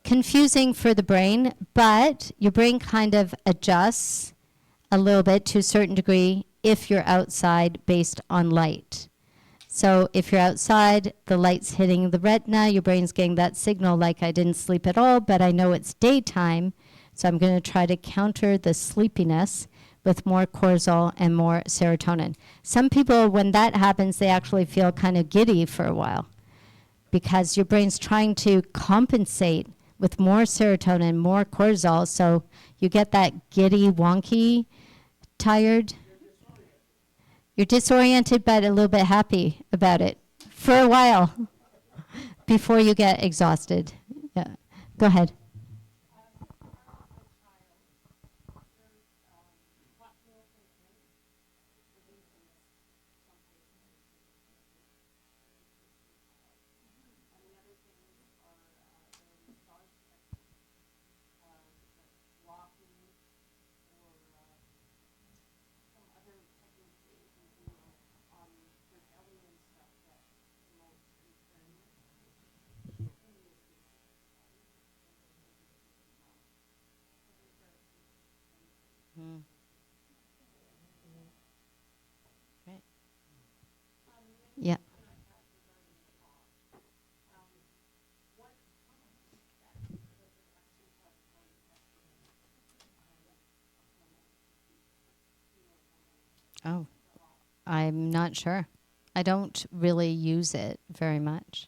Confusing for the brain, but your brain kind of adjusts a little bit to a certain degree if you're outside based on light. So if you're outside, the light's hitting the retina, your brain's getting that signal like I didn't sleep at all, but I know it's daytime, so I'm going to try to counter the sleepiness with more cortisol and more serotonin. Some people, when that happens, they actually feel kind of giddy for a while because your brain's trying to compensate with more serotonin, more cortisol, so you get that giddy, wonky, tired. You're disoriented, but a little bit happy about it for a while before you get exhausted. Yeah. Go ahead. Right. Yeah. Oh, I'm not sure. I don't really use it very much.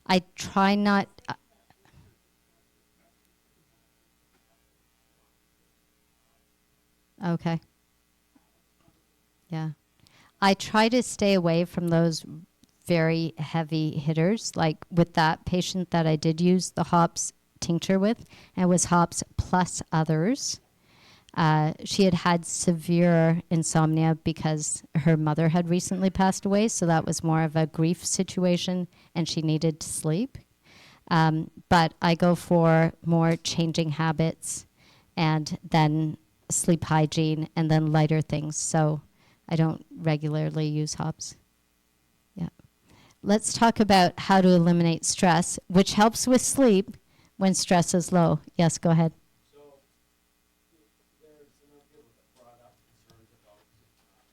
I try not. Okay. Yeah. I try to stay away from those very heavy hitters. Like with that patient that I did use the hops tincture with, and it was hops plus others. She had had severe insomnia because her mother had recently passed away, so that was more of a grief situation, and she needed to sleep. But I go for more changing habits and then sleep hygiene and then lighter things. So I don't regularly use hops. Yeah. Let's talk about how to eliminate stress, which helps with sleep when stress is low. Yes, go ahead. So there's a number of people that brought up concerns about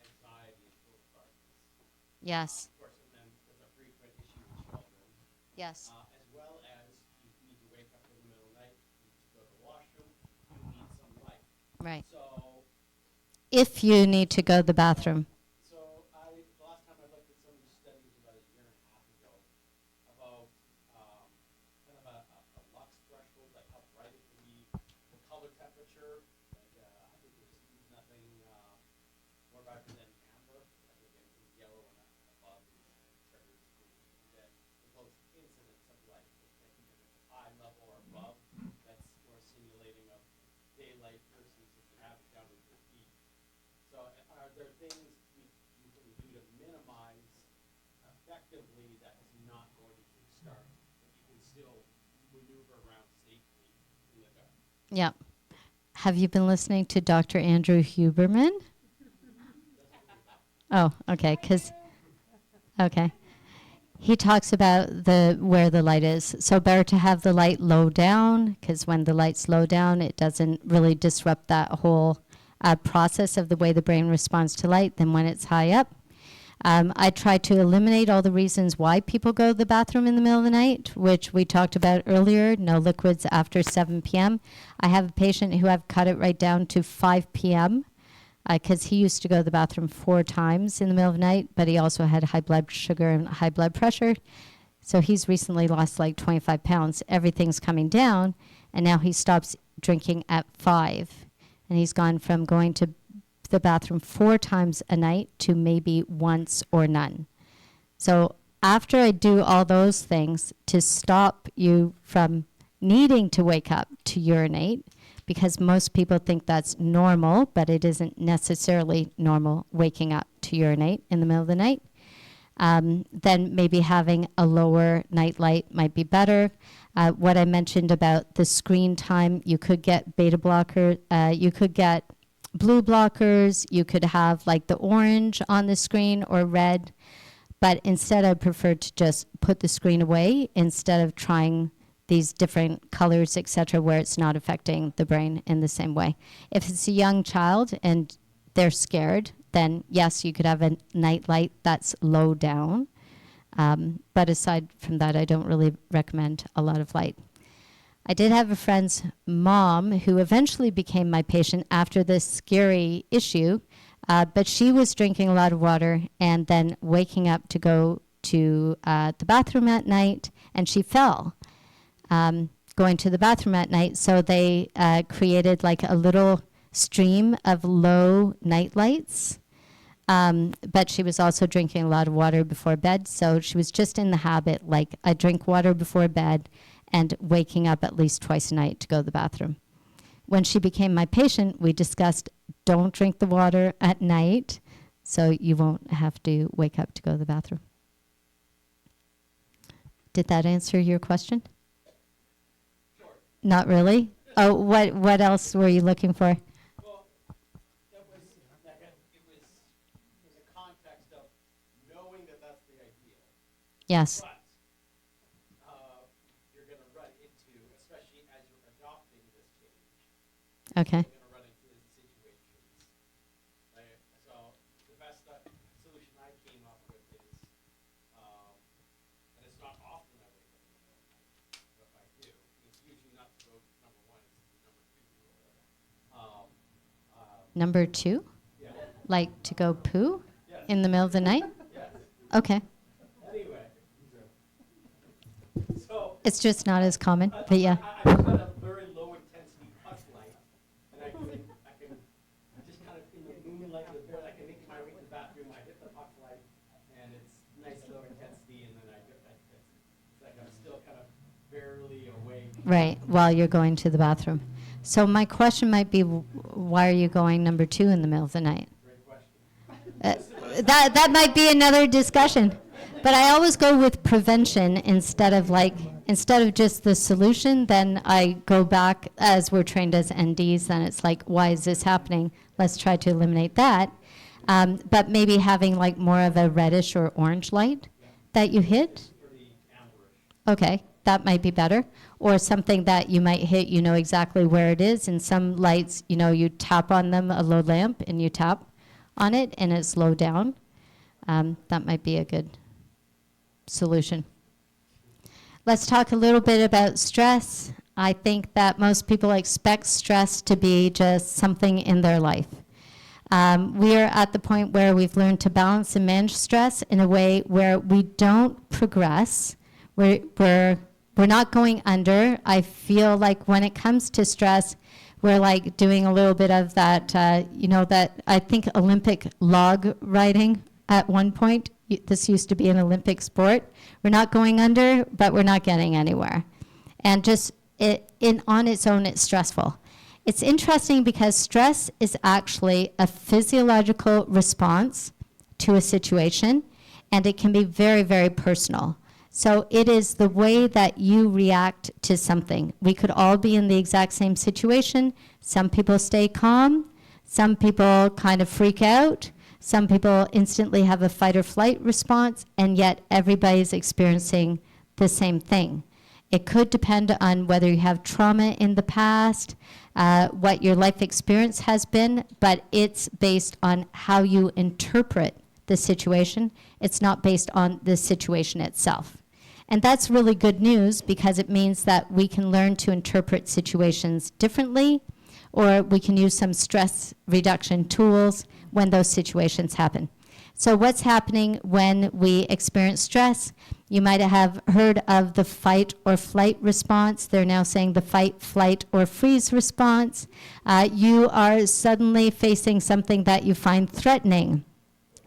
anxiety and total darkness. Yes. Of course, and then there's a frequent issue with children. Yes. As well as you need to wake up in the middle of the night, you need to go to the washroom, you need some light. Right. So, If you need to go to the bathroom. the last time I looked at some of the studies about a year and a half ago about kind of a lux threshold, like how bright it can be, the color temperature, like I think it was nothing more brighter than amber, I think anything yellow and above is considered green. And then those incidents of light, I think if it's eye level or above, that's more simulating of daylight versus if you have it down with your feet. So are there things you can do to minimize effectively that is not going to kickstart, but you can still maneuver around safely in the dark? Yeah. Have you been listening to Dr. Andrew Huberman? Oh, okay. Okay. He talks about where the light is. So better to have the light low down, because when the light's low down, it doesn't really disrupt that whole process of the way the brain responds to light than when it's high up. I try to eliminate all the reasons why people go to the bathroom in the middle of the night, which we talked about earlier, no liquids after 7 p.m. I have a patient who I've cut it right down to 5 p.m. Because he used to go to the bathroom 4 times in the middle of the night, but he also had high blood sugar and high blood pressure. So he's recently lost like 25 pounds. Everything's coming down, and now he stops drinking at 5. And he's gone from going to the bathroom 4 times a night to maybe once or none. So after I do all those things to stop you from needing to wake up to urinate, because most people think that's normal, but it isn't necessarily normal waking up to urinate in the middle of the night. then maybe having a lower night light might be better. What I mentioned about the screen time, you could get beta blocker, you could get blue blockers, you could have like the orange on the screen or red, but instead I prefer to just put the screen away instead of trying these different colors, etc., where it's not affecting the brain in the same way. If it's a young child and they're scared, then yes, you could have a night light that's low down. But aside from that, I don't really recommend a lot of light. I did have a friend's mom who eventually became my patient after this scary issue, but she was drinking a lot of water and then waking up to go to the bathroom at night, and she fell going to the bathroom at night. So they created like a little stream of low night lights. But she was also drinking a lot of water before bed, so she was just in the habit, like I drink water before bed and waking up at least twice a night to go to the bathroom. When she became my patient, we discussed don't drink the water at night so you won't have to wake up to go to the bathroom. Did that answer your question? Sure. Not really? Oh, what else were you looking for? Well, that was like it was in the context of knowing that that's the ideal. Yes. But you're going to run into, especially as you're adopting this change, Okay. you're going to run into situations. Right? So the best solution I came up with is, and it's not often I wake up in the middle of the night, but if I do, it's usually not to go number one, it's number two. Number 2? Yeah. Like to go poo Yes. in the middle of the night? Yes. Okay. Anyway. So It's just not as common, but yeah. I've got a very low intensity puck light, and I can just kind of in the moonlight with there, I can make my way to the bathroom. I hit the puck light, and it's nice low intensity, and then it's like I'm still kind of barely awake. Right, while you're going to the bathroom. So my question might be, why are you going number 2 in the middle of the night? Great question. That might be another discussion. But I always go with prevention instead of just the solution. Then I go back, as we're trained as NDs, then it's like, why is this happening? Let's try to eliminate that. But maybe having like more of a reddish or orange light that you hit. Okay, that might be better. Or something that you might hit, you know exactly where it is. And some lights, you know, you tap on them, a low lamp, and you tap on it, and it's low down. That might be a good solution. Let's talk a little bit about stress. I think that most people expect stress to be just something in their life. We are at the point where we've learned to balance and manage stress in a way where we don't progress. We're not going under. I feel like when it comes to stress, we're like doing a little bit of that, that I think Olympic log riding at one point. This used to be an Olympic sport. We're not going under, but we're not getting anywhere. And just on its own, it's stressful. It's interesting because stress is actually a physiological response to a situation, and it can be very, very personal. So it is the way that you react to something. We could all be in the exact same situation. Some people stay calm. Some people kind of freak out. Some people instantly have a fight or flight response, and yet everybody's experiencing the same thing. It could depend on whether you have trauma in the past, what your life experience has been, but it's based on how you interpret the situation. It's not based on the situation itself. And that's really good news because it means that we can learn to interpret situations differently, or we can use some stress reduction tools when those situations happen. So what's happening when we experience stress? You might have heard of the fight or flight response. They're now saying the fight, flight, or freeze response. You are suddenly facing something that you find threatening.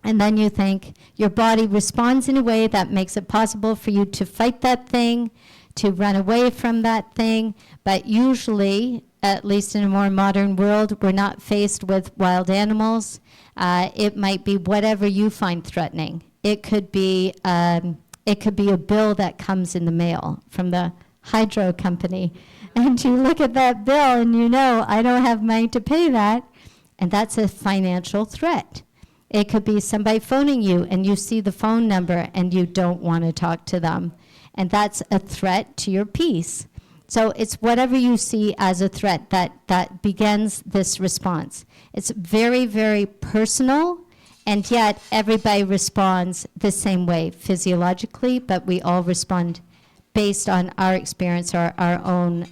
And then you think your body responds in a way that makes it possible for you to fight that thing, to run away from that thing. But usually, at least in a more modern world, we're not faced with wild animals. It might be whatever you find threatening. it could be a bill that comes in the mail from the hydro company. And you look at that bill and you know, I don't have money to pay that. And that's a financial threat. It could be somebody phoning you and you see the phone number and you don't want to talk to them. And that's a threat to your peace. So it's whatever you see as a threat that begins this response. It's very, very personal, and yet everybody responds the same way physiologically, but we all respond based on our experience or our own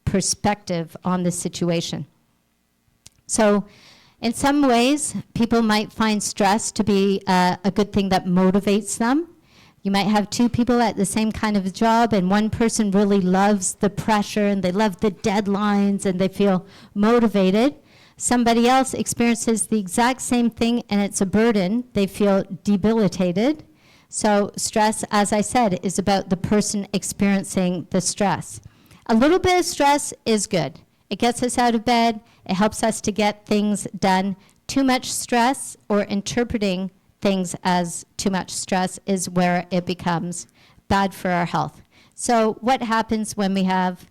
perspective on the situation. So in some ways, people might find stress to be a good thing that motivates them. You might have two people at the same kind of job, and one person really loves the pressure and they love the deadlines and they feel motivated. Somebody else experiences the exact same thing and it's a burden. They feel debilitated. So stress, as I said, is about the person experiencing the stress. A little bit of stress is good. It gets us out of bed. It helps us to get things done. Too much stress or interpreting things as too much stress is where it becomes bad for our health. So what happens when we have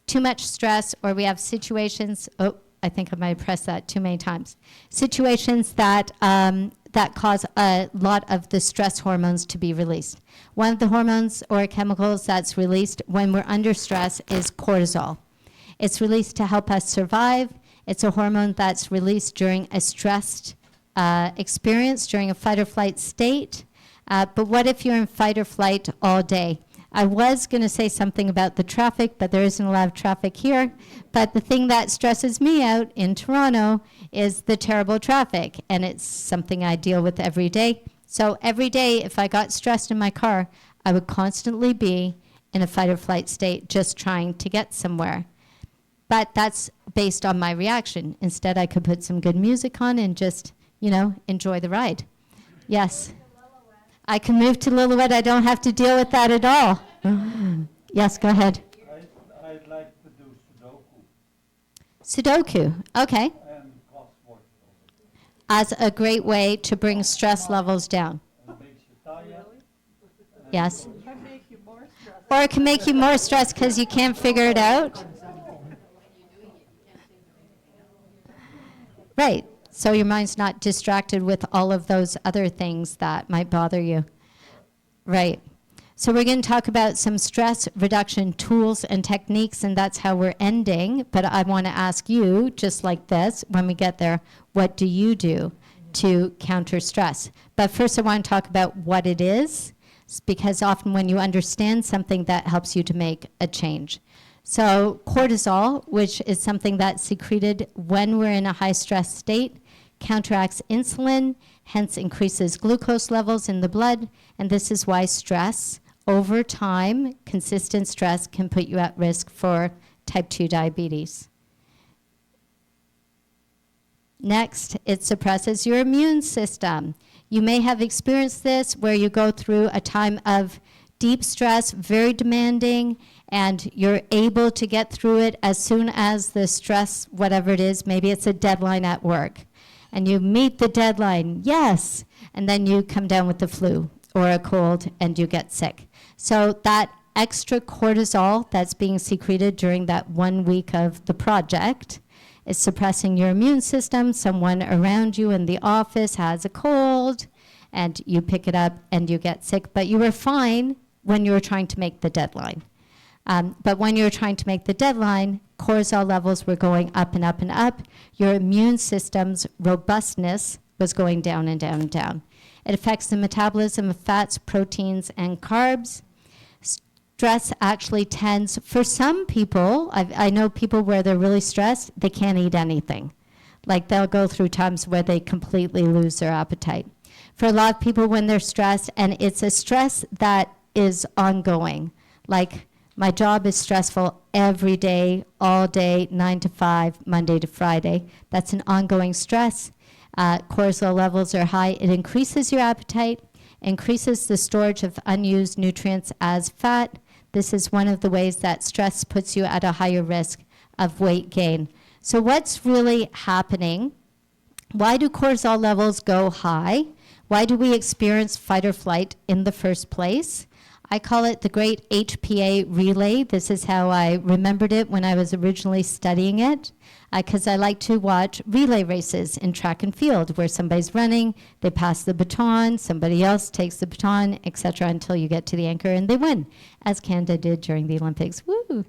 too much stress or we have situations, I think I might have pressed that too many times, situations that cause a lot of the stress hormones to be released. One of the hormones or chemicals that's released when we're under stress is cortisol. It's released to help us survive. It's a hormone that's released during a stressed experience, during a fight or flight state. But what if you're in fight or flight all day? I was going to say something about the traffic, but there isn't a lot of traffic here. But the thing that stresses me out in Toronto is the terrible traffic, and it's something I deal with every day. So every day, if I got stressed in my car, I would constantly be in a fight or flight state just trying to get somewhere. But that's based on my reaction. Instead, I could put some good music on and just, enjoy the ride. Yes. I can move to Lillooet. I don't have to deal with that at all. Yes, go ahead. I'd like to do Sudoku. Sudoku, okay. And crossword. As a great way to bring stress levels down. It makes you tired. Yes. It can make you more stressed. Or it can make you more stressed because you can't figure it out. Right. So your mind's not distracted with all of those other things that might bother you. Right. So we're going to talk about some stress reduction tools and techniques, and that's how we're ending. But I want to ask you, just like this, when we get there, what do you do to counter stress? But first I want to talk about what it is, because often when you understand something, that helps you to make a change. So cortisol, which is something that's secreted when we're in a high stress state, counteracts insulin, hence increases glucose levels in the blood, and this is why stress over time, consistent stress, can put you at risk for type 2 diabetes. Next, it suppresses your immune system. You may have experienced this where you go through a time of deep stress, very demanding, and you're able to get through it as soon as the stress, whatever it is, maybe it's a deadline at work, and you meet the deadline, yes, and then you come down with the flu or a cold and you get sick. So that extra cortisol that's being secreted during that 1 week of the project is suppressing your immune system. Someone around you in the office has a cold and you pick it up and you get sick, but you were fine when you were trying to make the deadline. But when you were trying to make the deadline, cortisol levels were going up and up and up. Your immune system's robustness was going down and down and down. It affects the metabolism of fats, proteins, and carbs. Stress actually tends, for some people, I know people where they're really stressed, they can't eat anything. Like they'll go through times where they completely lose their appetite. For a lot of people when they're stressed, and it's a stress that is ongoing, like my job is stressful every day, all day, 9 to 5, Monday to Friday. That's an ongoing stress. Cortisol levels are high. It increases your appetite, increases the storage of unused nutrients as fat. This is one of the ways that stress puts you at a higher risk of weight gain. So what's really happening? Why do cortisol levels go high? Why do we experience fight or flight in the first place? I call it the Great HPA Relay. This is how I remembered it when I was originally studying it, because I like to watch relay races in track and field where somebody's running, they pass the baton, somebody else takes the baton, etc., until you get to the anchor and they win, as Canada did during the Olympics. Woo!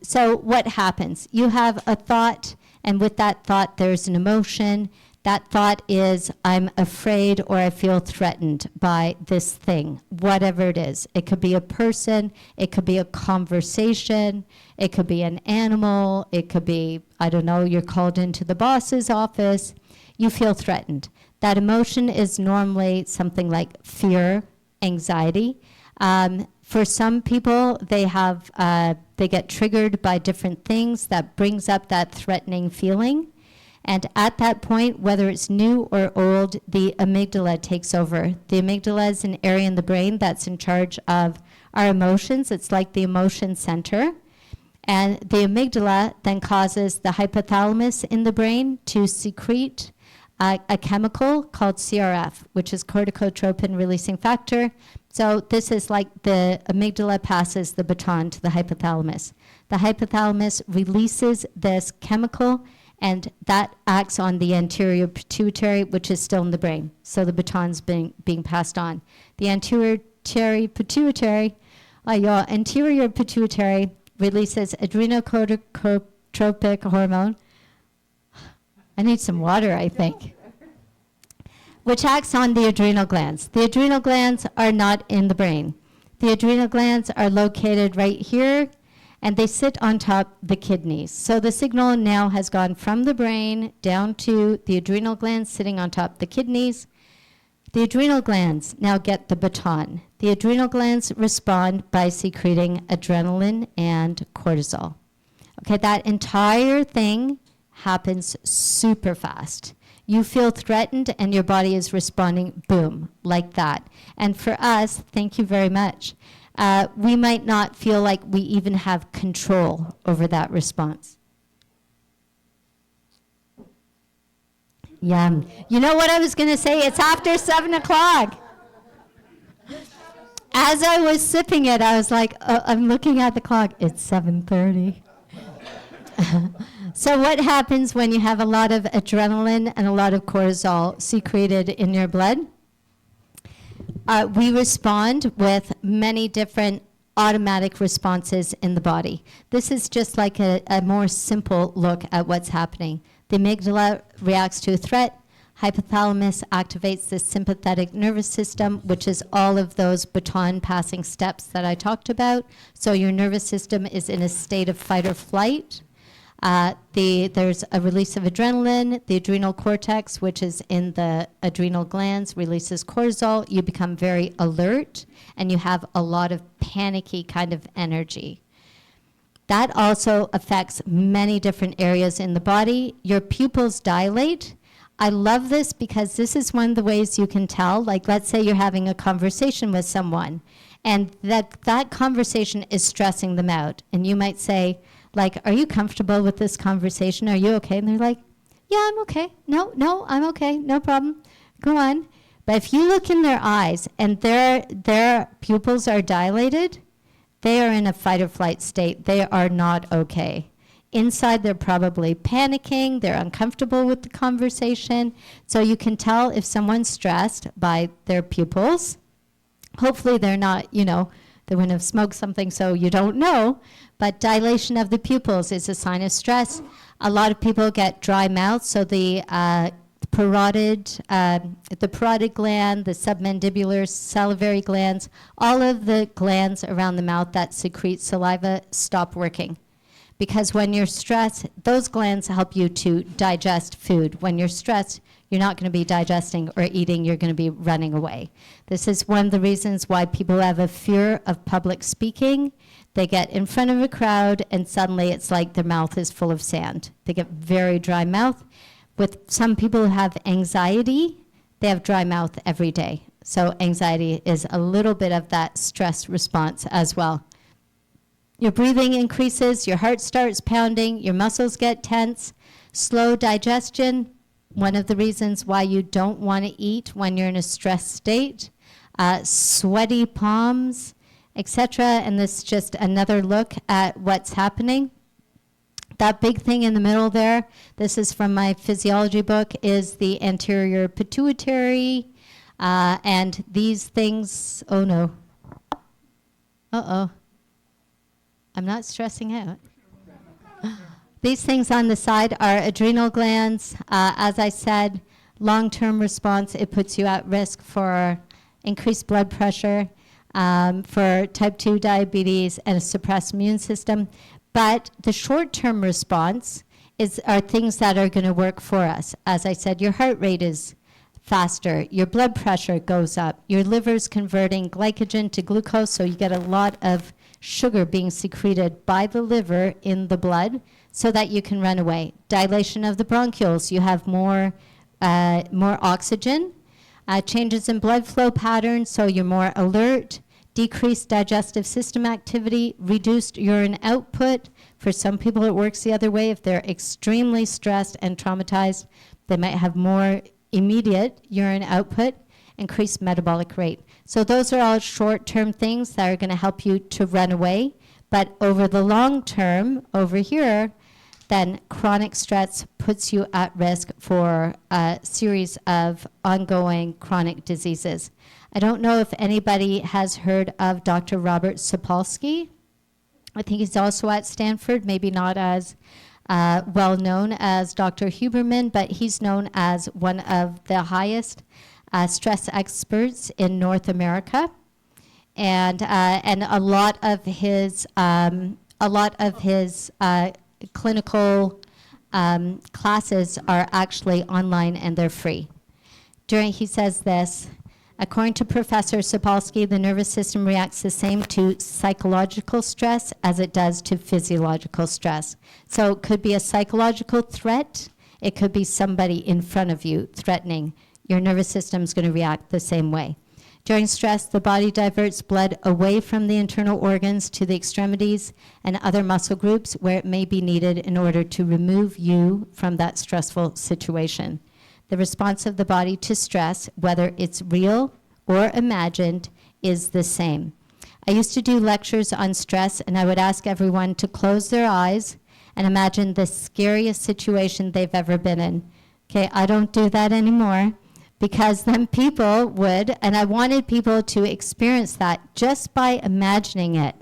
So what happens? You have a thought, and with that thought, there's an emotion. That thought is, I'm afraid or I feel threatened by this thing, whatever it is. It could be a person, it could be a conversation, it could be an animal, it could be, I don't know, you're called into the boss's office. You feel threatened. That emotion is normally something like fear, anxiety. For some people, they get triggered by different things that brings up that threatening feeling. And at that point, whether it's new or old, the amygdala takes over. The amygdala is an area in the brain that's in charge of our emotions. It's like the emotion center. And the amygdala then causes the hypothalamus in the brain to secrete a chemical called CRF, which is corticotropin releasing factor. So this is like the amygdala passes the baton to the hypothalamus. The hypothalamus releases this chemical, and that acts on the anterior pituitary, which is still in the brain. So the baton's being passed on. The anterior pituitary releases adrenocorticotropic hormone. I need some water, I think. Which acts on the adrenal glands. The adrenal glands are not in the brain. The adrenal glands are located right here, and they sit on top the kidneys. So the signal now has gone from the brain down to the adrenal glands sitting on top the kidneys. The adrenal glands now get the baton. The adrenal glands respond by secreting adrenaline and cortisol. Okay, that entire thing happens super fast. You feel threatened and your body is responding, boom, like that. And for us, thank you very much. We might not feel like we even have control over that response. Yum. You know what I was going to say? It's after 7 o'clock. As I was sipping it, I was like, oh, I'm looking at the clock. It's 7:30. So what happens when you have a lot of adrenaline and a lot of cortisol secreted in your blood? We respond with many different automatic responses in the body. This is just like a more simple look at what's happening. The amygdala reacts to a threat. Hypothalamus activates the sympathetic nervous system, which is all of those baton passing steps that I talked about. So your nervous system is in a state of fight or flight. There's a release of adrenaline. The adrenal cortex, which is in the adrenal glands, releases cortisol. You become very alert, and you have a lot of panicky kind of energy. That also affects many different areas in the body. Your pupils dilate. I love this because this is one of the ways you can tell. Like, let's say you're having a conversation with someone, and that conversation is stressing them out. And you might say, like, are you comfortable with this conversation? Are you okay? And they're like, yeah, I'm okay. No, I'm okay. No problem. Go on. But if you look in their eyes and their pupils are dilated, they are in a fight or flight state. They are not okay. Inside, they're probably panicking. They're uncomfortable with the conversation. So you can tell if someone's stressed by their pupils. Hopefully they're not, they wouldn't have smoked something, so you don't know. But dilation of the pupils is a sign of stress. A lot of people get dry mouth, so the parotid gland, the submandibular salivary glands, all of the glands around the mouth that secrete saliva stop working. Because when you're stressed, those glands help you to digest food. When you're stressed, you're not going to be digesting or eating, you're going to be running away. This is one of the reasons why people have a fear of public speaking. They get in front of a crowd and suddenly it's like their mouth is full of sand. They get very dry mouth. With some people who have anxiety, they have dry mouth every day. So anxiety is a little bit of that stress response as well. Your breathing increases, your heart starts pounding, your muscles get tense, slow digestion. one of the reasons why you don't want to eat when you're in a stress state, sweaty palms, etc. And this is just another look at what's happening. That big thing in the middle there, this is from my physiology book, is the anterior pituitary. And these things, oh no. Uh-oh. I'm not stressing out. These things on the side are adrenal glands. As I said, long-term response, it puts you at risk for increased blood pressure, for type 2 diabetes, and a suppressed immune system. But the short-term response are things that are going to work for us. As I said, your heart rate is faster, your blood pressure goes up, your liver's converting glycogen to glucose, so you get a lot of sugar being secreted by the liver in the blood so that you can run away. Dilation of the bronchioles, you have more oxygen. Changes in blood flow patterns, so you're more alert. Decreased digestive system activity, reduced urine output. For some people, it works the other way. If they're extremely stressed and traumatized, they might have more immediate urine output, increased metabolic rate. So those are all short-term things that are going to help you to run away. But over the long term, over here, then chronic stress puts you at risk for a series of ongoing chronic diseases. I don't know if anybody has heard of Dr. Robert Sapolsky. I think he's also at Stanford, maybe not as well known as Dr. Huberman, but he's known as one of the highest stress experts in North America. And a lot of his clinical classes are actually online and they're free. He says this, according to Professor Sapolsky, the nervous system reacts the same to psychological stress as it does to physiological stress. So it could be a psychological threat. It could be somebody in front of you threatening. Your nervous system is going to react the same way. During stress, the body diverts blood away from the internal organs to the extremities and other muscle groups where it may be needed in order to remove you from that stressful situation. The response of the body to stress, whether it's real or imagined, is the same. I used to do lectures on stress, and I would ask everyone to close their eyes and imagine the scariest situation they've ever been in. Okay, I don't do that anymore because then people would, and I wanted people to experience that just by imagining it.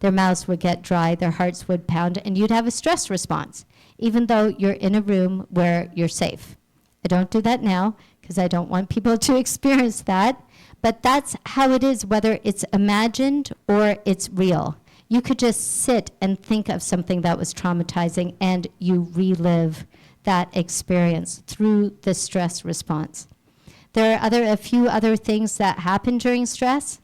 Their mouths would get dry, their hearts would pound, and you'd have a stress response, even though you're in a room where you're safe. I don't do that now because I don't want people to experience that. But that's how it is, whether it's imagined or it's real. You could just sit and think of something that was traumatizing and you relive that experience through the stress response. There are a few other things that happen during stress.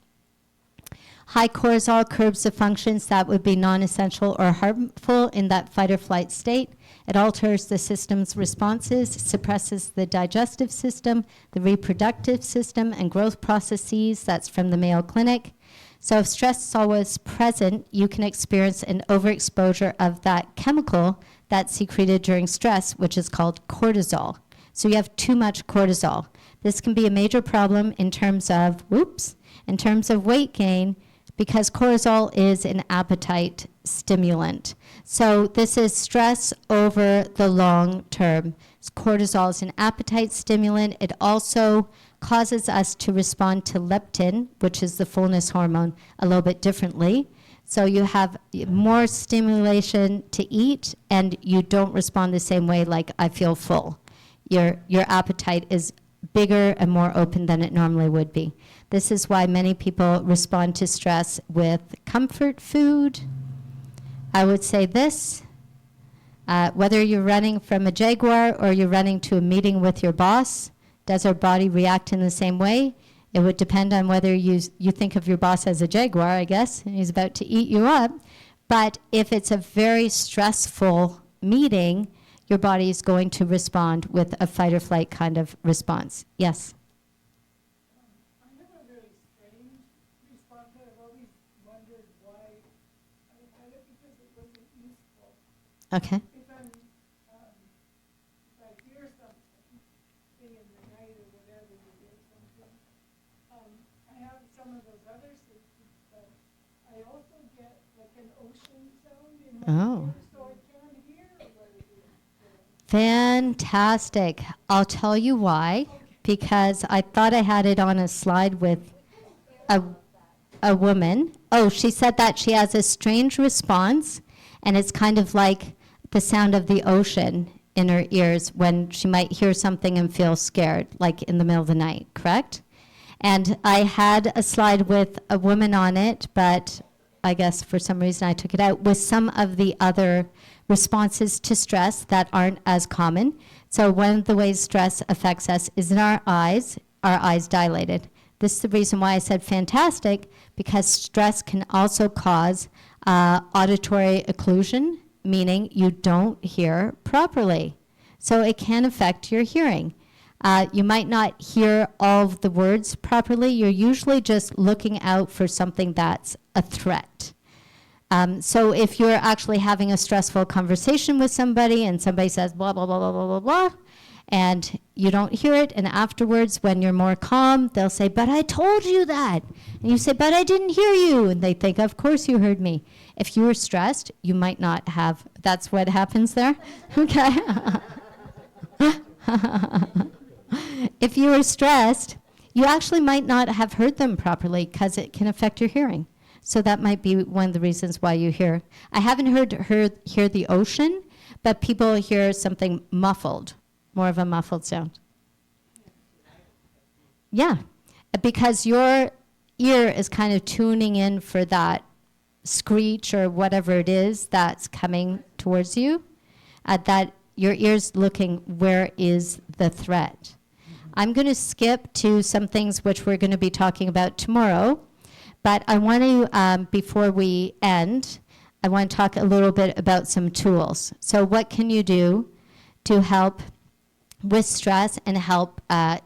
High cortisol curbs the functions that would be non-essential or harmful in that fight or flight state. It alters the system's responses, suppresses the digestive system, the reproductive system, and growth processes. That's from the Mayo Clinic. So if stress is always present, you can experience an overexposure of that chemical that's secreted during stress, which is called cortisol. So you have too much cortisol. This can be a major problem in terms of weight gain, because cortisol is an appetite stimulant. So this is stress over the long term. Cortisol is an appetite stimulant. It also causes us to respond to leptin, which is the fullness hormone, a little bit differently. So you have more stimulation to eat, and you don't respond the same way like I feel full. Your appetite is bigger and more open than it normally would be. This is why many people respond to stress with comfort food. I would say this, whether you're running from a jaguar or you're running to a meeting with your boss, does our body react in the same way? It would depend on whether you think of your boss as a jaguar, I guess, and he's about to eat you up. But if it's a very stressful meeting, your body is going to respond with a fight or flight kind of response. Yes? I have a very strange response. I've always wondered why I had it, because it wasn't useful. Okay. If I hear something some of those other systems, but I also get like an ocean sound in my Oh. ear, so I can't hear what it is. Fantastic. I'll tell you why. Because I thought I had it on a slide with a woman. Oh, she said that she has a strange response, and it's kind of like the sound of the ocean in her ears when she might hear something and feel scared, like in the middle of the night, correct? And I had a slide with a woman on it, but I guess for some reason I took it out, with some of the other responses to stress that aren't as common. So one of the ways stress affects us is in our eyes dilated. This is the reason why I said fantastic, because stress can also cause auditory occlusion, meaning you don't hear properly. So it can affect your hearing. You might not hear all of the words properly. You're usually just looking out for something that's a threat. So if you're actually having a stressful conversation with somebody and somebody says blah, blah, blah, blah, blah, blah, blah, and you don't hear it, and afterwards when you're more calm, they'll say, but I told you that. And you say, but I didn't hear you. And they think, of course you heard me. If you were stressed, you might not have, that's what happens there? Okay. If you were stressed, you actually might not have heard them properly because it can affect your hearing. So that might be one of the reasons why you hear. I haven't hear the ocean, but people hear something muffled, more of a muffled sound. Yeah, because your ear is kind of tuning in for that screech or whatever it is that's coming towards you. That your ear's looking, where is the threat? I'm going to skip to some things which we're going to be talking about tomorrow. But I want to, before we end, I want to talk a little bit about some tools. So what can you do to help with stress and help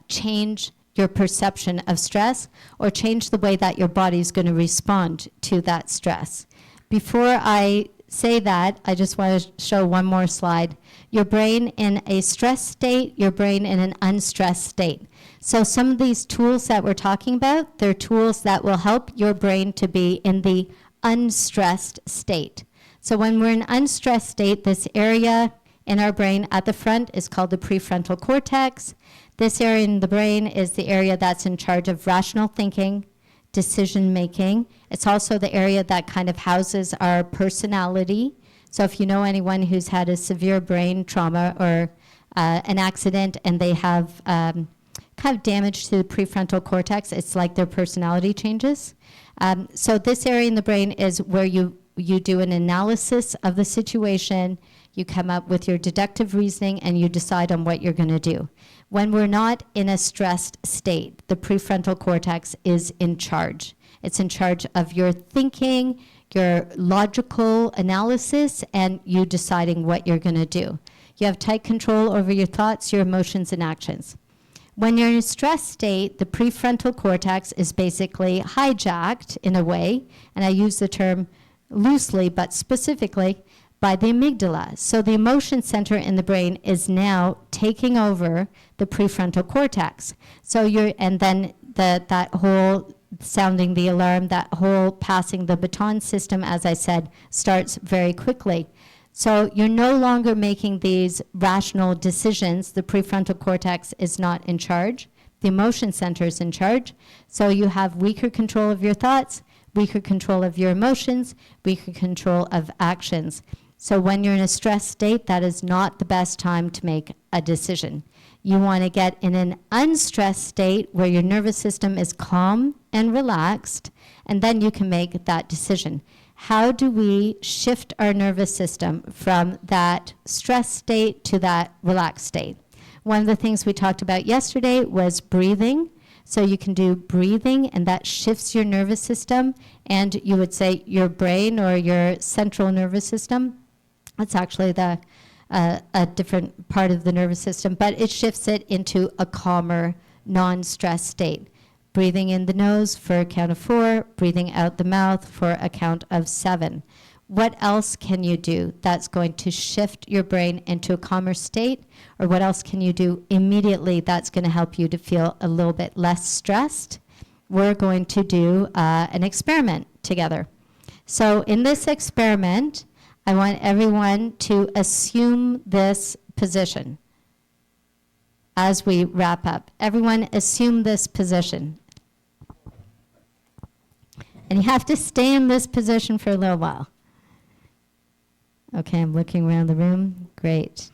change your perception of stress, or change the way that your body's going to respond to that stress? Before I say that, I just want to show one more slide. Your brain in a stress state, your brain in an unstressed state. So some of these tools that we're talking about, they're tools that will help your brain to be in the unstressed state. So when we're in unstressed state, this area in our brain at the front is called the prefrontal cortex. This area in the brain is the area that's in charge of rational thinking, decision making. It's also the area that kind of houses our personality. So if you know anyone who's had a severe brain trauma or an accident and they have kind of damage to the prefrontal cortex, it's like their personality changes. So this area in the brain is where you do an analysis of the situation, you come up with your deductive reasoning, and you decide on what you're going to do. When we're not in a stressed state, the prefrontal cortex is in charge. It's in charge of your thinking, your logical analysis, and you deciding what you're going to do. You have tight control over your thoughts, your emotions, and actions. When you're in a stress state, the prefrontal cortex is basically hijacked in a way, and I use the term loosely but specifically, by the amygdala. So the emotion center in the brain is now taking over the prefrontal cortex. So then that whole sounding the alarm, that whole passing the baton system, as I said, starts very quickly. So you're no longer making these rational decisions. The prefrontal cortex is not in charge. The emotion center is in charge. So you have weaker control of your thoughts, weaker control of your emotions, weaker control of actions. So when you're in a stress state, that is not the best time to make a decision. You want to get in an unstressed state where your nervous system is calm and relaxed, and then you can make that decision. How do we shift our nervous system from that stress state to that relaxed state? One of the things we talked about yesterday was breathing. So you can do breathing, and that shifts your nervous system, and you would say your brain or your central nervous system. It's actually a different part of the nervous system, but it shifts it into a calmer, non-stress state. Breathing in the nose for a count of 4, breathing out the mouth for a count of 7. What else can you do that's going to shift your brain into a calmer state? Or what else can you do immediately that's going to help you to feel a little bit less stressed? we're going to do an experiment together. So in this experiment, I want everyone to assume this position as we wrap up. Everyone assume this position. And you have to stay in this position for a little while. Okay, I'm looking around the room. Great.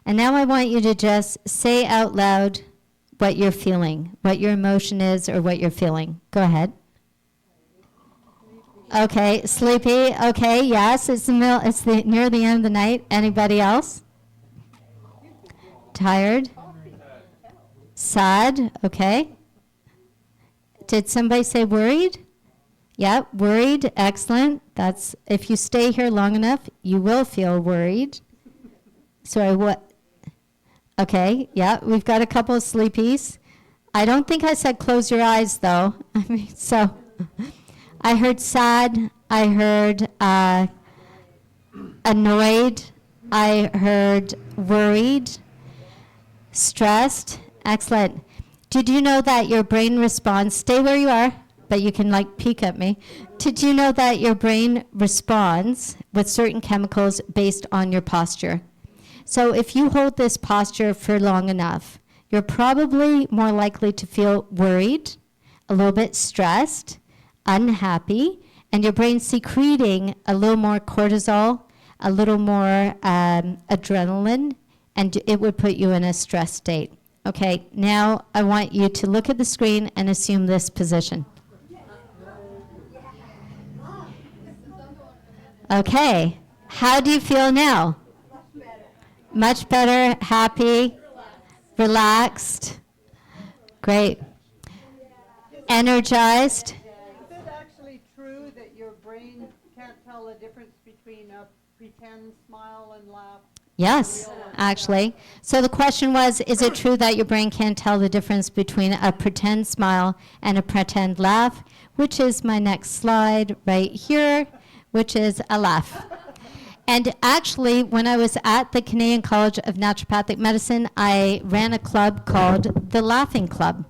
And now I want you to just say out loud what you're feeling, what your emotion is or what you're feeling. Go ahead. Okay, sleepy. Okay, yes, it's near the end of the night. Anybody else? Tired? Sad? Okay. Did somebody say worried? Yeah, worried. Excellent. That's if you stay here long enough, you will feel worried. Sorry, what? Okay, yeah, we've got a couple of sleepies. I don't think I said close your eyes, though. I mean, so I heard sad. I heard annoyed. I heard worried, stressed. Excellent. Did you know that your brain responds? Stay where you are, but you can like peek at me. Did you know that your brain responds with certain chemicals based on your posture? So if you hold this posture for long enough, you're probably more likely to feel worried, a little bit stressed, unhappy, and your brain's secreting a little more cortisol, a little more adrenaline, and it would put you in a stress state. Okay, now I want you to look at the screen and assume this position. Okay, how do you feel now? Much better, happy, relaxed, great, energized. Is it actually true that your brain can't tell the difference between a pretend smile and laugh? Yes, actually. So the question was, is it true that your brain can't tell the difference between a pretend smile and a pretend laugh? Which is my next slide right here, which is a laugh. And actually, when I was at the Canadian College of Naturopathic Medicine, I ran a club called the Laughing Club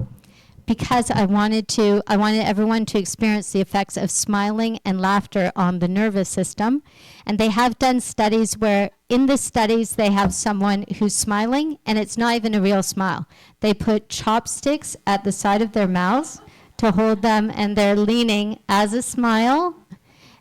because I wanted everyone to experience the effects of smiling and laughter on the nervous system. And they have done studies where in the studies they have someone who's smiling and it's not even a real smile. They put chopsticks at the side of their mouths to hold them and they're leaning as a smile.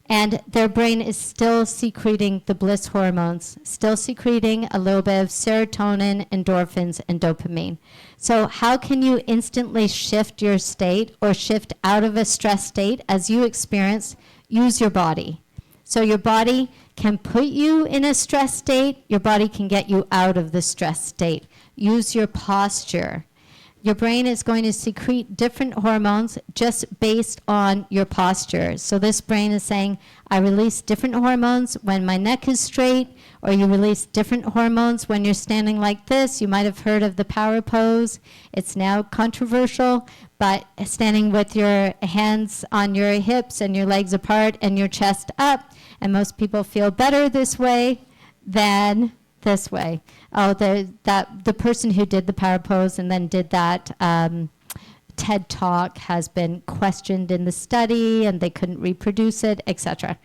And their brain is still secreting the bliss hormones, still secreting a little bit of serotonin, endorphins, and dopamine. So how can you instantly shift your state or shift out of a stress state as you experience? Use your body. So your body can put you in a stress state. Your body can get you out of the stress state. Use your posture. Your brain is going to secrete different hormones just based on your posture. So this brain is saying, I release different hormones when my neck is straight, or you release different hormones when you're standing like this. You might have heard of the power pose. It's now controversial, but standing with your hands on your hips and your legs apart and your chest up. And most people feel better this way than this way. Oh, the person who did the power pose and then did that TED talk has been questioned in the study and they couldn't reproduce it, etc.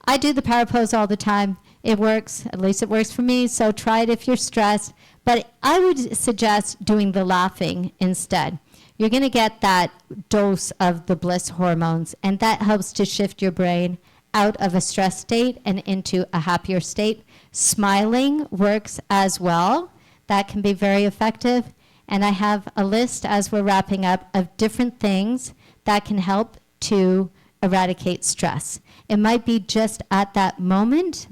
I do the power pose all the time. It works, at least it works for me, so try it if you're stressed. But I would suggest doing the laughing instead. You're going to get that dose of the bliss hormones, and that helps to shift your brain out of a stress state and into a happier state. Smiling works as well. That can be very effective. And I have a list as we're wrapping up of different things that can help to eradicate stress. It might be just at that moment.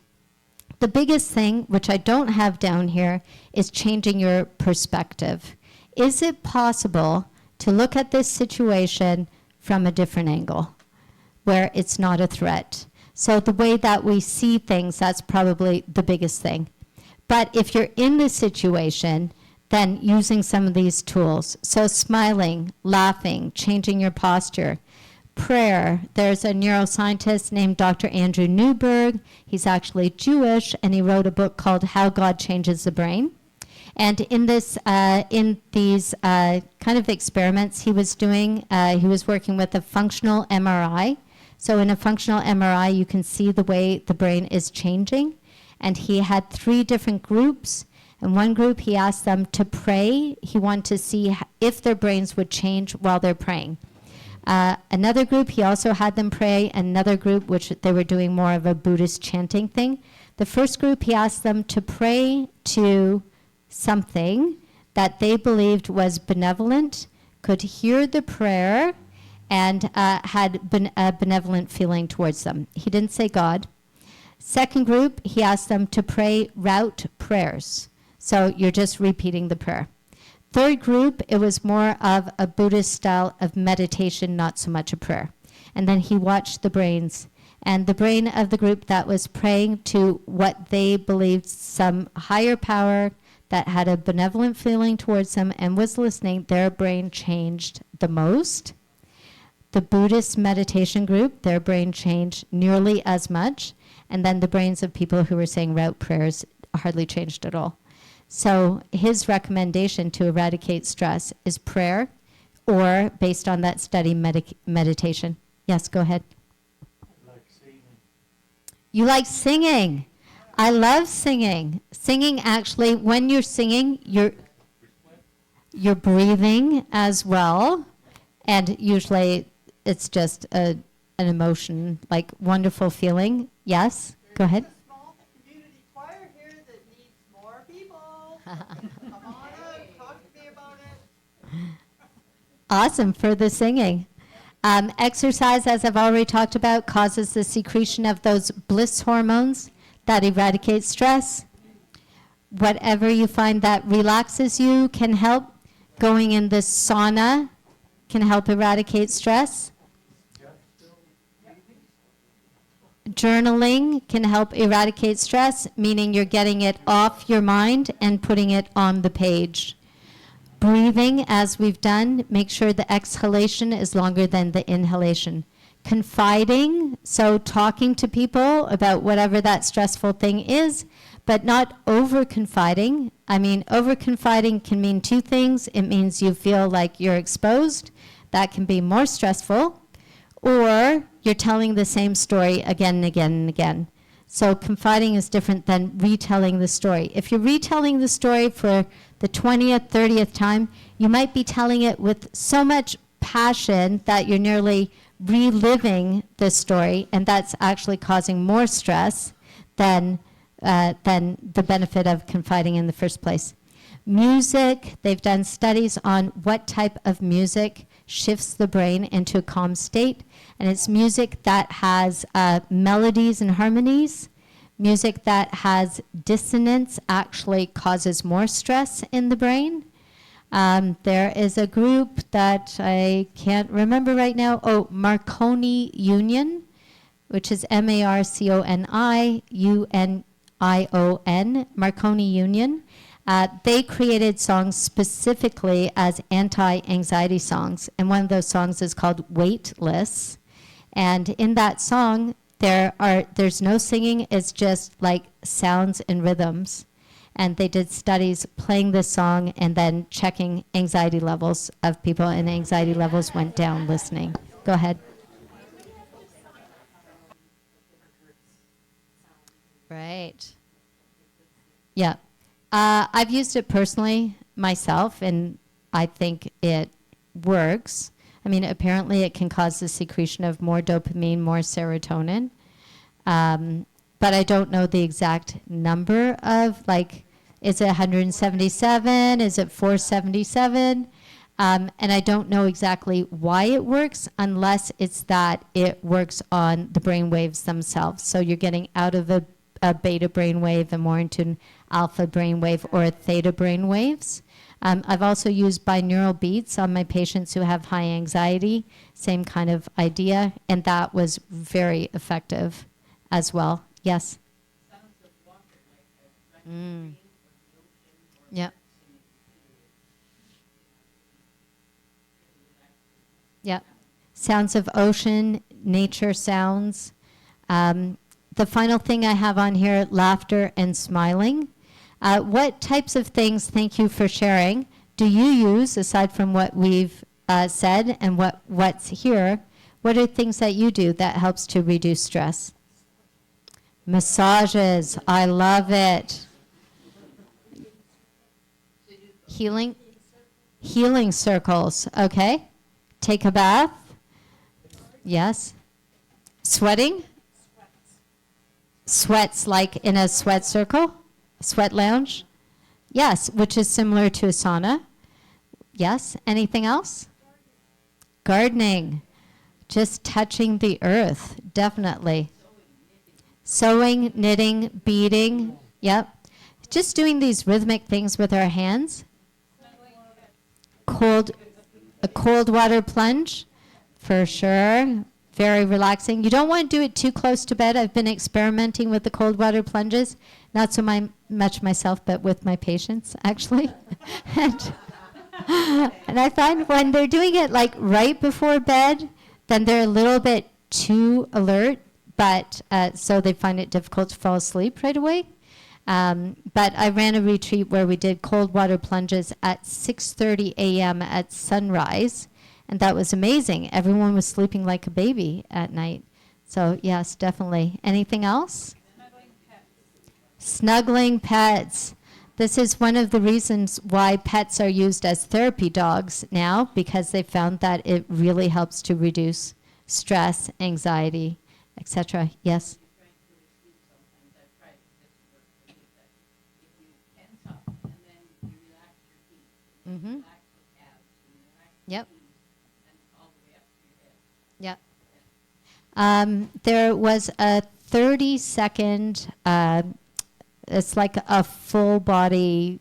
The biggest thing, which I don't have down here, is changing your perspective. Is it possible to look at this situation from a different angle where it's not a threat? So the way that we see things, that's probably the biggest thing. But if you're in this situation, then using some of these tools. So smiling, laughing, changing your posture. Prayer. There's a neuroscientist named Dr. Andrew Newberg. He's actually Jewish, and he wrote a book called How God Changes the Brain. And in these kind of experiments he was doing, he was working with a functional MRI. So in a functional MRI, you can see the way the brain is changing. And he had 3 different groups. In one group, he asked them to pray. He wanted to see if their brains would change while they're praying. Another group, he also had them pray. Another group, which they were doing more of a Buddhist chanting thing. The first group, he asked them to pray to something that they believed was benevolent, could hear the prayer, and had a benevolent feeling towards them. He didn't say God. Second group, he asked them to pray rote prayers. So you're just repeating the prayer. Third group, it was more of a Buddhist style of meditation, not so much a prayer. And then he watched the brains. And the brain of the group that was praying to what they believed some higher power that had a benevolent feeling towards them and was listening, their brain changed the most. The Buddhist meditation group, their brain changed nearly as much. And then the brains of people who were saying route prayers hardly changed at all. So his recommendation to eradicate stress is prayer, or based on that study, meditation. Yes, go ahead. Like singing. You like singing. I love singing. Singing, actually, when you're singing, you're breathing as well. And usually it's just an emotion, like wonderful feeling. Yes, go ahead. There's a small community choir here that needs more people. Come on out, talk to me about it. Awesome for the singing. Exercise, as I've already talked about, causes the secretion of those bliss hormones that eradicate stress. Whatever you find that relaxes you can help. Going in the sauna can help eradicate stress. Journaling can help eradicate stress, meaning you're getting it off your mind and putting it on the page. Breathing, as we've done, make sure the exhalation is longer than the inhalation. Confiding, so talking to people about whatever that stressful thing is, but not over-confiding. I mean, over-confiding can mean 2 things. It means you feel like you're exposed. That can be more stressful. Or you're telling the same story again and again and again. So confiding is different than retelling the story. If you're retelling the story for the 20th, 30th time, you might be telling it with so much passion that you're nearly reliving the story, and that's actually causing more stress than the benefit of confiding in the first place. Music, they've done studies on what type of music shifts the brain into a calm state, and it's music that has melodies and harmonies. Music that has dissonance actually causes more stress in the brain. There is a group that I can't remember right now. Oh, Marconi Union, which is MARCONIUNION, Marconi Union. They created songs specifically as anti-anxiety songs, and one of those songs is called Weightless. And in that song, there's no singing, it's just like sounds and rhythms. And they did studies playing this song and then checking anxiety levels of people, and anxiety levels went down listening. Go ahead. Right. Yeah. I've used it personally myself, and I think it works. I mean, apparently it can cause the secretion of more dopamine, more serotonin. But I don't know the exact number of, like, is it 177? Is it 477? And I don't know exactly why it works unless it's that it works on the brain waves themselves. So you're getting out of a beta brain wave and more into an alpha brain wave or a theta brain waves. I've also used binaural beats on my patients who have high anxiety, same kind of idea, and that was very effective as well. Yes? Yep. Yep. Sounds of ocean, nature sounds. The final thing I have on here, laughter and smiling. What types of things, thank you for sharing, do you use aside from what we've said and what's here? What are things that you do that helps to reduce stress? Massages, I love it. Healing circles, okay. Take a bath. Yes. Sweating? Sweats like in a sweat circle? Sweat lounge? Yes, which is similar to a sauna. Yes. Anything else? Gardening. Just touching the earth, definitely. Sewing, knitting, beading. Yep. Just doing these rhythmic things with our hands. A cold water plunge, for sure. Very relaxing. You don't want to do it too close to bed. I've been experimenting with the cold water plunges, not so much myself, but with my patients, actually. and I find when they're doing it like right before bed, then they're a little bit too alert, but so they find it difficult to fall asleep right away. But I ran a retreat where we did cold water plunges at 6:30 a.m. at sunrise, and that was amazing. Everyone was sleeping like a baby at night. So yes, definitely. Anything else? Snuggling pets. This is one of the reasons why pets are used as therapy dogs now, because they found that it really helps to reduce stress, anxiety, etc. Yes? Mm-hmm. Yep. Yep. There was a 30-second, it's like a full body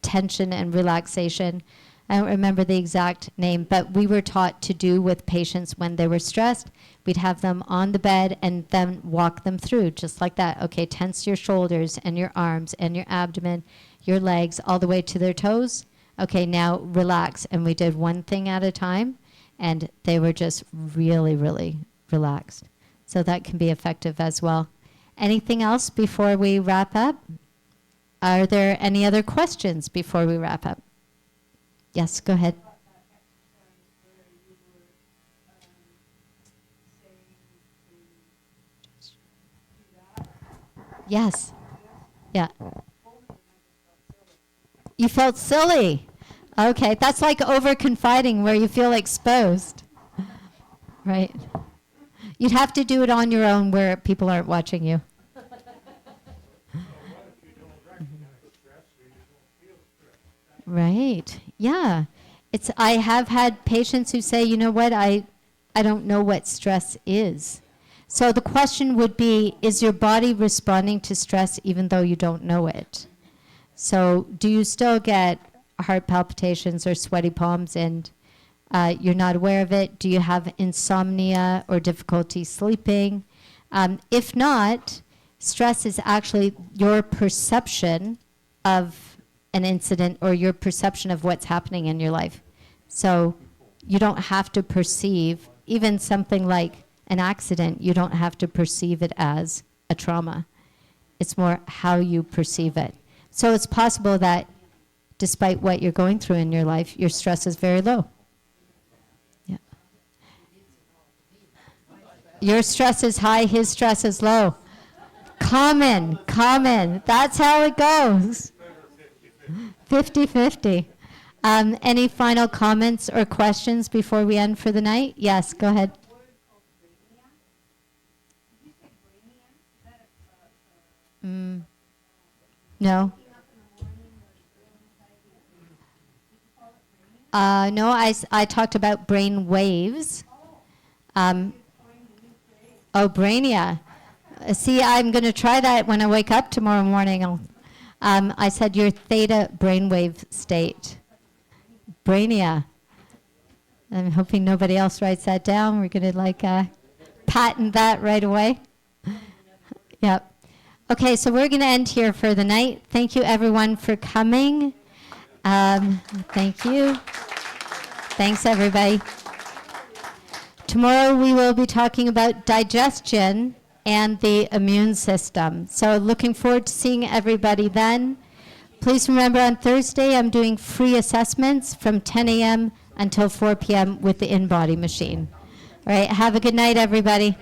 tension and relaxation. I don't remember the exact name, but we were taught to do with patients when they were stressed. We'd have them on the bed and then walk them through just like that. Okay, tense your shoulders and your arms and your abdomen, your legs all the way to their toes. Okay, now relax. And we did one thing at a time, and they were just really, really relaxed. So that can be effective as well. Anything else before we wrap up? Are there any other questions before we wrap up? Yes, go ahead. Yes. Yeah. You felt silly. Okay, that's like over-confiding where you feel exposed. Right. You'd have to do it on your own where people aren't watching you. Right. Yeah. I have had patients who say, you know what, I don't know what stress is. So the question would be, is your body responding to stress even though you don't know it? So do you still get heart palpitations or sweaty palms and you're not aware of it? Do you have insomnia or difficulty sleeping? If not, stress is actually your perception of an incident or your perception of what's happening in your life. So you don't have to perceive, even something like an accident, you don't have to perceive it as a trauma. It's more how you perceive it. So it's possible that despite what you're going through in your life, your stress is very low. Yeah. Your stress is high, his stress is low. Common. That's how it goes. 50-50. Any final comments or questions before we end for the night? Yes, go ahead. No. No, I talked about brain waves. Oh, Brainia. See, I'm going to try that when I wake up tomorrow morning. I said your theta brainwave state. Brainia. I'm hoping nobody else writes that down. We're going to patent that right away. Yep. Okay, so we're going to end here for the night. Thank you, everyone, for coming. Thank you. Thanks, everybody. Tomorrow we will be talking about digestion and the immune system. So looking forward to seeing everybody then. Please remember on Thursday, I'm doing free assessments from 10 a.m. until 4 p.m. with the in-body machine. All right, have a good night, everybody.